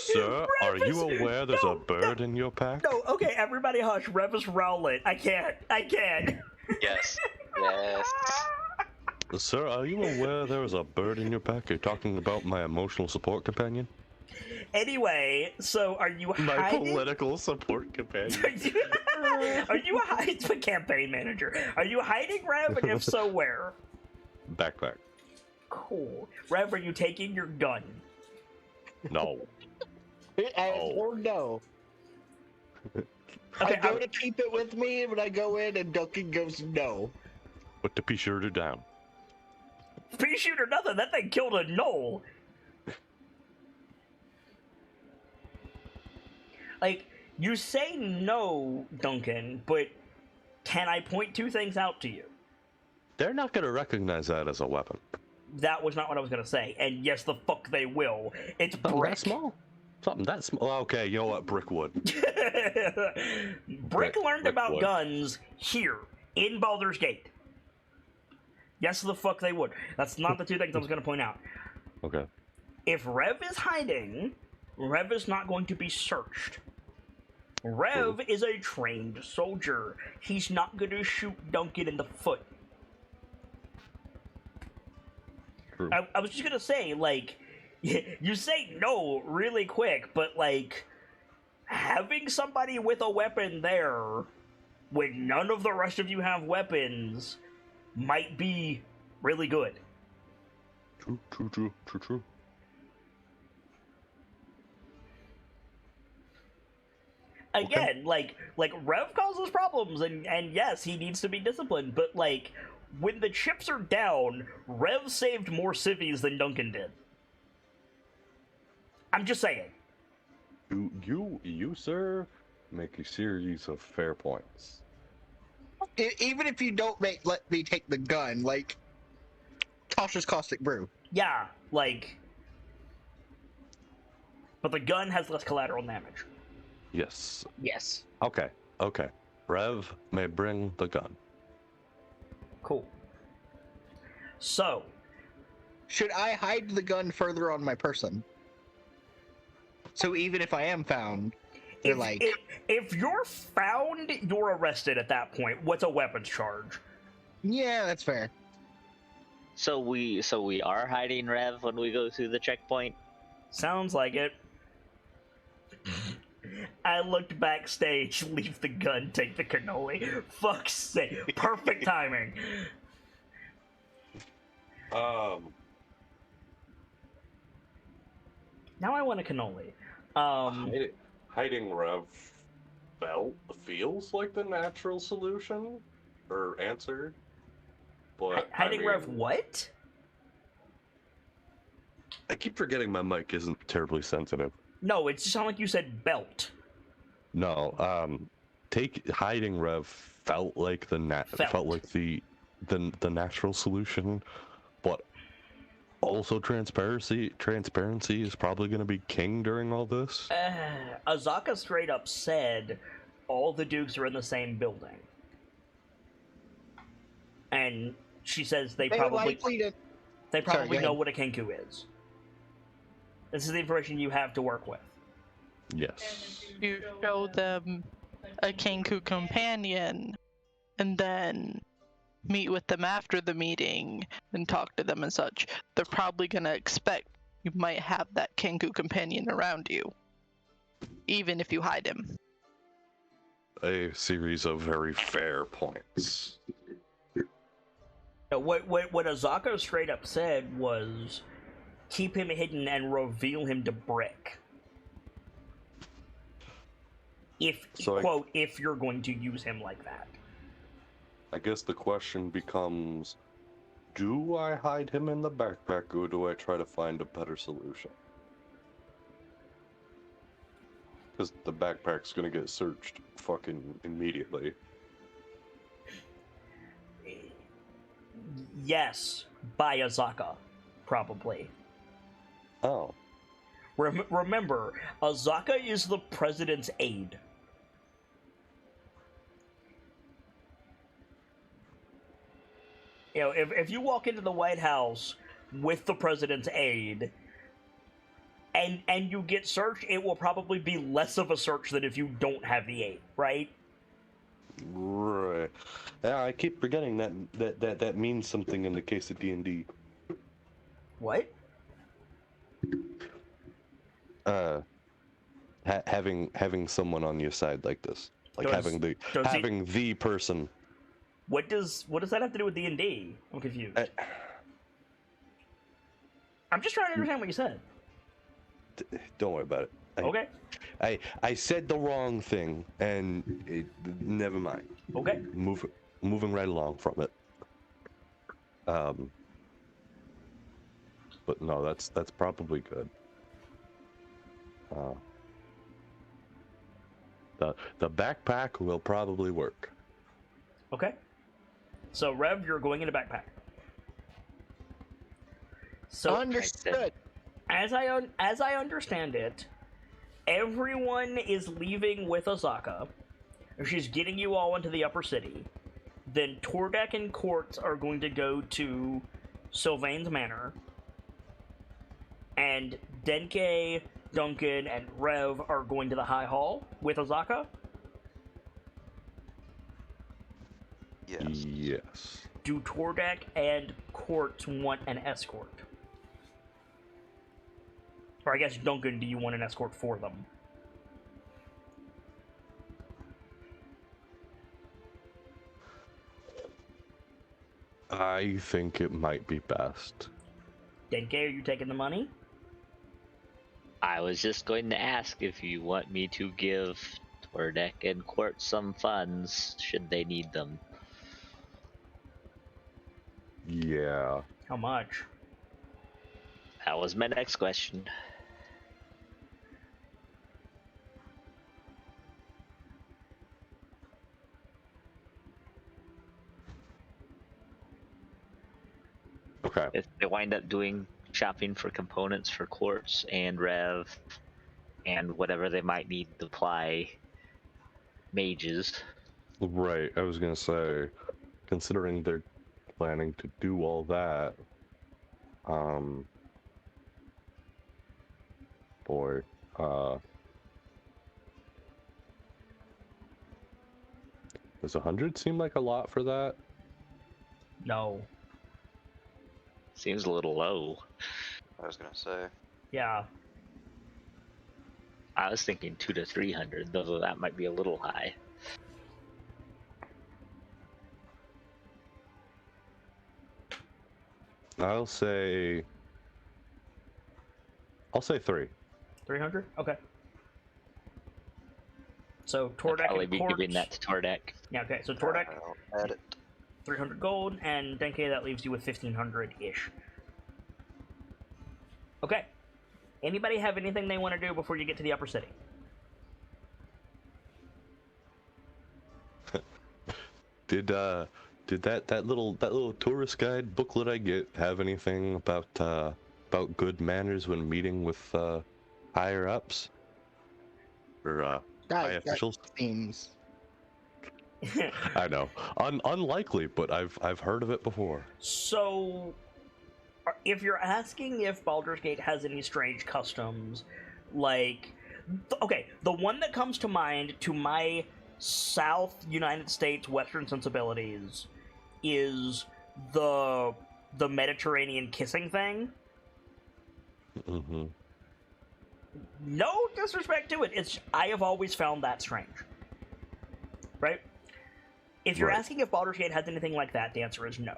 Sir, are you aware there's a bird in your pack? No, okay, everybody hush. Rev is Rowlet. I can't. Yes. Yes. Sir, are you aware there is a bird in your pack? You're talking about my emotional support companion? Anyway, so are you My hiding? political support companion. Are you a hiding campaign manager? Are you hiding Rev, and if so, where? Backpack. Cool. Rev, are you taking your gun? No. Or no. Okay, I go to keep it with me, but I go in and Duncan goes no. Put the pea shooter down. Pea shoot or nothing, that thing killed a gnoll. Like, you say no, Duncan, but can I point two things out to you? They're not going to recognize that as a weapon. That was not what I was gonna say, and yes, the fuck they will. It's Something brick. that small? Something that small? Okay, you know what? Brick would. Brick learned Brick about would. guns here, in Baldur's Gate. Yes, the fuck they would. That's not the two things I was gonna point out. Okay. If Rev is hiding, Rev is not going to be searched. Rev is a trained soldier. He's not gonna shoot Duncan in the foot. True. I was just gonna say, like, you say no really quick, but, like, having somebody with a weapon there when none of the rest of you have weapons might be really good. True. Again, like Rev causes problems, and yes, he needs to be disciplined, but, like, when the chips are down, Rev saved more civvies than Duncan did. I'm just saying. You, sir, make a series of fair points. Even if you don't let me take the gun, like Tasha's caustic brew. Yeah, like... But the gun has less collateral damage. Yes. Yes. Okay. Rev may bring the gun. Cool. So, Should I hide the gun further on my person? So even if I am found, they're if you're found, you're arrested at that point. What's a weapons charge? yeah, that's fair. So we are hiding Rev when we go through the checkpoint. Sounds like it. I looked backstage, leave the gun, take the cannoli. Fuck's sake. Perfect timing. Now I want a cannoli. Hiding Rev feels like the natural solution or answer, but Hiding Rev what? I keep forgetting my mic isn't terribly sensitive. No, it sounded like you said belt. No, hiding Rev felt like felt like the natural solution, but also transparency is probably going to be king during all this. Azaka straight up said all the Dukes are in the same building. And she says they probably know what a Kenku is. This is the information you have to work with. Yes. You show them a Kenku companion, and then meet with them after the meeting and talk to them and such. They're probably gonna expect you might have that Kenku companion around you, even if you hide him. A series of very fair points. What Azaka straight up said was keep him hidden and reveal him to Brick. If you're going to use him like that. I guess the question becomes, do I hide him in the backpack or do I try to find a better solution? Because the backpack's gonna get searched fucking immediately. Yes, by Azaka, probably. Oh. Remember, Azaka is the president's aide. You know, if you walk into the White House with the president's aide, and you get searched, it will probably be less of a search than if you don't have the aide, right? Right. Yeah, I keep forgetting that means something in the case of D&D. What? Having someone on your side like this, like having the person. What does that have to do with D&D? I'm confused. I'm just trying to understand what you said. Don't worry about it. Okay. I said the wrong thing, and never mind. Okay. Moving right along from it. But no, that's probably good. The backpack will probably work. Okay. So Rev, you're going in a backpack. So understood. As I understand it, everyone is leaving with Azaka. She's getting you all into the upper city. Then Tordek and Quartz are going to go to Sylvaine's manor. And Denke, Duncan, and Rev are going to the High Hall with Azaka. Yes. Do Tordek and Quartz want an escort? Or I guess, Duncan, do you want an escort for them? I think it might be best. Denke, are you taking the money? I was just going to ask if you want me to give Tordek and Quartz some funds, should they need them. Yeah. How much? That was my next question. Okay. If they wind up doing shopping for components for Quartz and Rev and whatever they might need to apply mages. Right. I was gonna say, considering they're planning to do all that, boy, does 100 seem like a lot for that? No. Seems a little low. I was gonna say. Yeah. I was thinking 200 to 300, though that might be a little high. I'll say 3. 300? Okay. So I'd Tordek probably and be Quartz. giving that to Tordek. Yeah, okay. So Tordek, I'll add it. 300 gold, and Denke, that leaves you with 1,500-ish. Okay. Anybody have anything they want to do before you get to the upper city? Did that little tourist guide booklet I get have anything about good manners when meeting with higher ups or high That officials? seems. I know, unlikely, but I've heard of it before. So, if you're asking if Baldur's Gate has any strange customs, like, okay, the one that comes to mind to my South United States Western sensibilities is the Mediterranean kissing thing. Mm-hmm. No disrespect to it. It's I have always found that strange. Right? If you're Right. asking if Baldur's Gate has anything like that, the answer is no.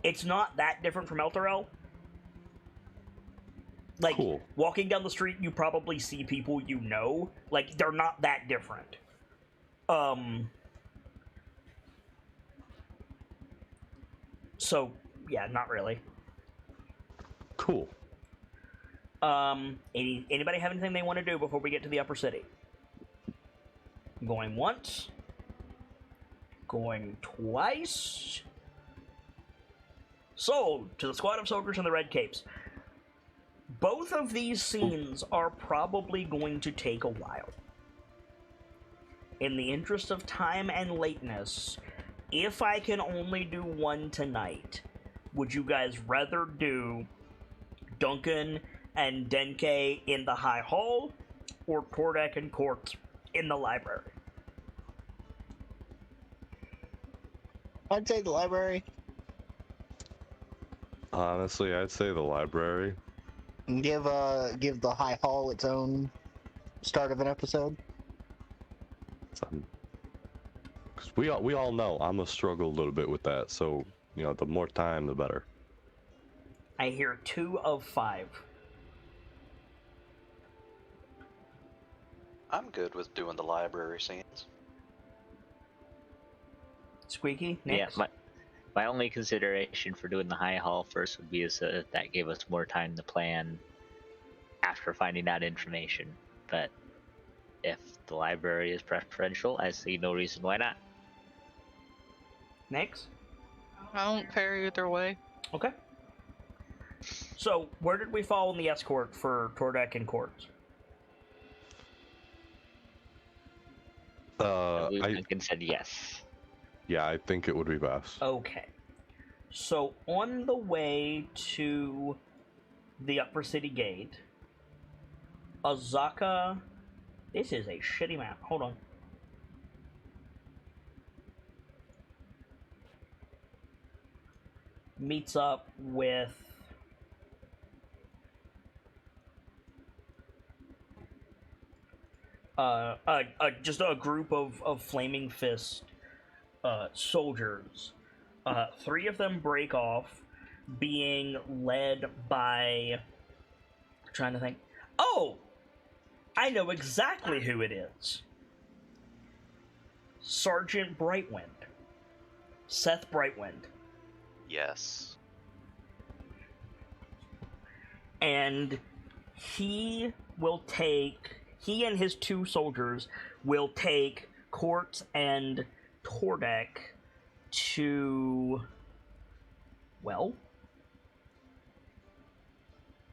It's not that different from Elturel. Like, Cool. walking down the street, you probably see people you know. Like, they're not that different. So, yeah, not really. Cool. Anybody have anything they want to do before we get to the upper city? Going once. Going twice. Sold to the squad of soldiers in the red capes. Both of these scenes are probably going to take a while. In the interest of time and lateness, if I can only do one tonight, would you guys rather do Duncan and Denke in the High Hall, or Tordek and Court in the library? I'd say the library. Honestly, I'd say the library. And give the High Hall its own start of an episode. Because we all know I'm gonna struggle a little bit with that. So the more time, the better. I hear 2 of 5. I'm good with doing the library scenes. Squeaky, Yeah, Nix? my only consideration for doing the High Hall first would be that gave us more time to plan after finding out information. But if the library is preferential, I see no reason why not. Nix? I don't care either way. Okay. So, where did we fall in the escort for Tordek and Court? Duncan said yes. Yeah, I think it would be best. Okay. So, on the way to the Upper City Gate, Azaka... This is a shitty map. Hold on. Meets up with... just a group of Flaming Fist soldiers. 3 of them break off, being led by... trying to think... Oh! I know exactly who it is. Sergeant Brightwind. Seth Brightwind. Yes. And he and his 2 soldiers will take Court and Tordek to, well,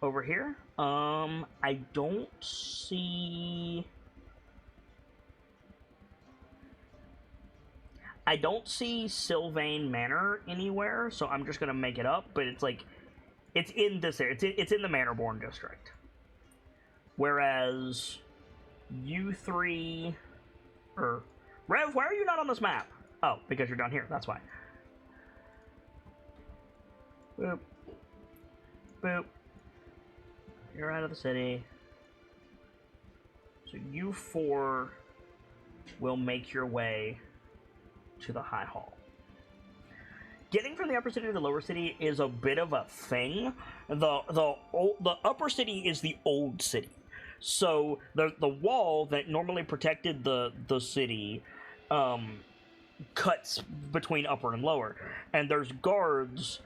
over here. I don't see Sylvaine Manor anywhere, so I'm just gonna make it up, but it's like, it's in this area. It's in the Manorborn district. Whereas you 3, or Rev, why are you not on this map? Oh, because you're down here. That's why. Boop. Boop. You're out of the city. So you 4 will make your way to the High Hall. Getting from the upper city to the lower city is a bit of a thing. The upper city is the old city. So the wall that normally protected the city cuts between upper and lower. And there's guards.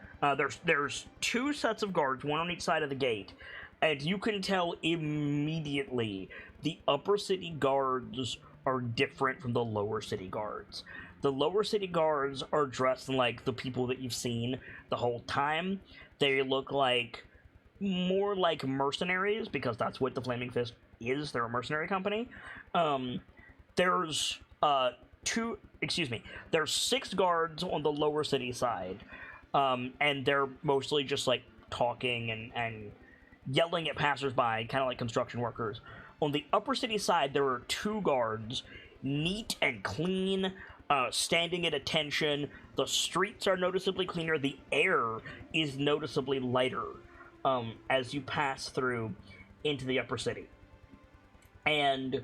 There's 2 sets of guards, one on each side of the gate. And you can tell immediately the upper city guards are different from the lower city guards. The lower city guards are dressed like the people that you've seen the whole time. They look like more like mercenaries, because that's what the Flaming Fist is. They're a mercenary company. There's there's 6 guards on the lower city side, and they're mostly just like talking and yelling at passersby, kind of like construction workers. On the upper city side, there are 2 guards, neat and clean, standing at attention. The streets are noticeably cleaner. The air is noticeably lighter as you pass through into the upper city. And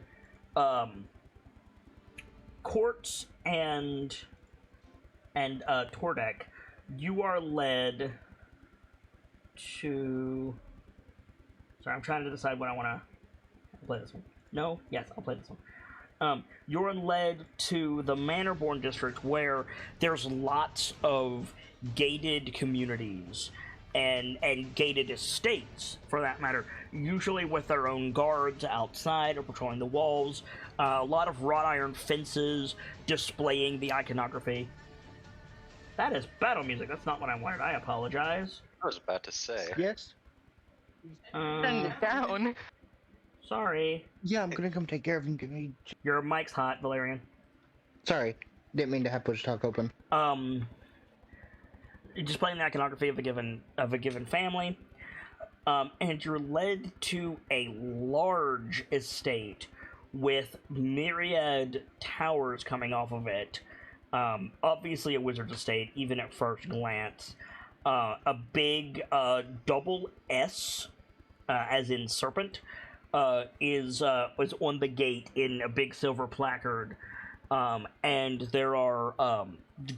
Quartz and Tordek, you are led to... Sorry, I'm trying to decide when I want to play this one. No? Yes, I'll play this one. You're led to the Manorborn district, where there's lots of gated communities and gated estates, for that matter, usually with their own guards outside or patrolling the walls. A lot of wrought iron fences displaying the iconography. That is battle music. That's not what I wanted. I apologize. I was about to say. Yes. Turn it down. Sorry. Yeah, I'm gonna come take care of him. Give me... Your mic's hot, Valerian. Sorry, didn't mean to have push talk open. Displaying the iconography of a given family, and you're led to a large estate with myriad towers coming off of it. Obviously a wizard's estate, even at first glance. A big double S, as in serpent, is on the gate in a big silver placard. And there are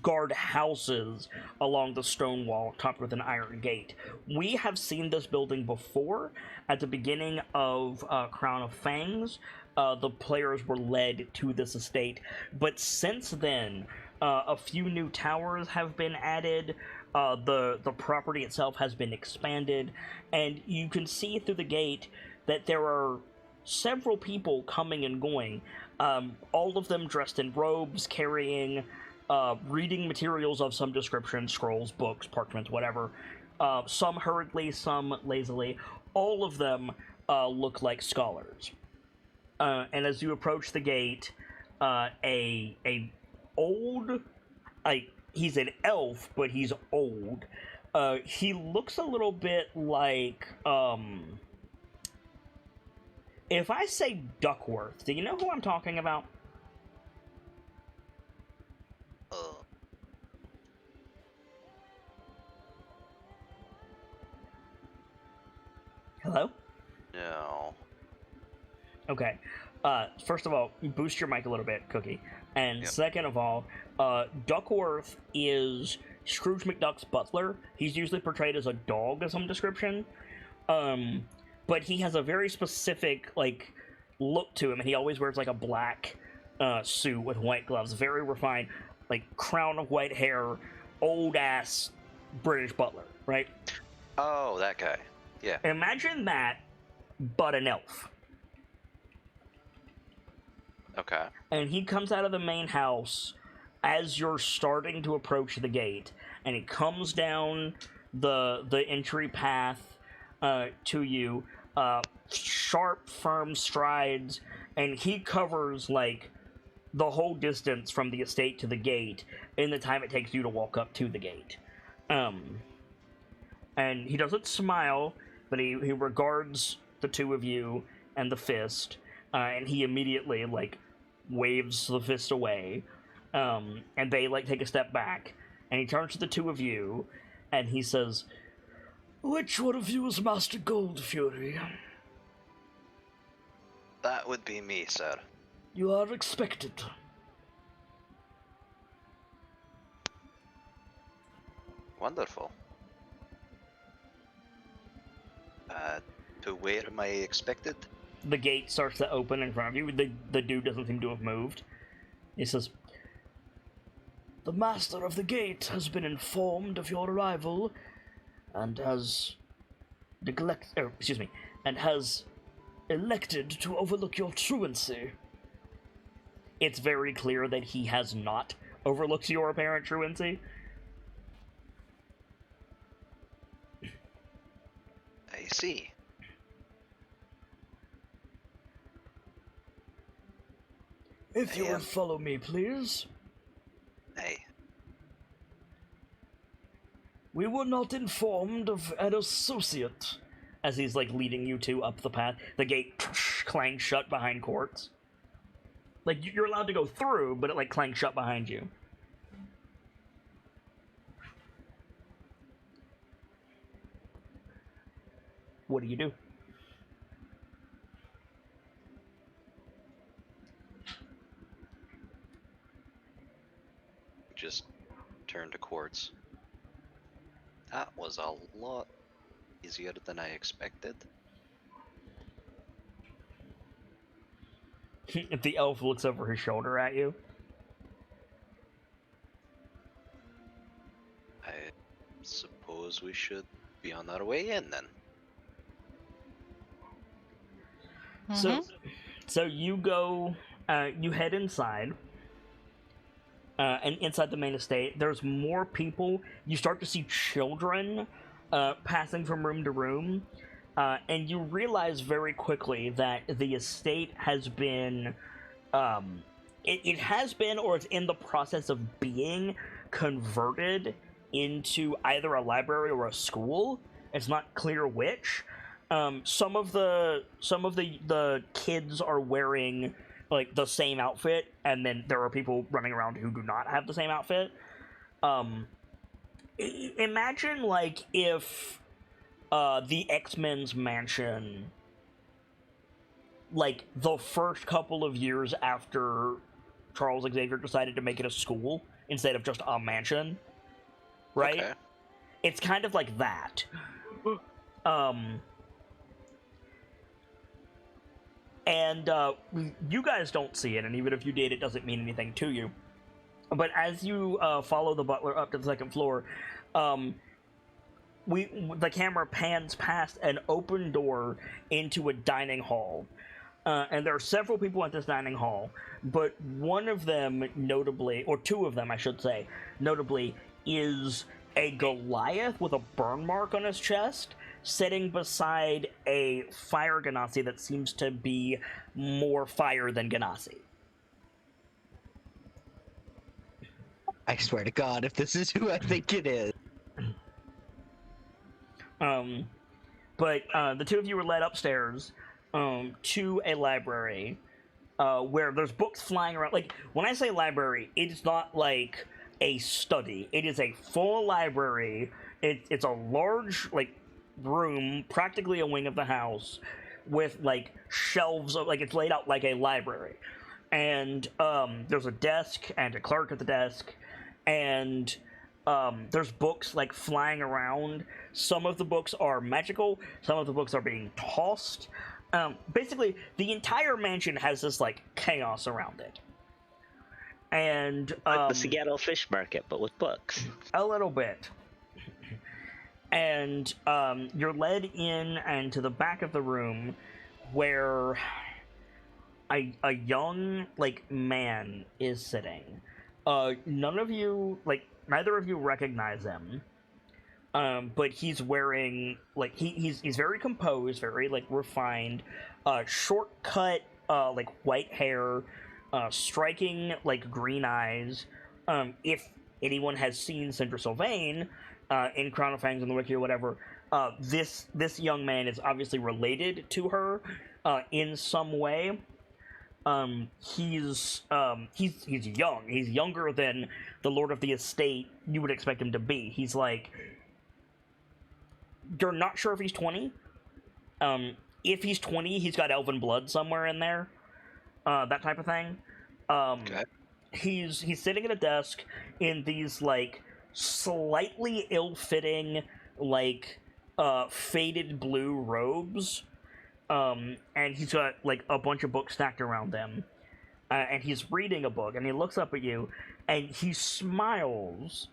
guard houses along the stone wall topped with an iron gate. We have seen this building before. At the beginning of Crown of Fangs, the players were led to this estate, but since then, a few new towers have been added. The property itself has been expanded, and you can see through the gate that there are several people coming and going, all of them dressed in robes, carrying reading materials of some description, scrolls, books, parchments, whatever. Some hurriedly, some lazily. All of them look like scholars. And as you approach the gate, he's an elf, but he's old. He looks a little bit like, if I say Duckworth, do you know who I'm talking about? Hello? No. Okay. First of all, boost your mic a little bit, Cookie. And Yep. second of all, Duckworth is Scrooge McDuck's butler. He's usually portrayed as a dog of some description. But he has a very specific, like, look to him, and he always wears, like, a black suit with white gloves. Very refined, like, crown of white hair, old-ass British butler, right? Oh, that guy. Yeah. Imagine that, but an elf. Okay. And he comes out of the main house as you're starting to approach the gate, and he comes down the entry path to you, sharp, firm strides, and he covers, like, the whole distance from the estate to the gate in the time it takes you to walk up to the gate. And he doesn't smile, but he regards the two of you and the fist, and he immediately, like, waves the fist away, and they, like, take a step back, and he turns to the two of you, and he says, "Which one of you is Master Goldfury?" That would be me, sir. You are expected. Wonderful. To where am I expected? The gate starts to open in front of you. The dude doesn't seem to have moved. He says, The master of the gate has been informed of your arrival and has elected to overlook your truancy. it's very clear that he has not overlooked your apparent truancy. I see. If you would follow me, please. Hey, We were not informed of an associate. As he's, like, leading you two up the path. The gate clangs shut behind Quartz. Like, you're allowed to go through, but it, like, clangs shut behind you. What do you do? just turn to Quartz. That was a lot easier than I expected. The elf looks over his shoulder at you. I suppose we should be on our way in then. So you go, you head inside, and inside the main estate, there's more people. You start to see children passing from room to room, and you realize very quickly that the estate has been, it has been, or it's in the process of being converted into either a library or a school. It's not clear which. Some of the kids are wearing like the same outfit, and then there are people running around who do not have the same outfit. Imagine like if the X-Men's mansion, like the first couple of years after Charles Xavier decided to make it a school instead of just a mansion, right? Okay. It's kind of like that. And you guys don't see it, and even if you did, it doesn't mean anything to you. But as you follow the butler up to the second floor, the camera pans past an open door into a dining hall. And there are several people at this dining hall, but one of them notably, or two of them I should say, notably, is a Goliath with a burn mark on his chest, sitting beside a fire Ganassi that seems to be more fire than Ganassi. I swear to God, if this is who I think it is. But the two of you were led upstairs to a library where there's books flying around. Like, when I say library, it's not like a study. It is a full library. It's a large, like, room, practically a wing of the house, with like shelves of, like, it's laid out like a library, and there's a desk and a clerk at the desk, and there's books like flying around. Some of the books are magical, some of the books are being tossed. Basically the entire mansion has this like chaos around it, and Like the Seattle Fish Market, but with books. a little bit. And you're led in and to the back of the room where a young, like, man is sitting. None of you, like, neither of you recognize him. But he's wearing, like, he's very composed, very, like, refined, short cut, like, white hair, striking, like, green eyes. If anyone has seen Sylvaine, in Crown of Fangs on the Wiki or whatever, this young man is obviously related to her in some way. He's young. He's younger than the Lord of the Estate you would expect him to be. He's like, you're not sure if he's 20. If he's 20, he's got elven blood somewhere in there. That type of thing. Okay. He's sitting at a desk in these like slightly ill-fitting, like, faded blue robes, and he's got, like, a bunch of books stacked around him, and he's reading a book, and he looks up at you, and he smiles,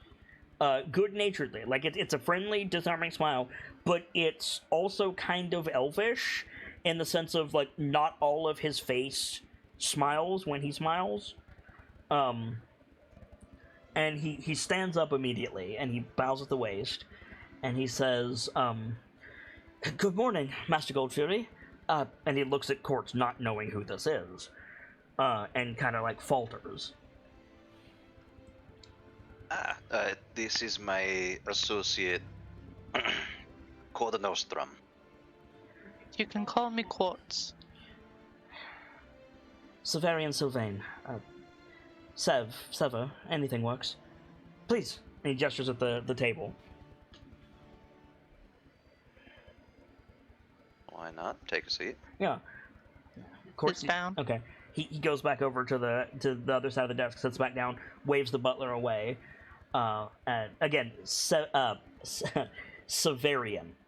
good-naturedly. Like, it's a friendly, disarming smile, but it's also kind of elvish, in the sense of, like, not all of his face smiles when he smiles. And he stands up immediately, and he bows at the waist, and he says, "Good morning, Master Goldfury." And he looks at Quartz, not knowing who this is, and kind of like falters. This is my associate, Coda Nostrum. You can call me Quartz. Severian Sylvaine. Sever, anything works. Please. And he gestures at the table. Why not? Take a seat. Yeah. Sits down. Okay. He goes back over to the other side of the desk, sits back down, waves the butler away. And again, Severian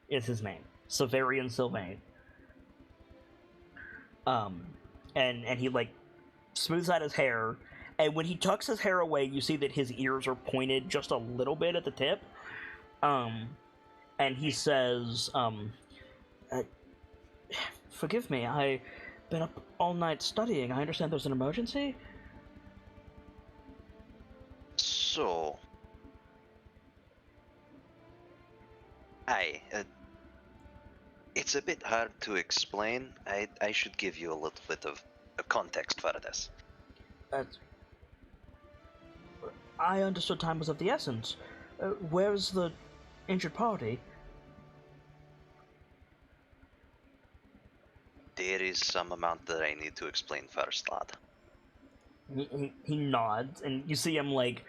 is his name. Severian Sylvaine. And he like smooths out his hair, and when he tucks his hair away, you see that his ears are pointed just a little bit at the tip. And he says, "Forgive me, I've been up all night studying. I understand there's an emergency?" So, it's a bit hard to explain. I should give you a little bit of context for this. I understood time was of the essence. Where's the injured party? There is some amount that I need to explain first, lad. He nods, and you see him like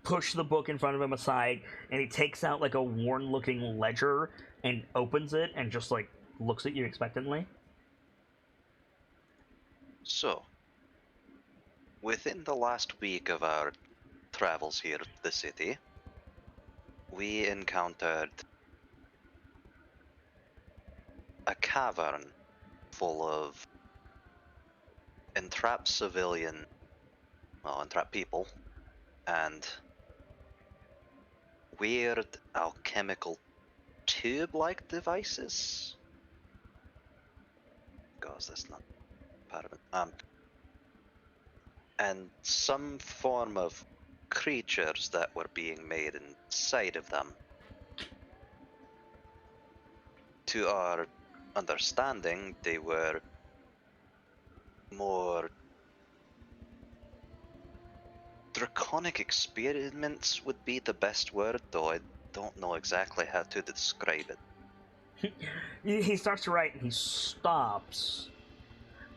push the book in front of him aside, and he takes out like a worn-looking ledger and opens it and just like looks at you expectantly. So, within the last week of our travels here to the city, we encountered a cavern full of entrapped entrapped people, and weird alchemical tube-like devices. Gosh, that's not part of it. And some form of creatures that were being made inside of them. To our understanding, they were more draconic experiments would be the best word, though I don't know exactly how to describe it. He starts to write, and he stops.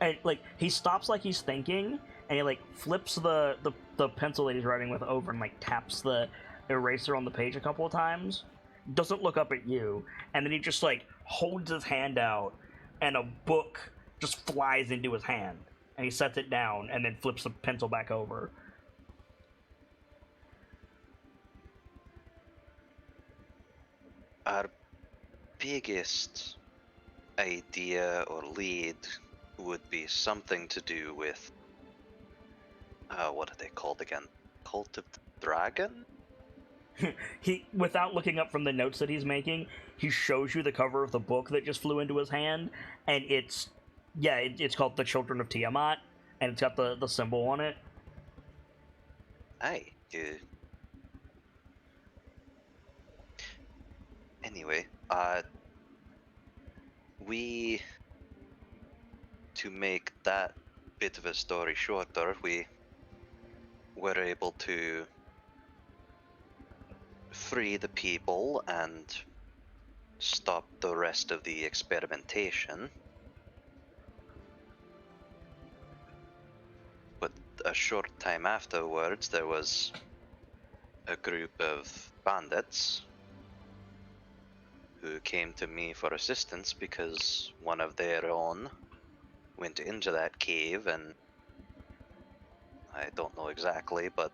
And like he stops like he's thinking, and he like flips the pencil that he's writing with over and like taps the eraser on the page a couple of times. Doesn't look up at you, and then he just like holds his hand out, and a book just flies into his hand, and he sets it down, and then flips the pencil back over. Our biggest idea or lead would be something to do with what are they called again? Cult of the Dragon? He, without looking up from the notes that he's making, he shows you the cover of the book that just flew into his hand, and it's called The Children of Tiamat, and it's got the symbol on it. Aye, Anyway, to make that bit of a story shorter, we were able to free the people and stop the rest of the experimentation. But a short time afterwards, there was a group of bandits who came to me for assistance because one of their own went into that cave, and I don't know exactly, but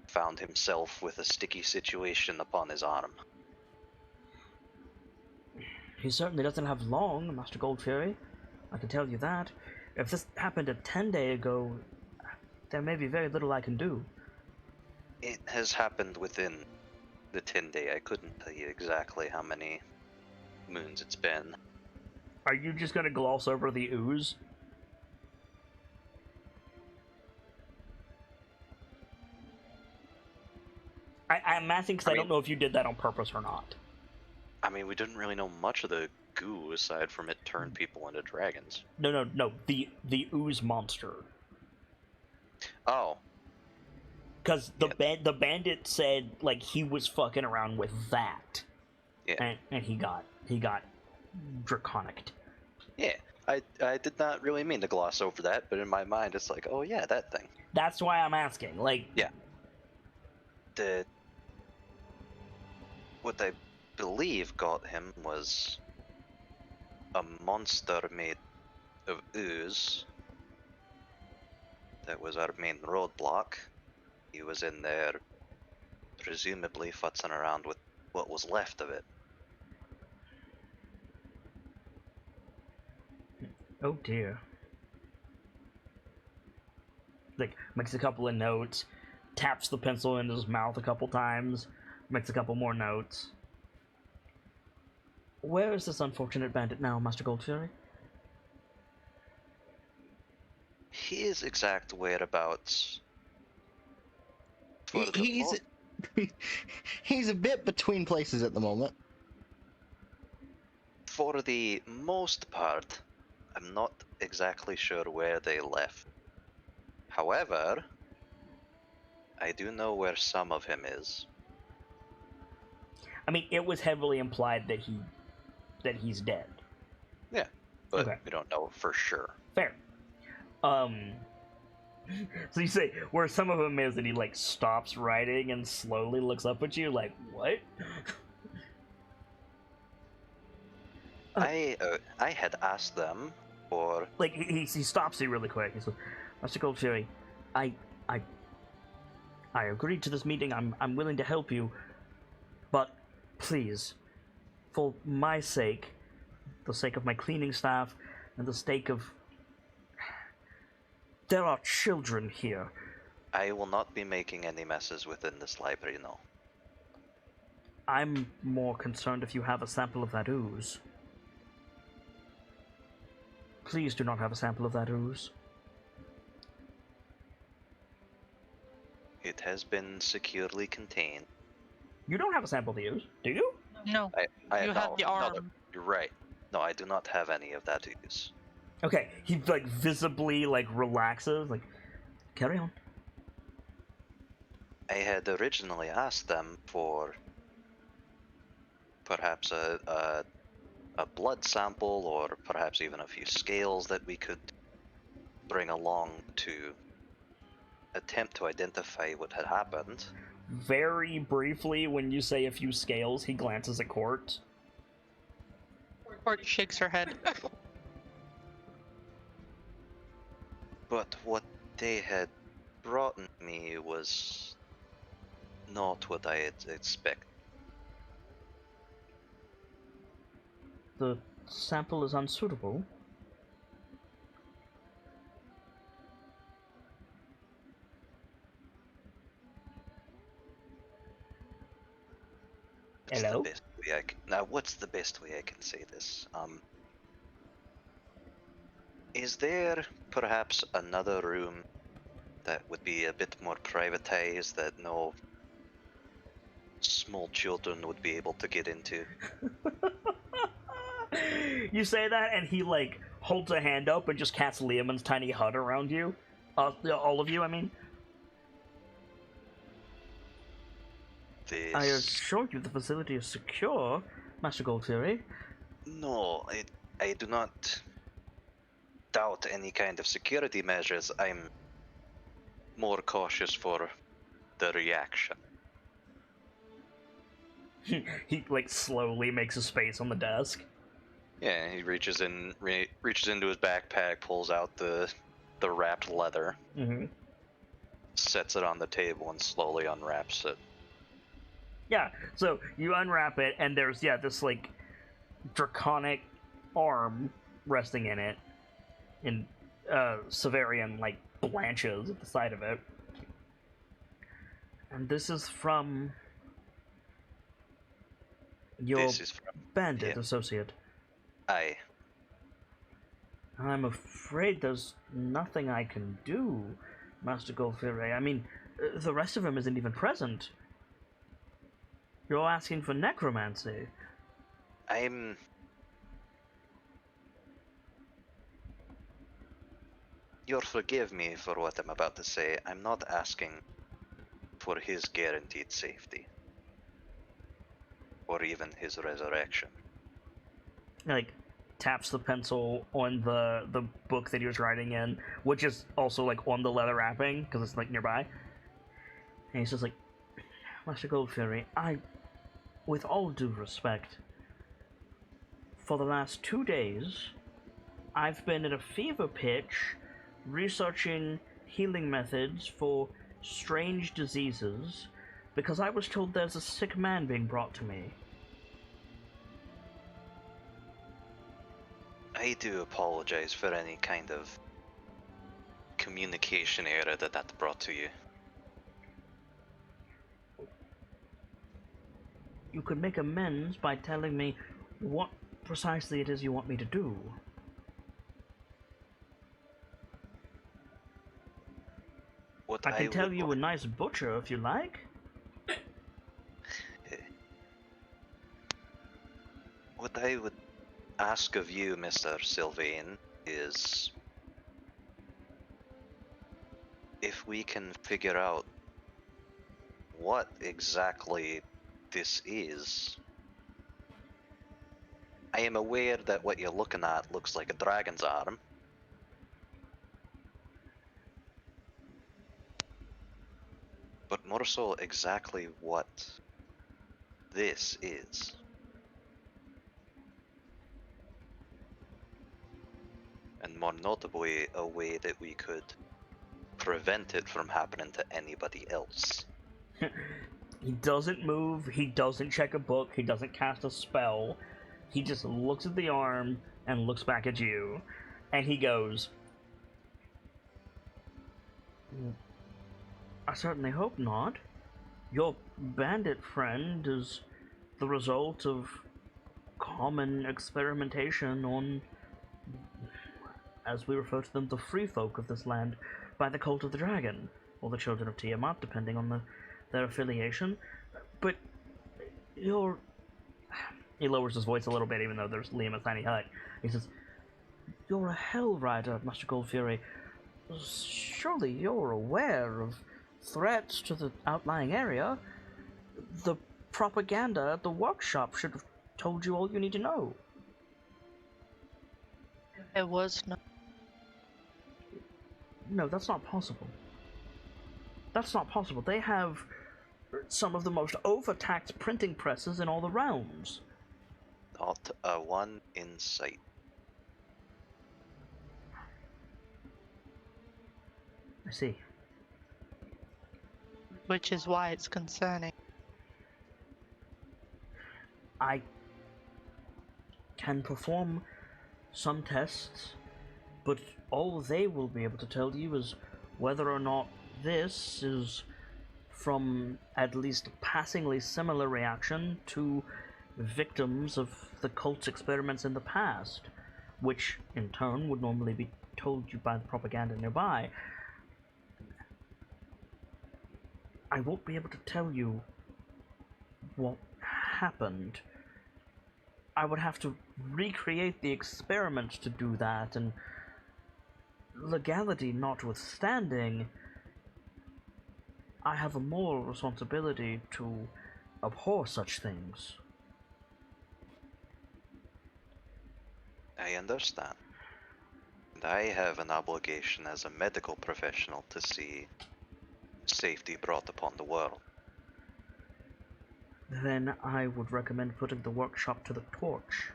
found himself with a sticky situation upon his arm. He certainly doesn't have long, Master Goldfury. I can tell you that. If this happened a 10-day ago, there may be very little I can do. It has happened within the 10-day. I couldn't tell you exactly how many moons it's been. Are you just gonna gloss over the ooze? I'm asking because I mean- don't know if you did that on purpose or not. I mean, we didn't really know much of the goo aside from it turned people into dragons. No. The ooze monster. Oh, Because the bandit said like he was fucking around with that. Yeah. And he got draconic. yeah. I did not really mean to gloss over that, but in my mind, it's like, oh yeah, that thing. That's why I'm asking. Like, Yeah. What I believe got him was a monster made of ooze. That was our main roadblock. He was in there, presumably futzing around with what was left of it. oh dear. Like, makes a couple of notes, taps the pencil into his mouth a couple times, makes a couple more notes. Where is this unfortunate bandit now, Master Goldfury? His exact whereabouts. for the He's he's a bit between places at the moment. For the most part, I'm not exactly sure where they left. However, I do know where some of him is. I mean, it was heavily implied that he's dead. But Okay. we don't know for sure. Fair. So you say where some of him is, and he like stops writing and slowly looks up at you, like what? I had asked them for Like he stops you really quick. He says, "Master Goldfury, I agreed to this meeting. I'm willing to help you, but please, for my sake, the sake of my cleaning staff, and the sake of there are children here. I will not be making any messes within this library, no. I'm more concerned if you have a sample of that ooze. Please do not have a sample of that ooze." It has been securely contained. You don't have a sample of the ooze, do you? No, I you have the no, arm. you're right. No, I do not have any of that ooze. Okay, he like visibly like relaxes, like carry on. I had originally asked them for perhaps a blood sample or perhaps even a few scales that we could bring along to attempt to identify what had happened. Very briefly, when you say a few scales, he glances at Court. Court shakes her head. But what they had brought me was not what I had expected. The sample is unsuitable. Hello? What's the best way I can say this? Is there perhaps another room that would be a bit more privatized that no small children would be able to get into? You say that, and he like holds a hand up and just casts Liamon's tiny hut around you. All of you, I mean. I assure you the facility is secure, Master Goldfury. No, I do not doubt any kind of security measures. I'm more cautious for the reaction. He like slowly makes a space on the desk. Yeah, he reaches into his backpack, pulls out the wrapped leather, Mm-hmm. sets it on the table, and slowly unwraps it. Yeah, so you unwrap it, and there's this like draconic arm resting in it, in Severian like blanches at the side of it. And this is from your This is from bandit him. associate. Aye. I'm afraid there's nothing I can do, Master Goldfury. I mean, the rest of him isn't even present. You're asking for necromancy? I'm. You'll forgive me for what I'm about to say. I'm not asking for his guaranteed safety. Or even his resurrection. Like, taps the pencil on the book that he was writing in, which is also, like, on the leather wrapping, because it's, like, nearby. And he's just like, Master Goldfury, with all due respect, for the last 2 days, I've been at a fever pitch researching healing methods for strange diseases because I was told there's a sick man being brought to me. I do apologize for any kind of communication error that brought to you. You could make amends by telling me what precisely it is you want me to do. What I can tell would you a like- nice butcher if you like. What I would ask of you, Mr. Sylvaine, is if we can figure out what exactly this is. I am aware that what you're looking at looks like a dragon's arm. But more so exactly what this is. And more notably, a way that we could prevent it from happening to anybody else. He doesn't move, he doesn't check a book, he doesn't cast a spell. He just looks at the arm and looks back at you. And he goes, I certainly hope not. Your bandit friend is the result of common experimentation on, as we refer to them, the free folk of this land by the Cult of the Dragon, or the Children of Tiamat, depending on their affiliation. But you're... He lowers his voice a little bit, even though there's Liam a tiny hut. He says, you're a Hell Rider, Master Goldfury. Surely you're aware of threats to the outlying area. The propaganda at the workshop should have told you all you need to know. It was not. No, that's not possible. That's not possible. They have some of the most overtaxed printing presses in all the realms. Not a one in sight. I see. Which is why it's concerning. I can perform some tests, but all they will be able to tell you is whether or not this is from at least a passingly similar reaction to victims of the cult's experiments in the past, which in turn would normally be told you by the propaganda nearby. I won't be able to tell you what happened. I would have to recreate the experiment to do that, and legality notwithstanding, I have a moral responsibility to abhor such things. I understand. And I have an obligation as a medical professional to see safety brought upon the world. Then I would recommend putting the workshop to the torch.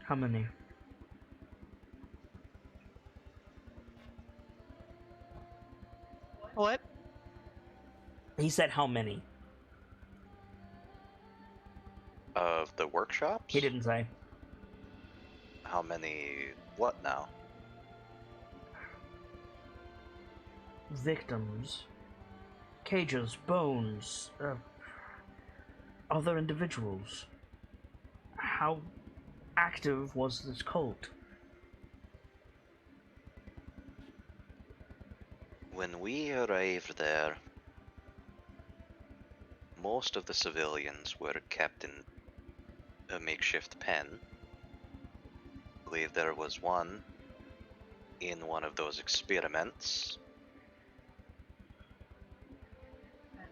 How many? What? He said how many. Of the workshops? He didn't say. How many what now? Victims. Cages, bones, other individuals. How active was this cult? When we arrived there, most of the civilians were kept in a makeshift pen. I believe there was one in one of those experiments.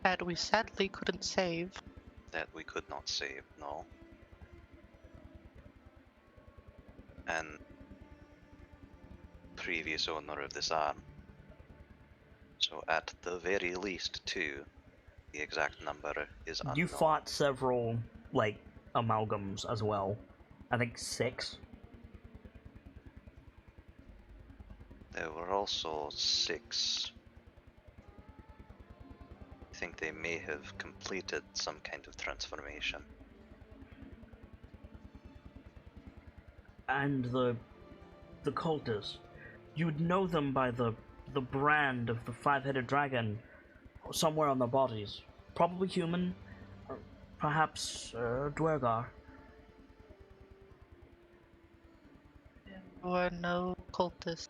That we sadly couldn't save. That we could not save, no. And previous owner of this arm. So at the very least 2. The exact number is unknown. You fought several, like, amalgams as well. I think 6. There were also 6. I think they may have completed some kind of transformation. And the cultists, you'd know them by the brand of the 5-headed dragon somewhere on their bodies. Probably human, or perhaps Dwergar. There were no cultists.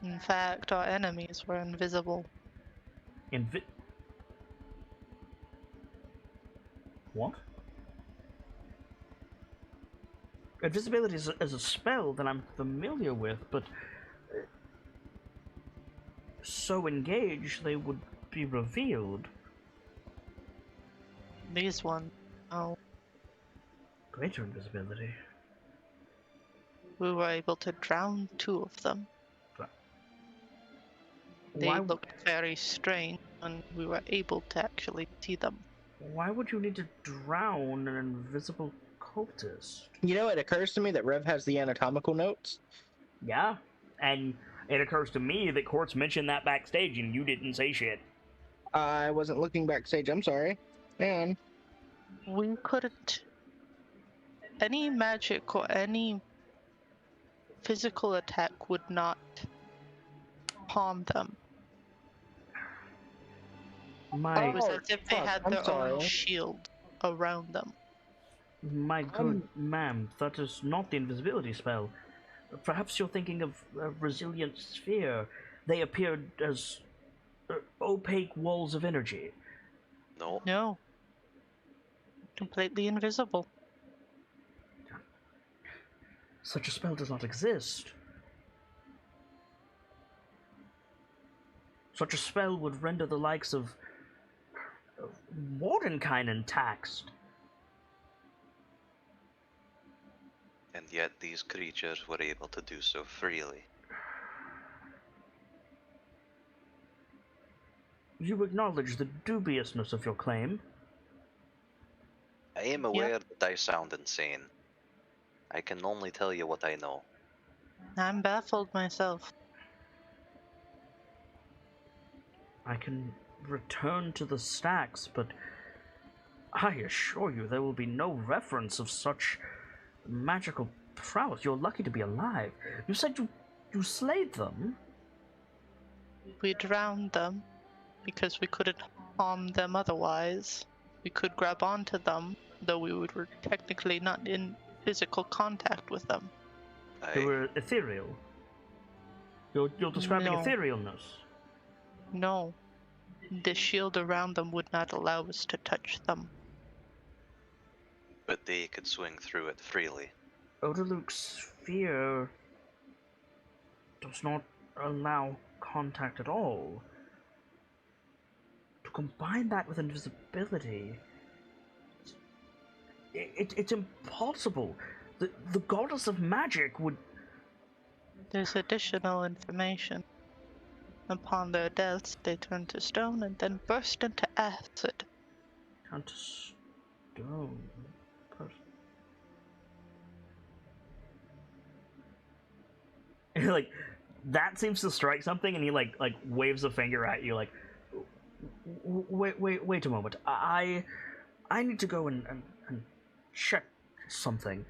In fact, our enemies were invisible. What? Invisibility is a spell that I'm familiar with, but so engaged they would be revealed. These ones, oh, Greater invisibility. we were able to drown 2 of them. They Why, looked very strange, and we were able to actually see them. why would you need to drown an invisible cultist? You know, it occurs to me that Rev has the anatomical notes. Yeah, and it occurs to me that Quartz mentioned that backstage and you didn't say shit. I wasn't looking backstage, I'm sorry. And We couldn't. Any magic or any physical attack would not harm them. My It was as if they fuck, had I'm their own sorry. shield around them. my good ma'am, that is not the invisibility spell. Perhaps you're thinking of a resilient sphere. They appeared as opaque walls of energy. No. No. Completely invisible. Such a spell does not exist. Such a spell would render the likes of Mordenkainen taxed. And yet these creatures were able to do so freely. You acknowledge the dubiousness of your claim. I am aware that I sound insane. I can only tell you what I know. I'm baffled myself. I can return to the stacks, but I assure you there will be no reference of such magical prowess. You're lucky to be alive. You said you slayed them? We drowned them because we couldn't harm them otherwise. We could grab onto them, though we were technically not in physical contact with them. They were ethereal. You're describing No. etherealness. No. The shield around them would not allow us to touch them. But they could swing through it freely. Odaluk's sphere does not allow contact at all. To combine that with invisibility, it's impossible. The goddess of magic would... There's additional information. Upon their deaths, they turned to stone and then burst into acid. Turn to stone. Like, that seems to strike something, and he like waves a finger at you, like, wait a moment. I need to go and check something.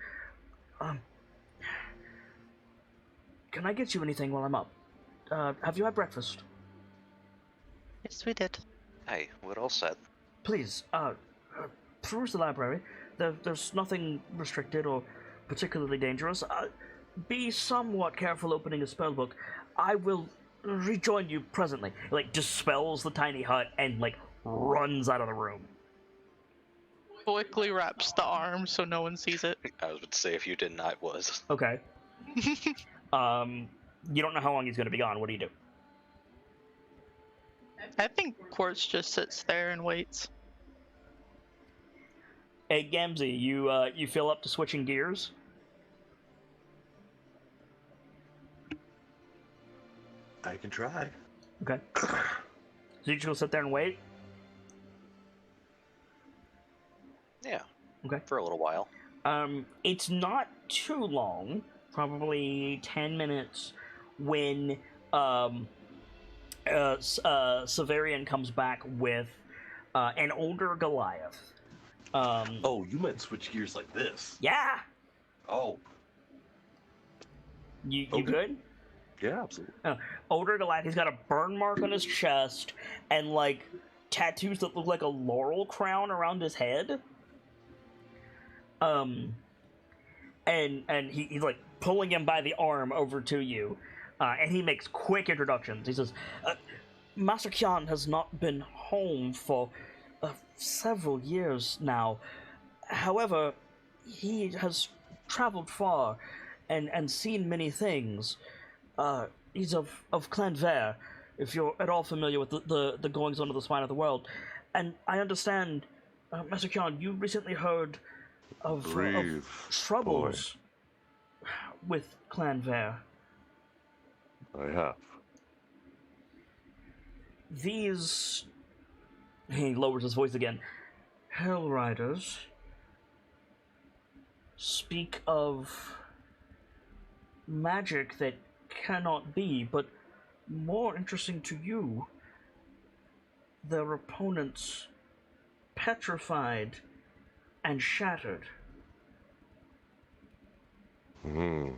Can I get you anything while I'm up? Have you had breakfast? Yes, we did. Hey, we're all set. Please, peruse the library. There's nothing restricted or particularly dangerous. Be somewhat careful opening a spellbook. I will rejoin you presently. Like, dispels the tiny hut and, like, runs out of the room. Quickly wraps the arm so no one sees it. I was about to say, if you didn't, I was. Okay. You don't know how long he's going to be gone. What do you do? I think Quartz just sits there and waits. Hey, Gamzee, you feel up to switching gears? I can try. Okay. So you just go sit there and wait? Yeah. Okay. For a little while. It's not too long, probably 10 minutes, when Severian comes back with an older Goliath. Oh, you meant switch gears like this. Yeah! Oh, You Okay. good? yeah, absolutely. Older Goliath, he's got a burn mark on his chest, and, like, tattoos that look like a laurel crown around his head. And he's, like, pulling him by the arm over to you, and he makes quick introductions. He says, Master Kyan has not been home for several years now. However, he has traveled far and seen many things. He's of Clan Vare, if you're at all familiar with the goings-on of the spine of the world. And I understand, Master Kyan, you recently heard of Breathe, troubles with Clan Vare. I have. These... He lowers his voice again. Hell Riders speak of magic that cannot be, but more interesting to you, their opponents petrified and shattered. Hmm.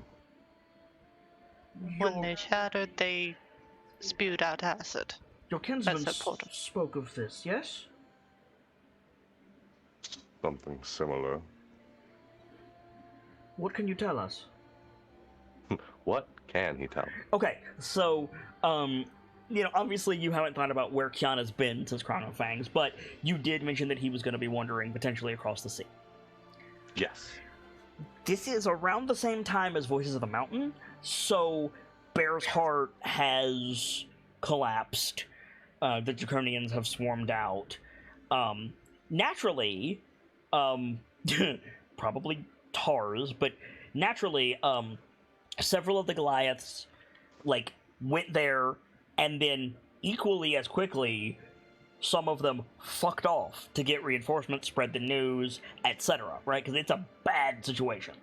When they shattered, they spewed out acid. Your kinsman That's important. spoke of this, yes? Something similar. What can you tell us? What can he tell? Okay, so, obviously you haven't thought about where Kiana's been since Crown of Fangs, but you did mention that he was going to be wandering potentially across the sea. Yes. This is around the same time as Voices of the Mountain, so Bear's Heart has collapsed. The Draconians have swarmed out. Naturally, probably Tars, but naturally, several of the Goliaths, like, went there, and then equally as quickly, some of them fucked off to get reinforcements, spread the news, etc., right? Because it's a bad situation.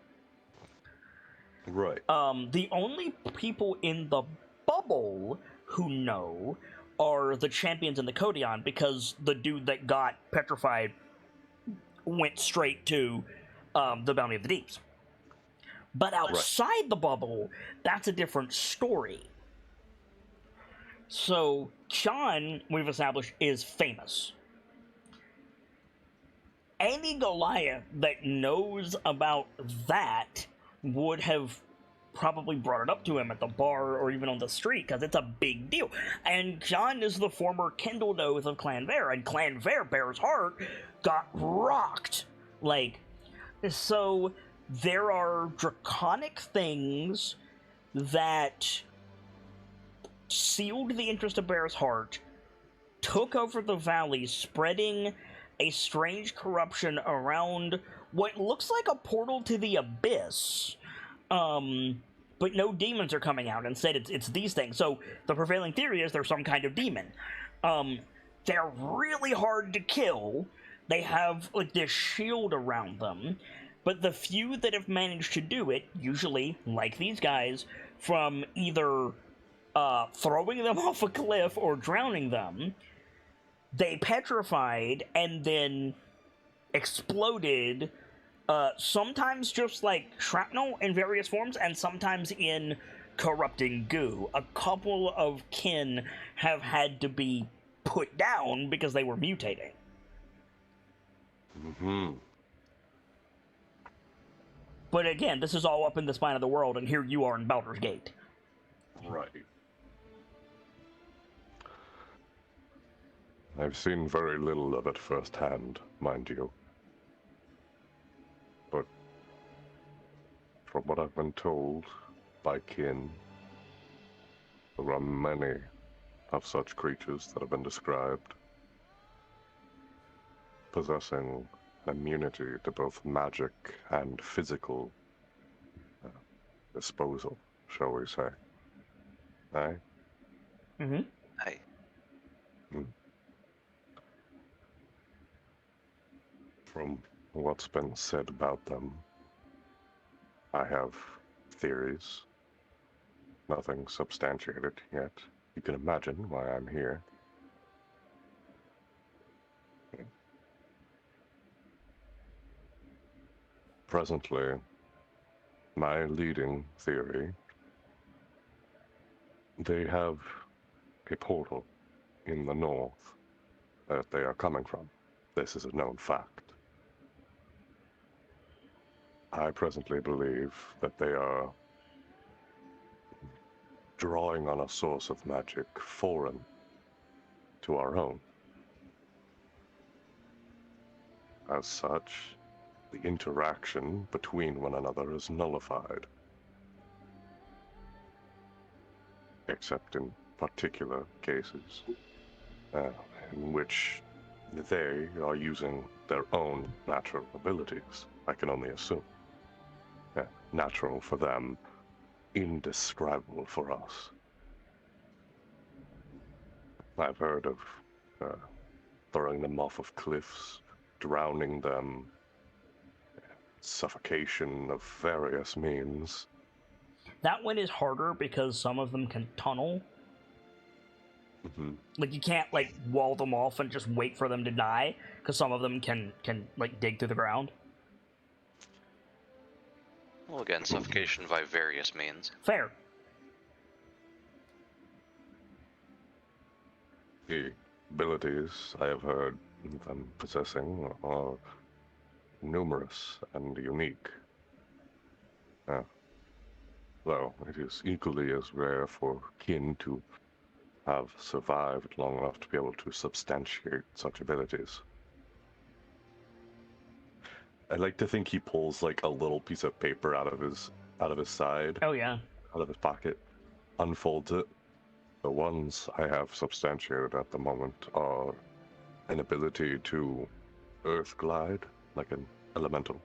Right. The only people in the bubble who know are the champions in the Codion, because the dude that got petrified went straight to the Bounty of the Deeps. But outside the bubble, that's a different story. So, Kyan, we've established, is famous. Any Goliath that knows about that would have probably brought it up to him at the bar or even on the street, because it's a big deal. And Kyan is the former Kindled Oath of Clan Vare, and Clan Vare, Bear's Heart, got rocked. Like, so there are draconic things that sealed the interest of Bear's Heart, took over the valley, spreading a strange corruption around what looks like a portal to the abyss. But no demons are coming out. Instead, it's these things. So the prevailing theory is they're some kind of demon. They're really hard to kill. They have, like, this shield around them. But the few that have managed to do it, usually, like these guys, from either throwing them off a cliff or drowning them, they petrified and then exploded, sometimes just like shrapnel in various forms, and sometimes in corrupting goo. A couple of kin have had to be put down because they were mutating. Mm-hmm. But again, this is all up in the spine of the world, and here you are in Baldur's Gate. Right. I've seen very little of it firsthand, mind you. But from what I've been told by kin, there are many of such creatures that have been described, possessing immunity to both magic and physical disposal, shall we say. Aye? Mm-hmm. Aye. From what's been said about them, I have theories. Nothing substantiated yet. You can imagine why I'm here. Presently, my leading theory, they have a portal in the north that they are coming from. This is a known fact. I presently believe that they are drawing on a source of magic foreign to our own. As such, the interaction between one another is nullified, except in particular cases, in which they are using their own natural abilities, I can only assume. Natural for them, indescribable for us. I've heard of throwing them off of cliffs, drowning them, suffocation of various means. That one is harder because some of them can tunnel. Mm-hmm. Like, you can't, like, wall them off and just wait for them to die, because some of them can, like, dig through the ground. Well, again, suffocation by various means. Fair. The abilities I have heard them possessing are numerous and unique. Though it is equally as rare for kin to have survived long enough to be able to substantiate such abilities. I like to think he pulls like a little piece of paper out of his side, Oh, yeah. out of his pocket, unfolds it. The ones I have substantiated at the moment are an ability to earth glide, like an elemental,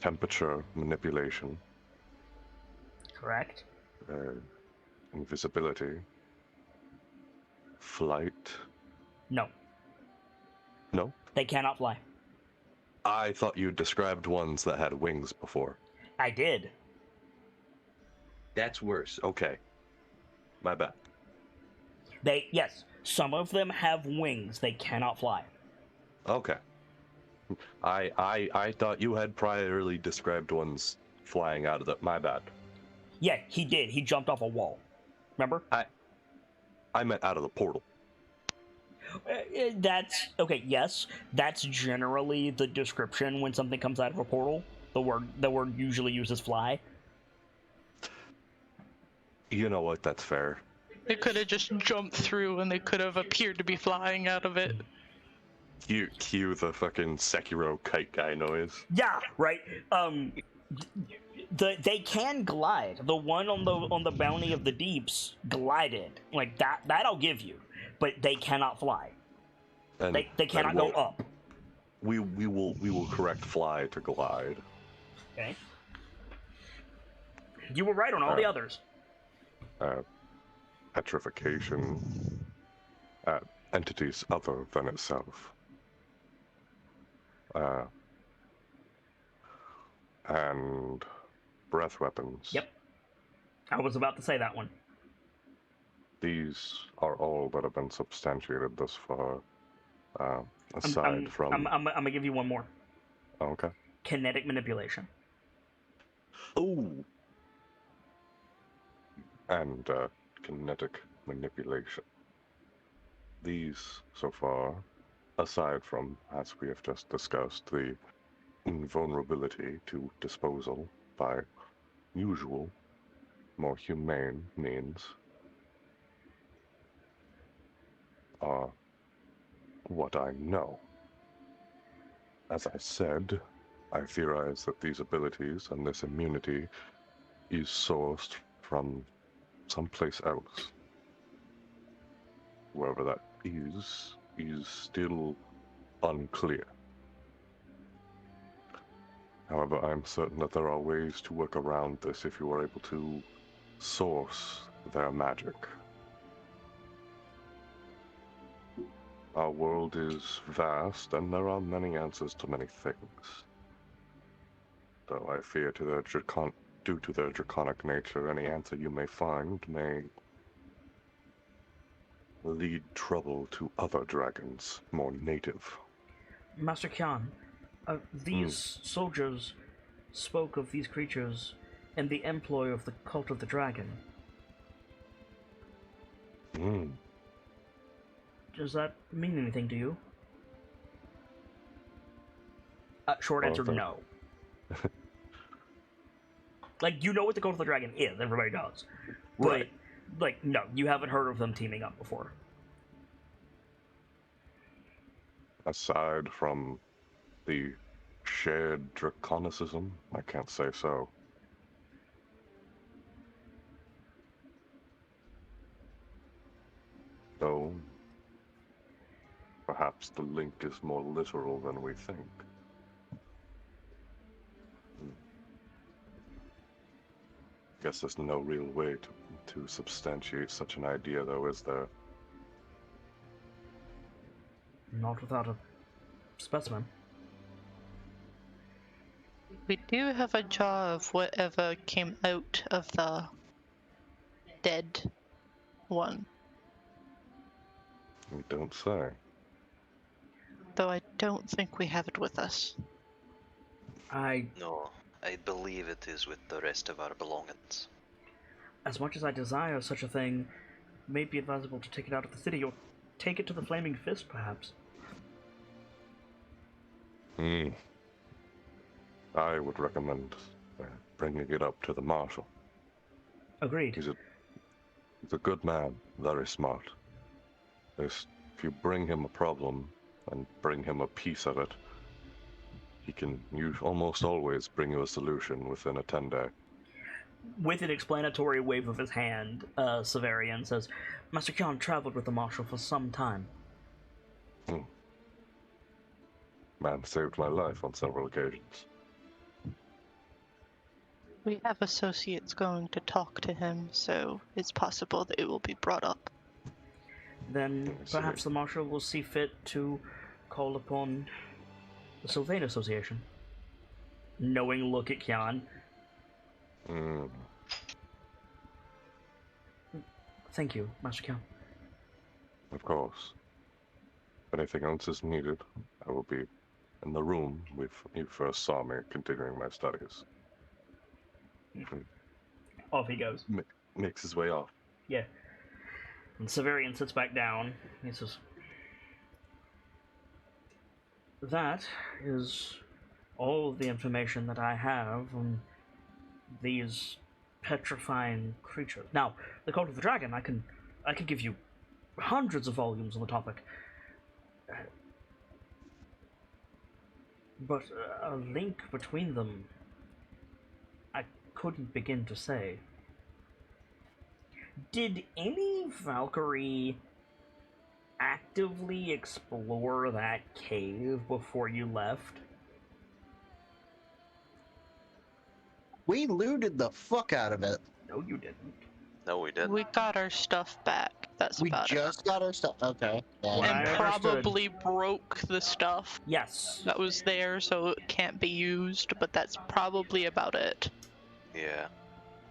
temperature manipulation, Correct. invisibility, flight. No. No? They cannot fly. I thought you described ones that had wings before. I did. That's worse. Okay. My bad. Yes, some of them have wings. They cannot fly. Okay. I thought you had priorly described ones flying out of the... My bad. Yeah, he did. He jumped off a wall. Remember? I meant out of the portal. That's... Okay, yes. That's generally the description when something comes out of a portal. The word usually uses fly. You know what? That's fair. They could have just jumped through and they could have appeared to be flying out of it. Cue the fucking Sekiro kite guy noise. Yeah, right. They can glide. The one on the Bounty of the Deeps glided. Like that I'll give you. But they cannot fly. And They cannot go up. We will correct fly to glide. Okay. You were right on all the others. Petrification. Entities other than itself. And breath weapons. Yep. I was about to say that one. These are all that have been substantiated thus far. Aside from... I'm gonna give you one more. Oh, okay. Kinetic manipulation. Ooh. And kinetic manipulation. These, so far, aside from, as we have just discussed, the invulnerability to disposal by usual, more humane means, are what I know. As I said, I theorize that these abilities and this immunity is sourced from someplace else. Wherever that is still unclear. However, I am certain that there are ways to work around this if you are able to source their magic. Our world is vast, and there are many answers to many things. Though I fear due to their draconic nature, any answer you may find may lead trouble to other dragons, more native. Master Kyan, these soldiers spoke of these creatures in the employ of the Cult of the Dragon. Does that mean anything to you? Short answer, no. Like, you know what the Cult of the Dragon is, everybody does. Right. But, like, no, you haven't heard of them teaming up before. Aside from the shared draconicism, I can't say so. Though, perhaps the link is more literal than we think. Guess there's no real way to substantiate such an idea, though, is there? Not without a specimen. We do have a jar of whatever came out of the dead one, You don't say. though I don't think we have it with us. No, I believe it is with the rest of our belongings. As much as I desire such a thing, it may be advisable to take it out of the city, or take it to the Flaming Fist, perhaps. I would recommend bringing it up to the Marshal. Agreed. He's a good man, very smart. If you bring him a problem and bring him a piece of it, he can almost always bring you a solution within a 10-day. With an explanatory wave of his hand, Severian says, Master Kyan traveled with the Marshal for some time. Man saved my life on several occasions. We have associates going to talk to him, so it's possible that it will be brought up. Then perhaps the Marshal will see fit to call upon the Sylvaine Association. Knowing look at Kyan. Thank you, Master Kyan. Of course. If anything else is needed, I will be in the room you first saw me continuing my studies. Off he goes. Makes his way off. Yeah. And Severian sits back down. He says, that is all of the information that I have on these petrifying creatures. Now, the Cult of the Dragon, I could give you hundreds of volumes on the topic. But a link between them, I couldn't begin to say. Did any Valkyrie actively explore that cave before you left? We looted the fuck out of it. No, you didn't. No, we didn't. We got our stuff back. That's We about just got our stuff. Okay. What it. I And understood- probably broke the stuff Yes. that was there, so it can't be used, but that's probably about it. Yeah.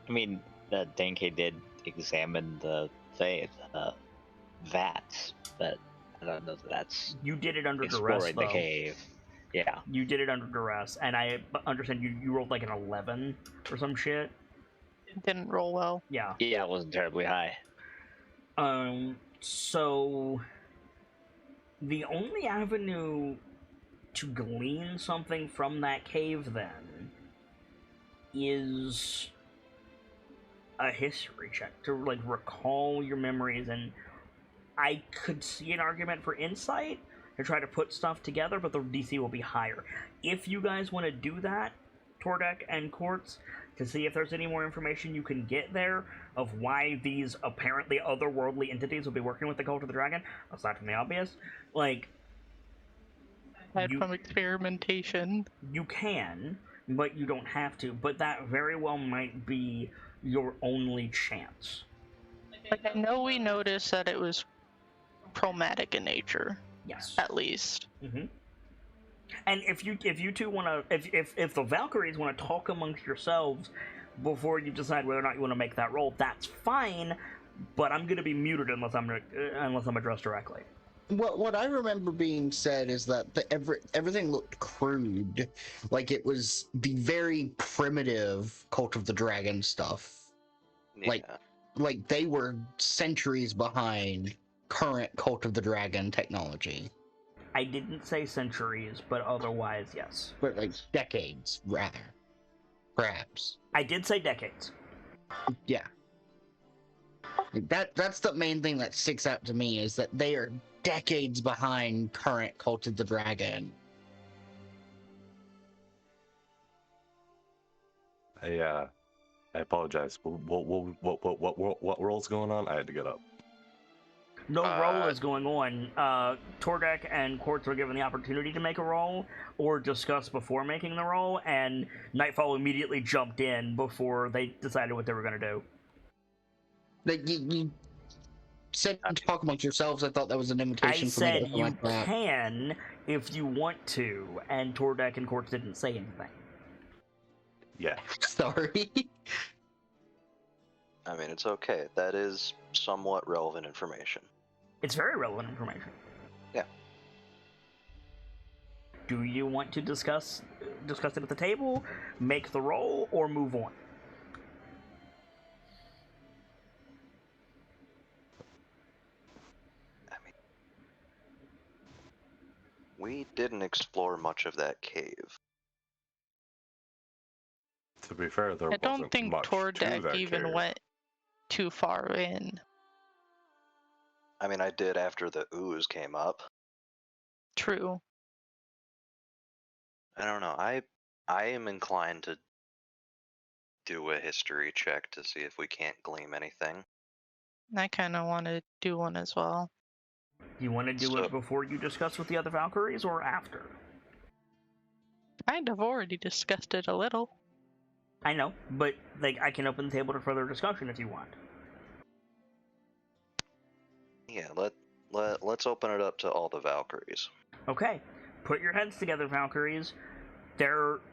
I mean, Denke did examine the vats, but I don't know if that's You did it under duress, exploring though. the cave. Yeah. You did it under duress, and I understand you rolled like an 11 or some shit. It didn't roll well. Yeah. Yeah, it wasn't terribly high. So the only avenue to glean something from that cave then is a history check to like recall your memories and I could see an argument for insight to try to put stuff together, but the DC will be higher. If you guys want to do that, Tordek and Quartz, to see if there's any more information you can get there of why these apparently otherworldly entities will be working with the Cult of the Dragon, aside from the obvious, like... Aside from experimentation. You can, but you don't have to. But that very well might be your only chance. Like, I know we noticed that it was chromatic in nature. Yes. At least. Mm-hmm. And if you two want to, if the Valkyries want to talk amongst yourselves before you decide whether or not you want to make that roll, that's fine. But I'm going to be muted unless I'm addressed directly. What I remember being said is that everything looked crude, like it was the very primitive Cult of the Dragon stuff. Yeah. Like they were centuries behind current Cult of the Dragon technology. I didn't say centuries, but otherwise, yes. But like decades, rather. Perhaps. I did say decades. Yeah. That's the main thing that sticks out to me, is that they are decades behind current Cult of the Dragon. I apologize. What role's going on? I had to get up. No roll is going on. Tordek and Quartz were given the opportunity to make a roll or discuss before making the roll, and Nightfall immediately jumped in before they decided what they were going to do. Like you said to talk amongst yourselves. I thought that was an invitation I for me to said open you my mouth. can if you want to, and Tordek and Quartz didn't say anything. Yeah. Sorry. I mean, it's okay. That is somewhat relevant information. It's very relevant information. Yeah. Do you want to discuss it at the table, make the roll, or move on? I mean, we didn't explore much of that cave. To be fair, there I don't wasn't think much to Tordek that even cave. went too far in. I mean, I did after the ooze came up. True. I don't know. I am inclined to do a history check to see if we can't glean anything. I kind of want to do one as well. You want to do So- it before you discuss with the other Valkyries, or after? Kind of already discussed it a little. I know, but like I can open the table to further discussion if you want. Yeah, let's open it up to all the Valkyries. Okay, put your heads together, Valkyries.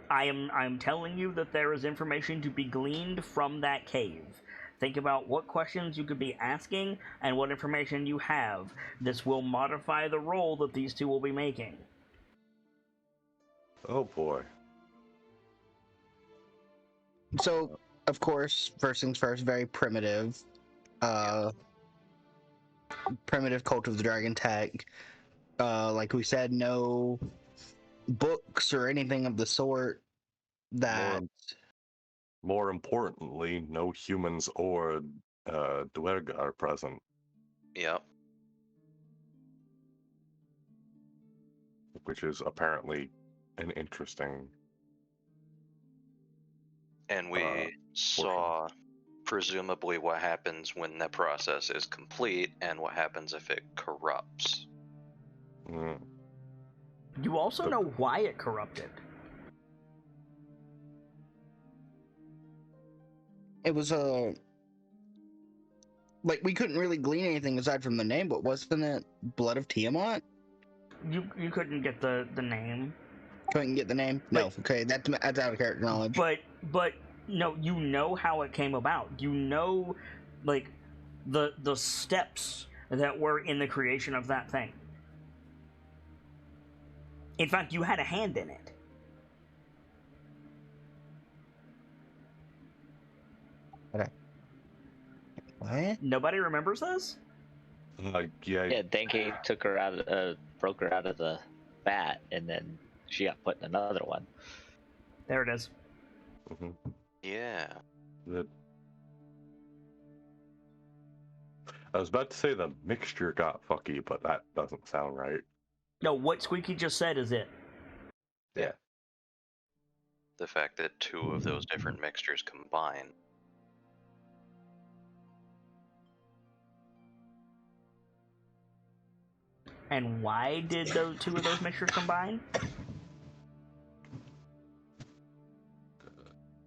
I'm telling you that there is information to be gleaned from that cave. Think about what questions you could be asking and what information you have. This will modify the roll that these two will be making. Oh boy. So, of course, first things first, very primitive. Primitive Cult of the Dragon tech. Like we said, no books or anything of the sort that... More importantly, no humans or Duerga are present, Yep. which is apparently an interesting... And we saw presumably what happens when the process is complete and what happens if it corrupts. Mm. You also know why it corrupted. It was like we couldn't really glean anything aside from the name, but wasn't it Blood of Tiamat? You couldn't get the name. Couldn't get the name? No. Okay, that's out of character knowledge. But no, you know how it came about. You know, like the steps that were in the creation of that thing. In fact, you had a hand in it. What? Nobody remembers this? Yeah, Denki took her out, broke her out of the vat, and then she got put in another one. There it is. Mhm. Yeah. I was about to say the mixture got fucky, but that doesn't sound right. No, what Squeaky just said is it. Yeah. The fact that two of those different mixtures combine. And why did those two of those mixtures combine?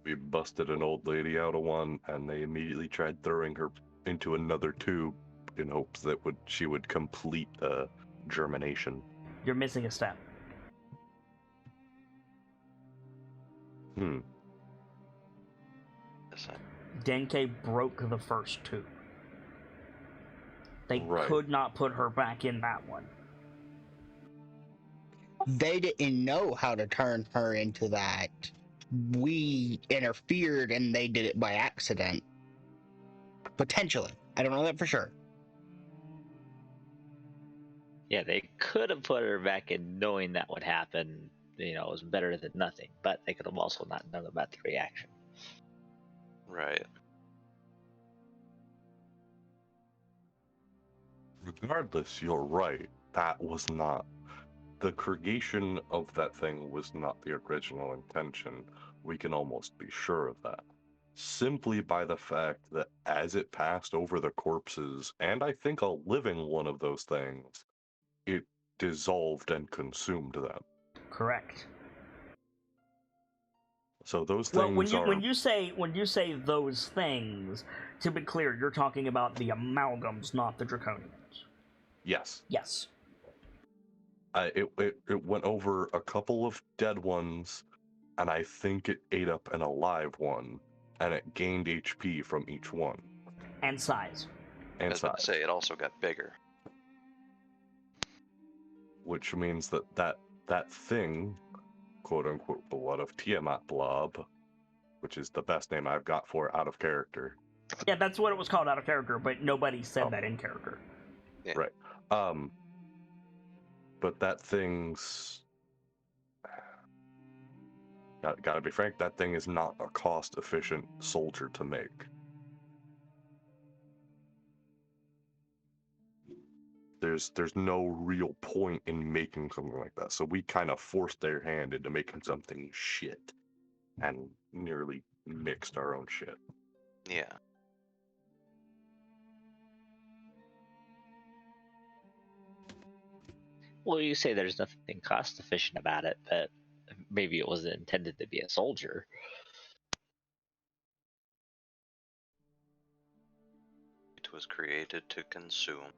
We busted an old lady out of one, and they immediately tried throwing her into another tube in hopes that she would complete the germination. You're missing a step. Listen, Denke broke the first two. They Right. could not put her back in that one. They didn't know how to turn her into that. We interfered and they did it by accident. Potentially. I don't know that for sure. Yeah, they could have put her back in knowing that would happen. You know, it was better than nothing. But they could have also not known about the reaction. right. Regardless, you're right. That was not. The creation of that thing was not the original intention. We can almost be sure of that. Simply by the fact that as it passed over the corpses, and I think a living one of those things, it dissolved and consumed them. Correct. So those Well, things when you say those things, to be clear, you're talking about the amalgams, not the draconians. Yes. Yes. It went over a couple of dead ones, and I think it ate up an alive one, and it gained HP from each one. And size. I And was about to size. say, it also got bigger. Which means that thing, quote unquote, blood of Tiamat blob, which is the best name I've got for it out of character. Yeah, that's what it was called out of character, but nobody said Oh. that in character. Yeah. Right. But that thing's gotta be frank, that thing is not a cost-efficient soldier to make. There's no real point in making something like that. So we kind of forced their hand into making something shit and nearly mixed our own shit. Yeah. Well, you say there's nothing cost efficient about it, but maybe it wasn't intended to be a soldier. It was created to consume.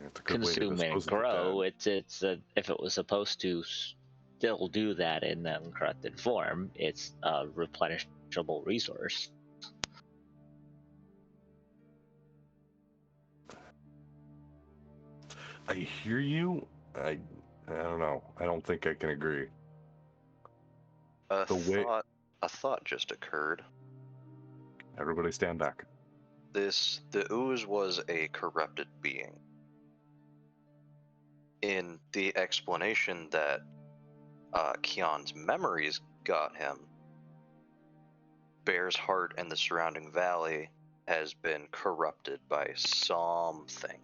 It's a good way to Consume and dispose of the grow. dead. It's if it was supposed to still do that in the uncorrupted form, it's a replenishable resource. I hear you. I don't know. I don't think I can agree. A The way- thought just occurred. Everybody stand back. The ooze was a corrupted being. In the explanation that Kion's memories got him, Bear's Heart and the surrounding valley has been corrupted by something.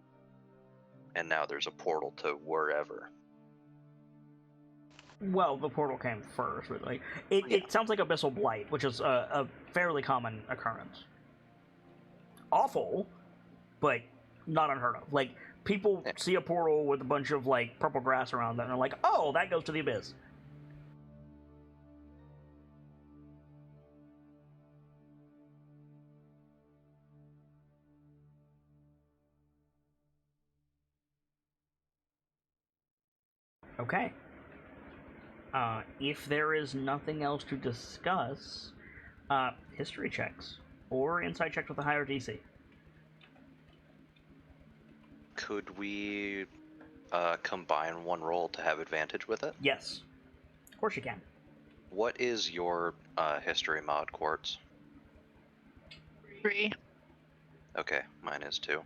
And now there's a portal to wherever. Well, the portal came first, really. It sounds like Abyssal Blight, which is a fairly common occurrence. Awful, but not unheard of. Like, people see a portal with a bunch of, like, purple grass around it, and they're like, oh, that goes to the abyss. Okay. If there is nothing else to discuss, history checks or insight checks with a higher DC. Could we combine one roll to have advantage with it? Yes, of course you can. What is your history mod, Quartz? 3. Okay, mine is 2.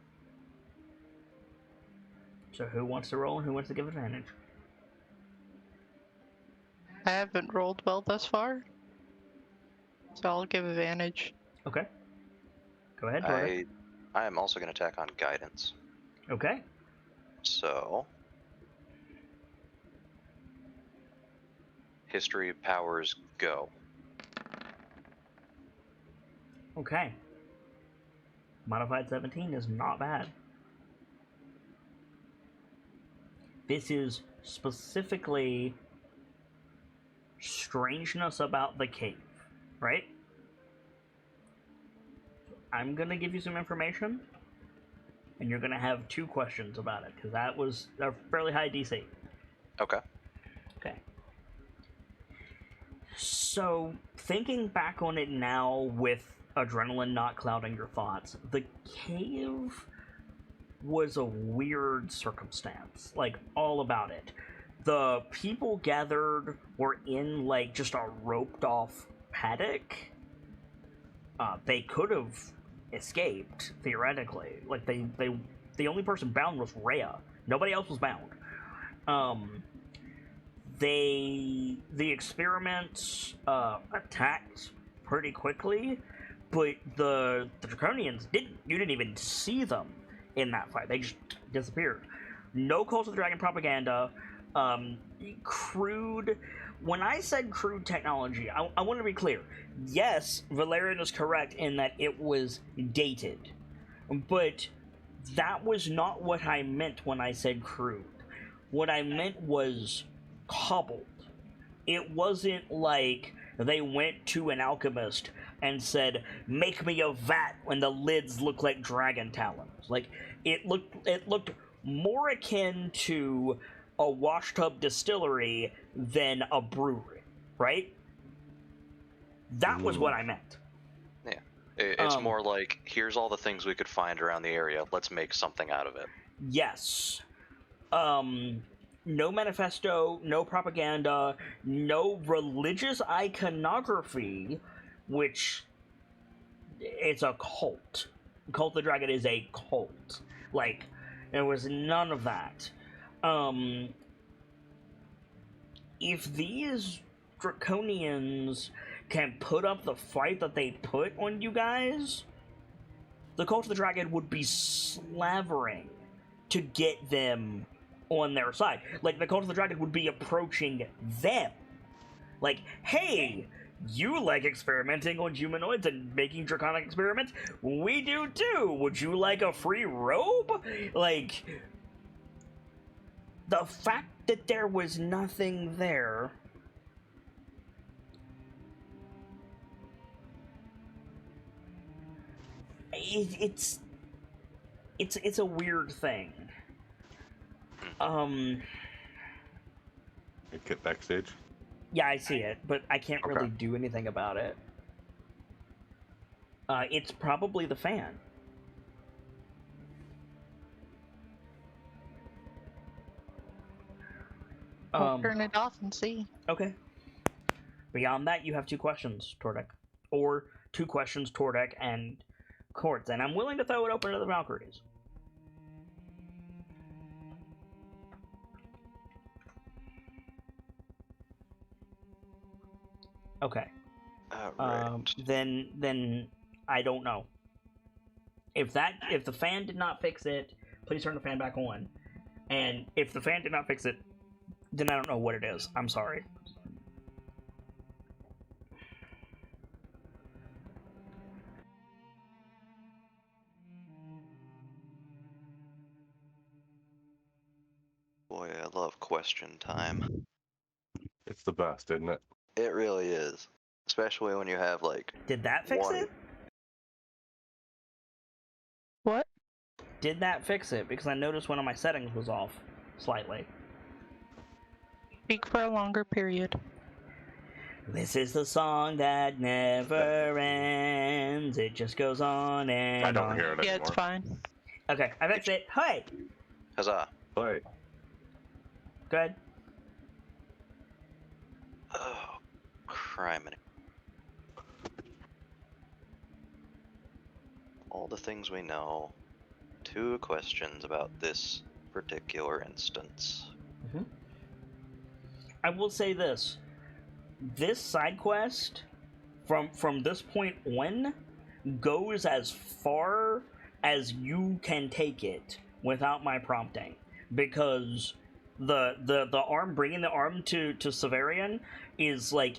So who wants to roll and who wants to give advantage? I haven't rolled well thus far, so I'll give advantage. Okay. Go ahead, Tordak. I am also going to attack on guidance. Okay. So, history powers go. Okay. Modified 17 is not bad. This is specifically strangeness about the cave, right? I'm gonna give you some information, and you're gonna have 2 questions about it, because that was a fairly high DC. Okay. Okay. So, thinking back on it now with adrenaline not clouding your thoughts, the cave was a weird circumstance. Like, all about it. The people gathered were in, like, just a roped off paddock. They could have escaped, theoretically. Like, the only person bound was Rhea. Nobody else was bound. The experiments attacked pretty quickly, but the Draconians didn't. You didn't even see them in that fight. They just disappeared. No Cult of the Dragon propaganda. Crude. When I said crude technology, I want to be clear. Yes, Valerian is correct in that it was dated, but that was not what I meant when I said crude. What I meant was cobbled. It wasn't like they went to an alchemist and said, "Make me a vat," when the lids look like dragon talons. Like, it looked more akin to a washtub distillery than a brewery, right? That was what I meant. Yeah. It's more like, here's all the things we could find around the area. Let's make something out of it. Yes. No manifesto, no propaganda, no religious iconography, which it's a cult. Cult of the Dragon is a cult. Like, there was none of that. If these Draconians can put up the fight that they put on you guys, the Cult of the Dragon would be slavering to get them on their side. Like, the Cult of the Dragon would be approaching them. Like, hey, you like experimenting on humanoids and making draconic experiments? We do too! Would you like a free robe? Like, the fact that there was nothing there... It's a weird thing. Get backstage. Yeah, I see it, but I can't really do anything about it. It's probably the fan. I'll turn it off and see. Okay. Beyond that, you have 2 questions, Tordek. Or 2 questions, Tordek and Quartz. And I'm willing to throw it open to the Valkyries. Okay. Right. Then I don't know. If the fan did not fix it, please turn the fan back on. And if the fan did not fix it, then I don't know what it is. I'm sorry. Boy, I love question time. It's the best, isn't it? It really is. Especially when you have, like... Did that fix one... it? What? Did that fix it? Because I noticed one of my settings was off. Slightly. Speak for a longer period. This is the song that never ends. It just goes on and I don't on. hear it anymore. Yeah, it's fine. Okay, I fixed it. Hey! Huzzah. Wait. Good. Oh, criminy. All the things we know. 2 questions about this particular instance. Mm-hmm. I will say this. This side quest, from this point on, goes as far as you can take it without my prompting, because the arm, bringing the arm to Severian is like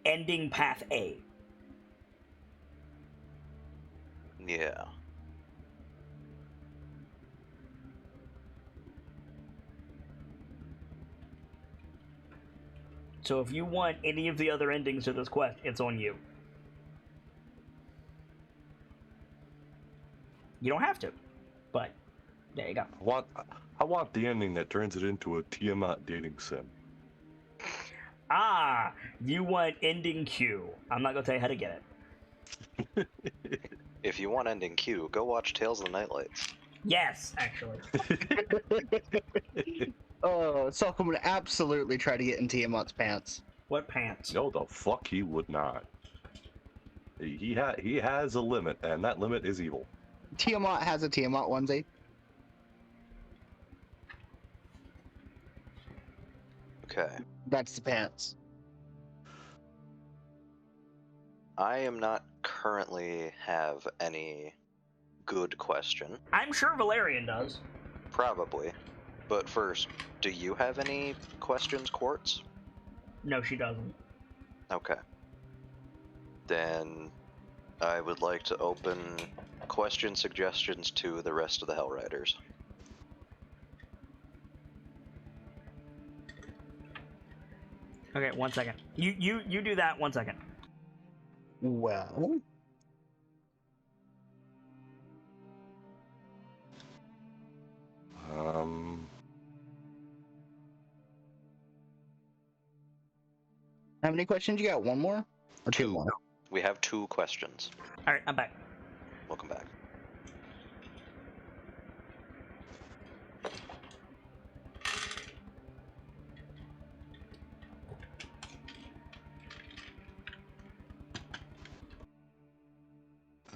ending path A. Yeah. So if you want any of the other endings to this quest, it's on you. You don't have to, but there you go. I want the ending that turns it into a Tiamat dating sim. Ah, you want ending Q. I'm not gonna tell you how to get it. If you want ending Q, go watch Tales of the Nightlights. Yes, actually. Oh, Salcom would absolutely try to get in Tiamat's pants. What pants? No, the fuck he would not. He has a limit, and that limit is evil. Tiamat has a Tiamat onesie. Okay. That's the pants. I am not currently have any good question. I'm sure Valerian does. Probably. But first, do you have any questions, Quartz? No, she doesn't. Okay. Then I would like to open question suggestions to the rest of the Hellriders. Okay, 1 second. You do that 1 second. Well, how many questions you got? One more? Or two more? We have 2 questions. Alright, I'm back. Welcome back.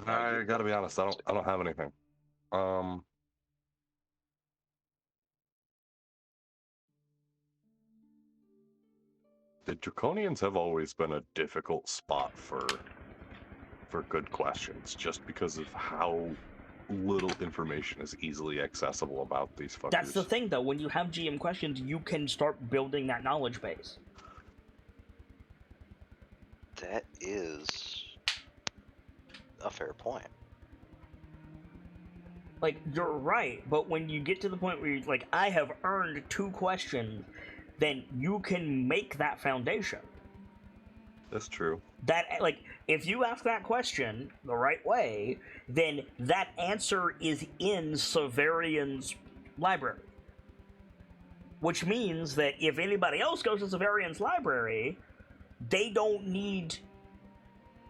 I gotta be honest, I don't have anything. The Draconians have always been a difficult spot for good questions, just because of how little information is easily accessible about these fuckers. That's the thing, though. When you have GM questions, you can start building that knowledge base. That is a fair point. Like, you're right, but when you get to the point where you're like, I have earned 2 questions, then you can make that foundation. That's true. That, like, if you ask that question the right way, then that answer is in Severian's library. Which means that if anybody else goes to Severian's library, they don't need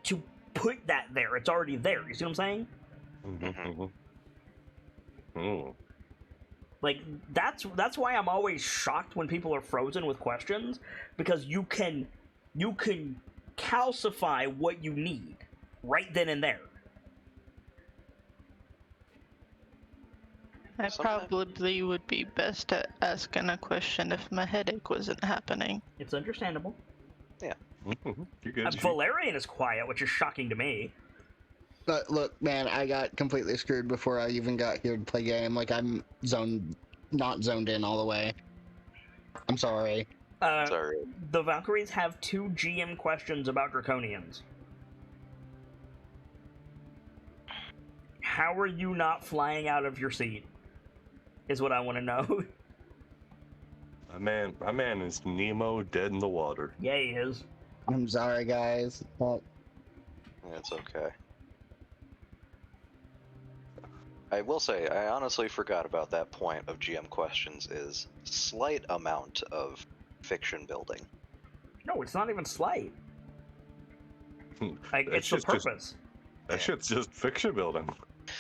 to put that there. It's already there. You see what I'm saying? Like, that's why I'm always shocked when people are frozen with questions, because you can calcify what you need right then and there. I probably would be best at asking a question if my headache wasn't happening. It's understandable. Yeah. You're good. Valerian is quiet, which is shocking to me. But look, man, I got completely screwed before I even got here to play game. Like, I'm not zoned in all the way. I'm sorry. Sorry. The Valkyries have 2 GM questions about Draconians. How are you not flying out of your seat? Is what I want to know. My man is Nemo dead in the water. Yeah, he is. I'm sorry, guys. But It's okay. I will say, I honestly forgot about that point of GM questions is slight amount of fiction building. No, it's not even slight. Like, That it's the shit's just- purpose. That shit's just fiction building.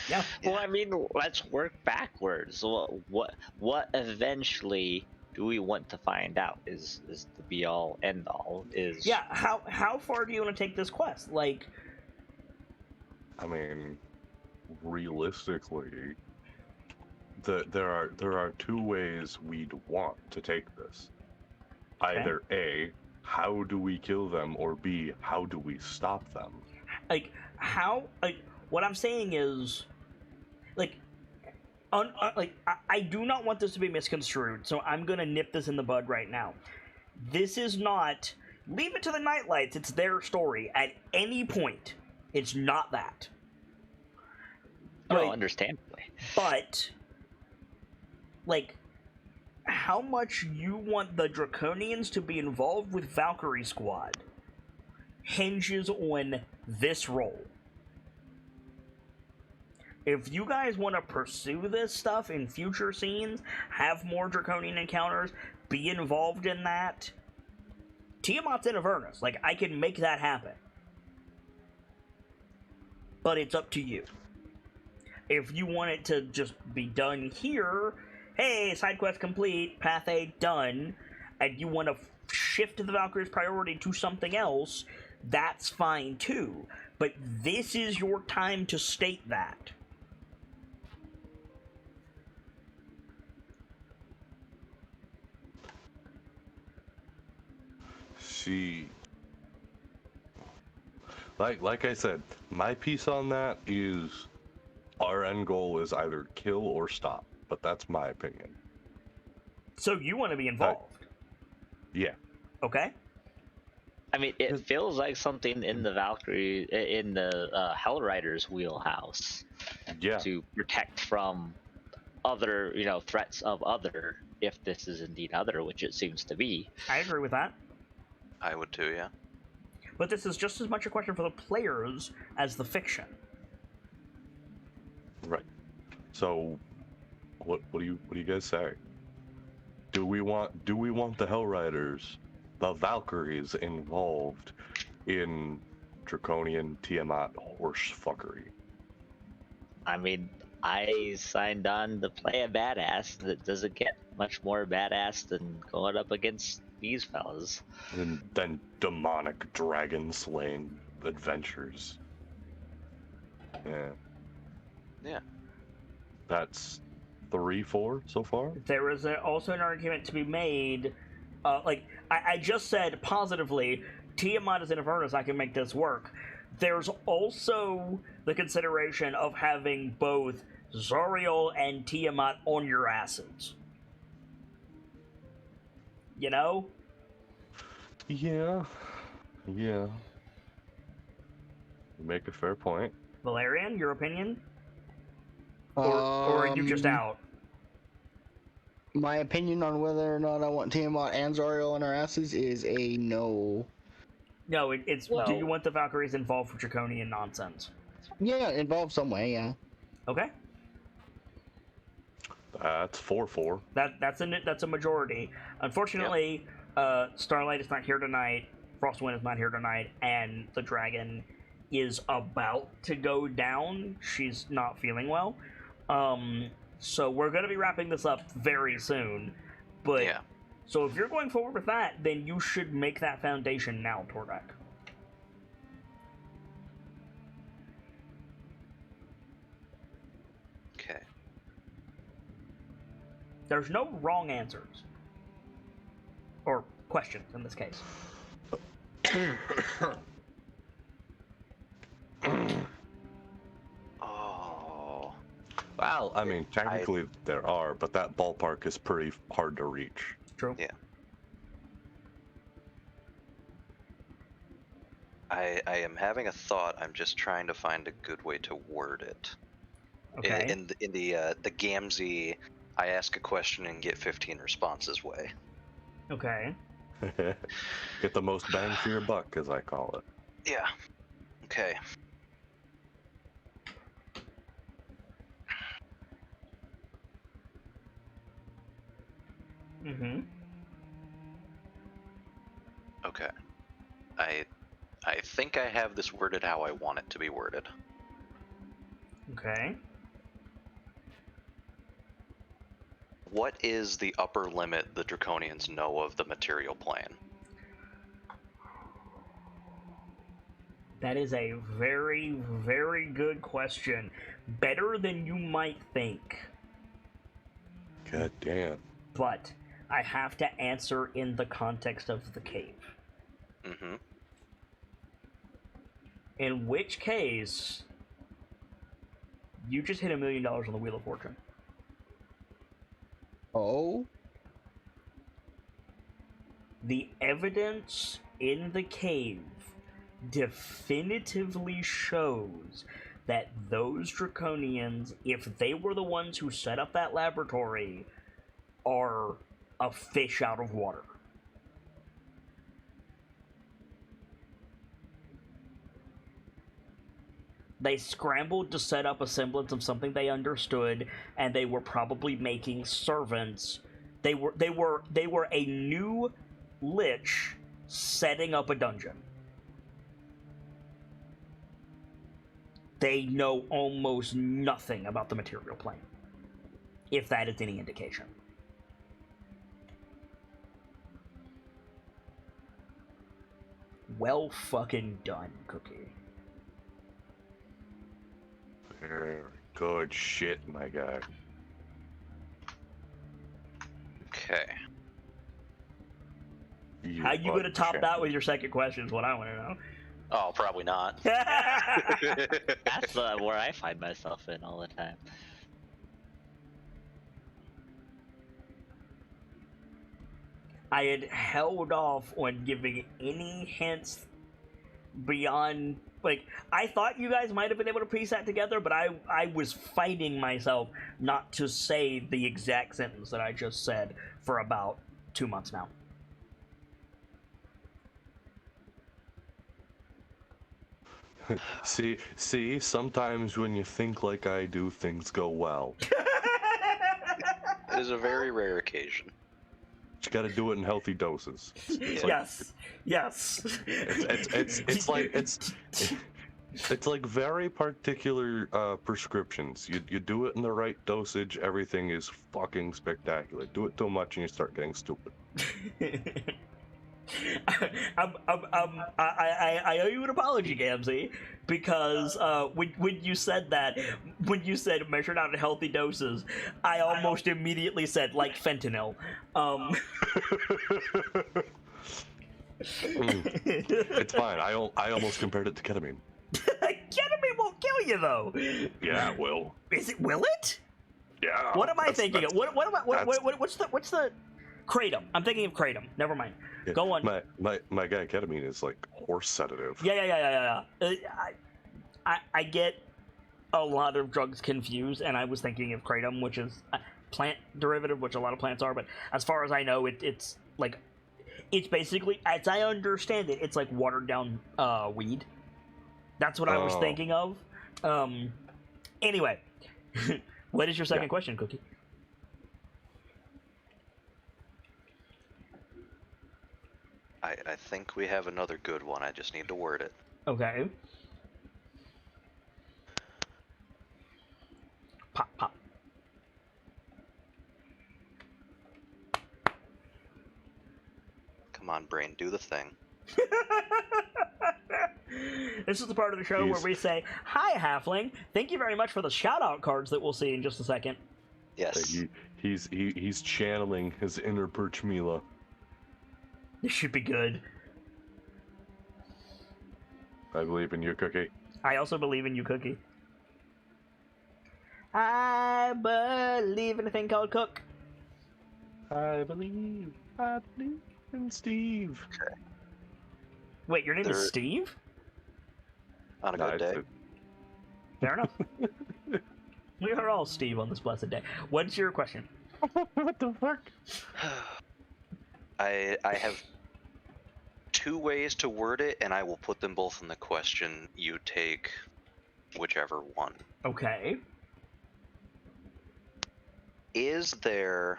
Yeah. Well, I mean, let's work backwards. What eventually do we want to find out? Is the be all end all? Is Yeah, how far do you want to take this quest? Like, I mean, realistically, there are 2 ways we'd want to take this. Okay. Either A, how do we kill them, or B, how do we stop them? like, how, like, what I'm saying is, like, I do not want this to be misconstrued, so I'm gonna nip this in the bud right now. This is not, leave it to the Nightlights, it's their story. At any point, it's not that. Oh, understandably. But, like, how much you want the Draconians to be involved with Valkyrie Squad hinges on this role. If you guys want to pursue this stuff in future scenes, have more Draconian encounters, be involved in that, Tiamat's in Avernus. Like, I can make that happen. But it's up to you. If you want it to just be done here, hey, side quest complete, path A done, and you want to shift the Valkyrie's priority to something else, that's fine too. But this is your time to state that. She, like I said, my piece on that is our end goal is either kill or stop, but that's my opinion. So you want to be involved? Yeah. Okay. I mean, it feels like something in the Valkyrie, in the Hellrider's wheelhouse. Yeah. To protect from other, threats of other, if this is indeed other, which it seems to be. I agree with that. I would too, yeah. But this is just as much a question for the players as the fiction. Right. So, what do you guys say? Do we want the Hellriders, the Valkyries, involved in Draconian Tiamat horse fuckery? I mean, I signed on to play a badass that doesn't get much more badass than going up against these fellas. And then demonic dragon slaying adventures. Yeah. Yeah. That's 3-4 so far? There is also an argument to be made. I just said positively, Tiamat is in Avernus, I can make this work. There's also the consideration of having both Zoriel and Tiamat on your asses. You know? Yeah. You make a fair point. Valerian, your opinion? Or are you just out? My opinion on whether or not I want Tiamat and Zoriel on our asses is a no. No, it's Well, do you want the Valkyries involved for Draconian nonsense? Yeah, involved some way, yeah. Okay. That's 4-4. That's a majority. Unfortunately, Starlight is not here tonight, Frostwind is not here tonight, and the dragon is about to go down. She's not feeling well. So we're going to be wrapping this up very soon. But Yeah. So if you're going forward with that, then you should make that foundation now, Tordak. Okay. There's no wrong answers. Or questions, in this case. Oh. Well, I mean, technically there are, but that ballpark is pretty hard to reach. True. Yeah. I am having a thought. I'm just trying to find a good way to word it. Okay. In the Gamzee, I ask a question and get 15 responses way. Okay. Get the most bang for your buck, as I call it. Yeah. Okay. Mm-hmm. Okay. I think I have this worded how I want it to be worded. Okay. What is the upper limit the Draconians know of the material plane? That is a very, very good question. Better than you might think. God damn. But I have to answer in the context of the cave. Mm-hmm. In which case, You just hit $1 million on the Wheel of Fortune. Oh? The evidence in the cave definitively shows that those Draconians, if they were the ones who set up that laboratory, are a fish out of water. They scrambled to set up a semblance of something they understood, and they were probably making servants. They were a new lich setting up a dungeon. They know almost nothing about the material plane, if that is any indication. Well fucking done, Cookie. Very good shit, my guy. Okay. How you gonna top that with your second question is what I want to know. Oh, probably not. That's where I find myself in all the time. I had held off on giving any hints beyond, like, I thought you guys might have been able to piece that together, but I was fighting myself not to say the exact sentence that I just said for about 2 months now. See, sometimes when you think like I do, things go well. It is a very rare occasion. You gotta do it in healthy doses. It's like, Yes. it's like very particular prescriptions. You do it in the right dosage, everything is fucking spectacular. Do it too much and you start getting stupid. I owe you an apology, Gamzee, because when you said that, when you said measured out in healthy doses, I almost immediately said like fentanyl. It's fine. I almost compared it to ketamine. Ketamine won't kill you though. Yeah, it will. Will it? Yeah. What am I thinking of? What am I? What's the? Kratom. I'm thinking of kratom. Never mind. Yeah, Go on. My guy, ketamine is like horse sedative. Yeah. I get a lot of drugs confused, and I was thinking of kratom, which is a plant derivative, which a lot of plants are. But as far as I know, it's like, it's basically, as I understand it, it's like watered down weed. That's what I was thinking of. Anyway, what is your second question, Cookie? I think we have another good one. I just need to word it. Okay. Pop. Come on, brain, do the thing. This is the part of the show where we say, "Hi, Halfling. Thank you very much for the shout-out cards that we'll see in just a second." Yes. He's channeling his inner Perch Mila. This should be good. I believe in you, Cookie. I also believe in you, Cookie. I believe in a thing called Cook. I believe in Steve. Okay. Wait, your name is Steve? On a good day. Fair enough. We are all Steve on this blessed day. What's your question? What the fuck? I have 2 ways to word it, and I will put them both in the question. You take whichever one. Okay. Is there...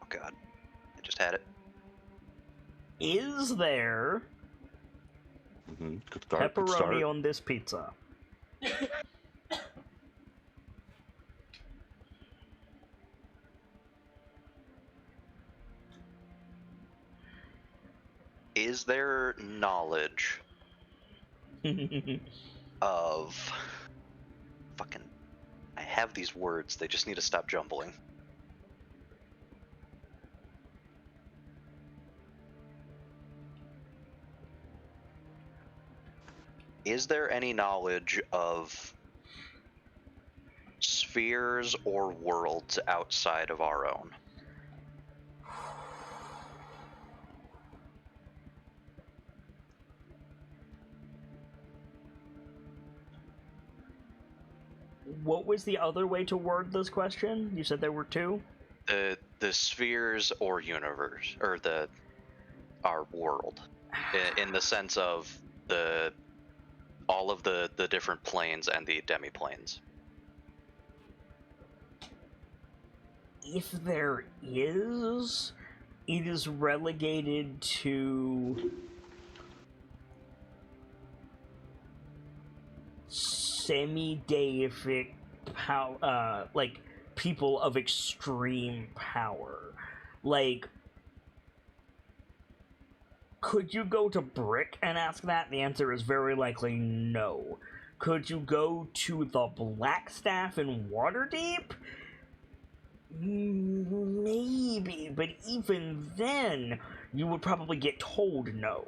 Oh god. I just had it. Is there Good start. pepperoni on this pizza? Is there knowledge of... Fucking... I have these words, they just need to stop jumbling. Is there any knowledge of spheres or worlds outside of our own? What was the other way to word this question? You said there were two? The spheres or universe, or our world, in the sense of all of the different planes and the demi-planes. If there is, it is relegated to semi-deific power, like people of extreme power. Like, could you go to Brick and ask that? The answer is very likely no. Could you go to the Blackstaff in Waterdeep? Maybe, but even then, you would probably get told no.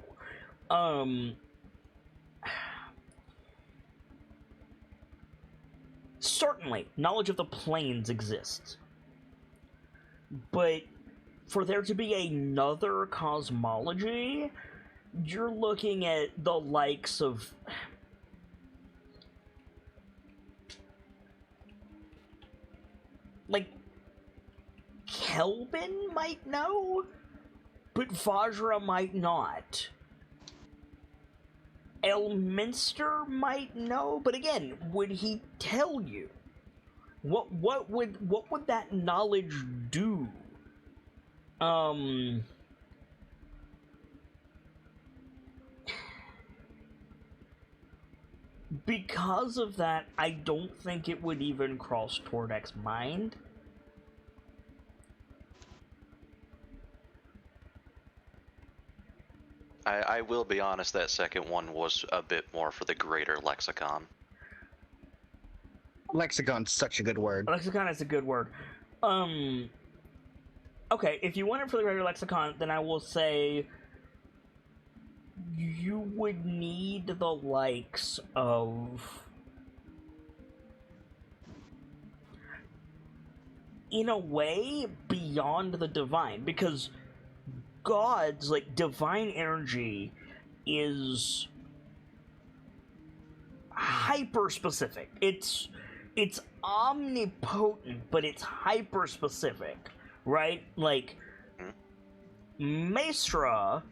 Certainly, knowledge of the planes exists. But for there to be another cosmology, you're looking at the likes of... like, Kelvin might know, but Vajra might not. Elminster might know, but again, would he tell you? What would that knowledge do? Because of that, I don't think it would even cross Tordek's mind. I will be honest, that second one was a bit more for the greater lexicon. Lexicon's such a good word. Lexicon is a good word. Okay, if you want it for the greater lexicon, then I will say you would need the likes of, in a way, beyond the divine, because gods, like, divine energy is hyper specific. It's omnipotent, but it's hyper specific, right? Like, Maestra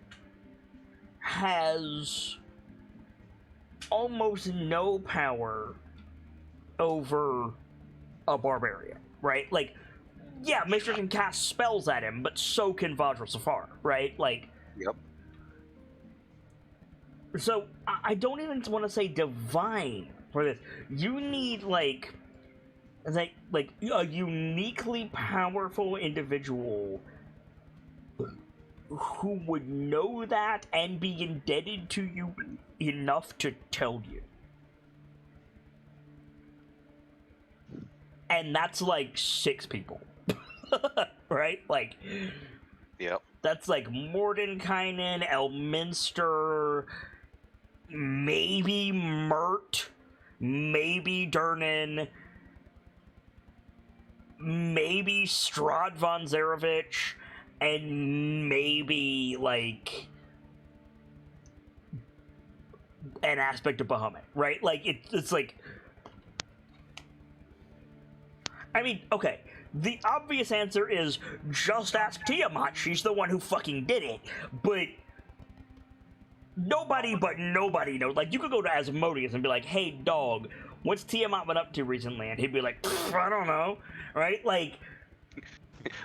has almost no power over a barbarian, right? Like, yeah, Maestra can cast spells at him, but so can Vajra Safar, right? Like, yep. So I don't even want to say divine for this. You need like a uniquely powerful individual who would know that and be indebted to you enough to tell you. And that's like 6 people. Right? Like, yep. That's like Mordenkainen, Elminster, maybe Mert, maybe Durnan, maybe Strahd von Zarevich, and maybe, like, an aspect of Bahamut, right? Like, it's like... I mean, okay, the obvious answer is just ask Tiamat, she's the one who fucking did it, but nobody knows. Like, you could go to Asmodeus and be like, hey, dog, what's Tiamat been up to recently? And he'd be like, I don't know, right? Like...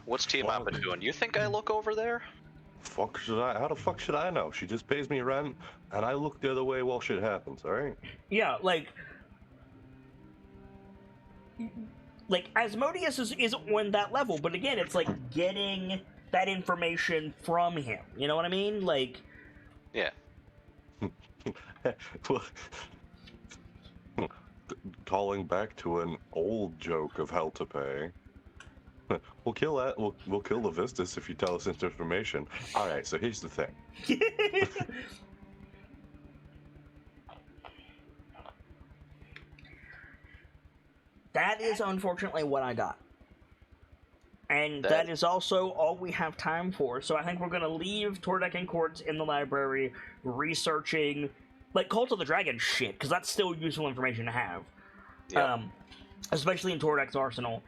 What's Tiamat been doing? You think I look over there? How the fuck should I know? She just pays me rent, and I look the other way while shit happens, alright? Yeah, like Asmodeus is on that level, but again, it's like getting that information from him. You know what I mean? Like, yeah. Calling back to an old joke of Hell to Pay. We'll kill that. We'll kill the Vistas if you tell us this information. All right. So here's the thing. That is unfortunately what I got. And that is also all we have time for. So I think we're going to leave Tordek and Quartz in the library researching, like, Cult of the Dragon shit, because that's still useful information to have. Yep. Especially in Tordek's arsenal.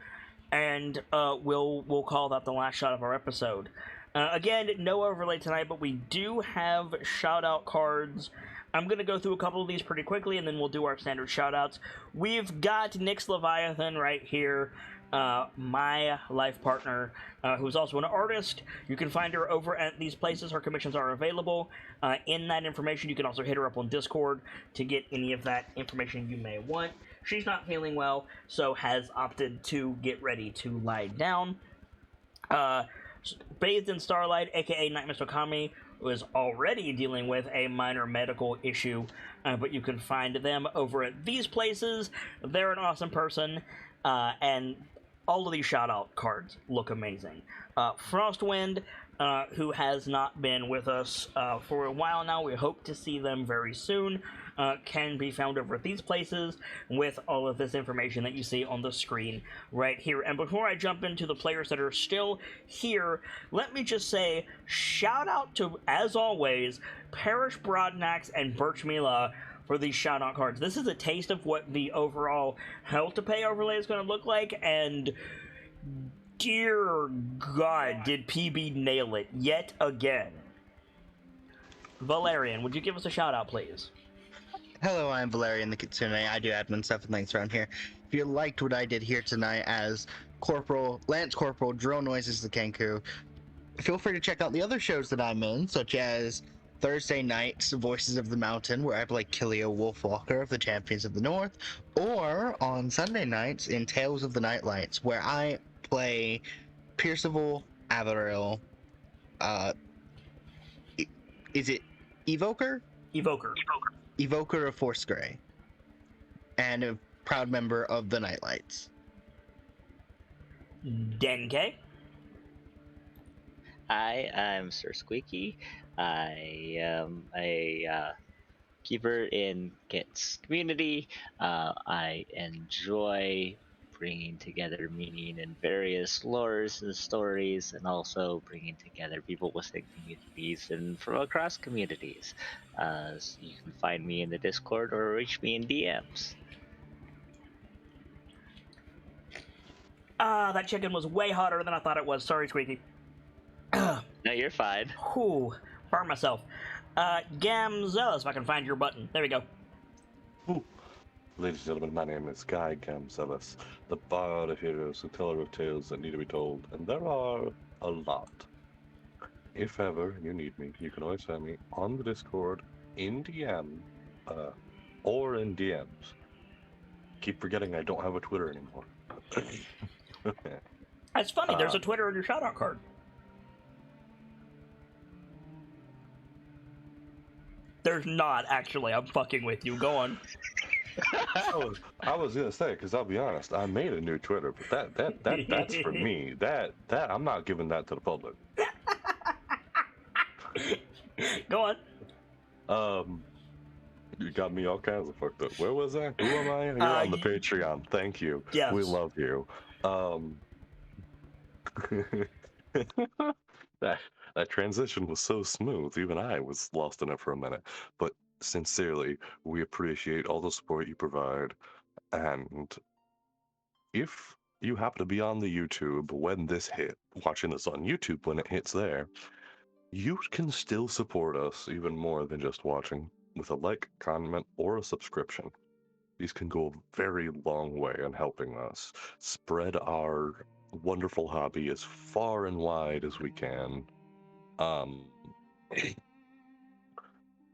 And we'll call that the last shot of our episode. Again, no overlay tonight, but we do have shout-out cards. I'm going to go through a couple of these pretty quickly, and then we'll do our standard shout-outs. We've got Nyx Leviathan right here. My life partner, who's also an artist. You can find her over at these places. Her commissions are available. In that information, you can also hit her up on Discord to get any of that information you may want. She's not feeling well, so has opted to get ready to lie down. Bathed in Starlight, aka Night Mist Okami, was already dealing with a minor medical issue, but you can find them over at these places. They're an awesome person, and all of these shout-out cards look amazing. Frostwind, who has not been with us for a while now, we hope to see them very soon, can be found over at these places with all of this information that you see on the screen right here. And before I jump into the players that are still here, let me just say, shout out to, as always, Parish Broadnax and Birch Mila for these shout-out cards. This is a taste of what the overall Hell to Pay overlay is going to look like, and dear God, did PB nail it yet again. Valerian, would you give us a shout-out, please? Hello, I'm Valerian the Kitsune. I do admin stuff and things around here. If you liked what I did here tonight as Lance Corporal Drill Noises the Kenku, feel free to check out the other shows that I'm in, such as Thursday nights, Voices of the Mountain, where I play Kilio Wolfwalker of the Champions of the North, or on Sunday nights in Tales of the Nightlights, where I play Percival Averill. Is it Evoker? Evoker of Force Grey, and a proud member of the Nightlights. Denke? Hi, I'm Sir Squeaky. I am a keeper in Kit's community. I enjoy bringing together meaning in various lores and stories, and also bringing together people within communities and from across communities. So you can find me in the Discord or reach me in DMs. That chicken was way hotter than I thought it was. Sorry, Squeaky. No, you're fine. Whew, burn myself. Gamzelis, if I can find your button. There we go. Ooh. Ladies and gentlemen, my name is Guy Gamzelis, the bard of heroes who tell of tales that need to be told, and there are a lot. If ever you need me, you can always find me on the Discord, in DM, or in DMs. Keep forgetting I don't have a Twitter anymore. That's funny, there's a Twitter on your shoutout card. There's not, actually. I'm fucking with you. Go on. I was gonna say, because I'll be honest, I made a new Twitter, but that's for me. That I'm not giving that to the public. Go on. You got me all kinds of fucked up. Where was I? Who am I? You're on the Patreon. Thank you. Yes. We love you. That transition was so smooth. Even I was lost in it for a minute. But sincerely, we appreciate all the support you provide. And if you happen to be on the YouTube when this hit, watching this on YouTube when it hits there, you can still support us even more than just watching with a like, comment, or a subscription. These can go a very long way in helping us spread our wonderful hobby as far and wide as we can.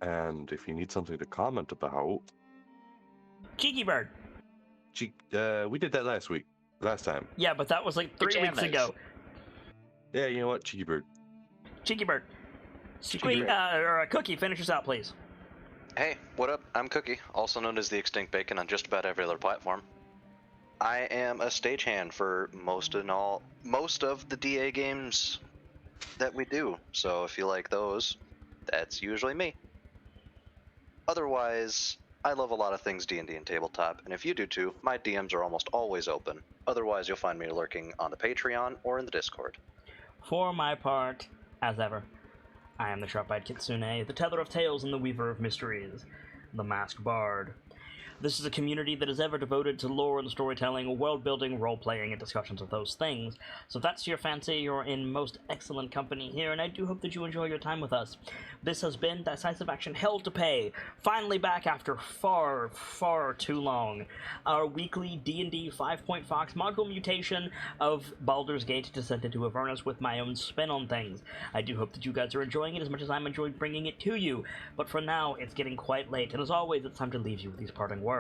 And if you need something to comment about, Cheeky Bird. we did that last time. Yeah, but that was like 3 weeks ago. Yeah, you know what, Cheeky Bird. Cheeky Bird. Cookie, finish us out, please. Hey, what up? I'm Cookie, also known as the Extinct Bacon on just about every other platform. I am a stagehand for most of the DA games that we do, so if you like those, that's usually me. Otherwise, I love a lot of things D&D and tabletop, and if you do too, my DMs are almost always open. Otherwise, you'll find me lurking on the Patreon or in the Discord. For my part, as ever, I am the Sharp-Eyed Kitsune, the teller of tales and the weaver of mysteries, the masked bard. This is a community that is ever devoted to lore and storytelling, world-building, role-playing, and discussions of those things. So if that's your fancy, you're in most excellent company here, and I do hope that you enjoy your time with us. This has been Decisive Action Hell to Pay, finally back after far, far too long. Our weekly D&D 5-Point Fox module mutation of Baldur's Gate Descent into Avernus with my own spin on things. I do hope that you guys are enjoying it as much as I'm enjoying bringing it to you, but for now, it's getting quite late, and as always, it's time to leave you with these parting words.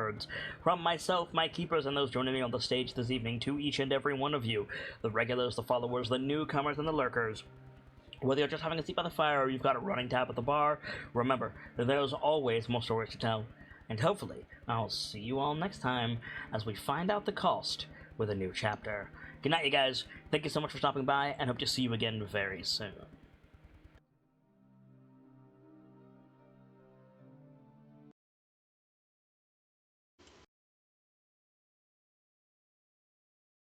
From myself, my keepers, and those joining me on the stage this evening, to each and every one of you, the regulars, the followers, the newcomers, and the lurkers. Whether you're just having a seat by the fire or you've got a running tab at the bar, remember that there's always more stories to tell. And hopefully, I'll see you all next time as we find out the cost with a new chapter. Good night, you guys. Thank you so much for stopping by, and hope to see you again very soon.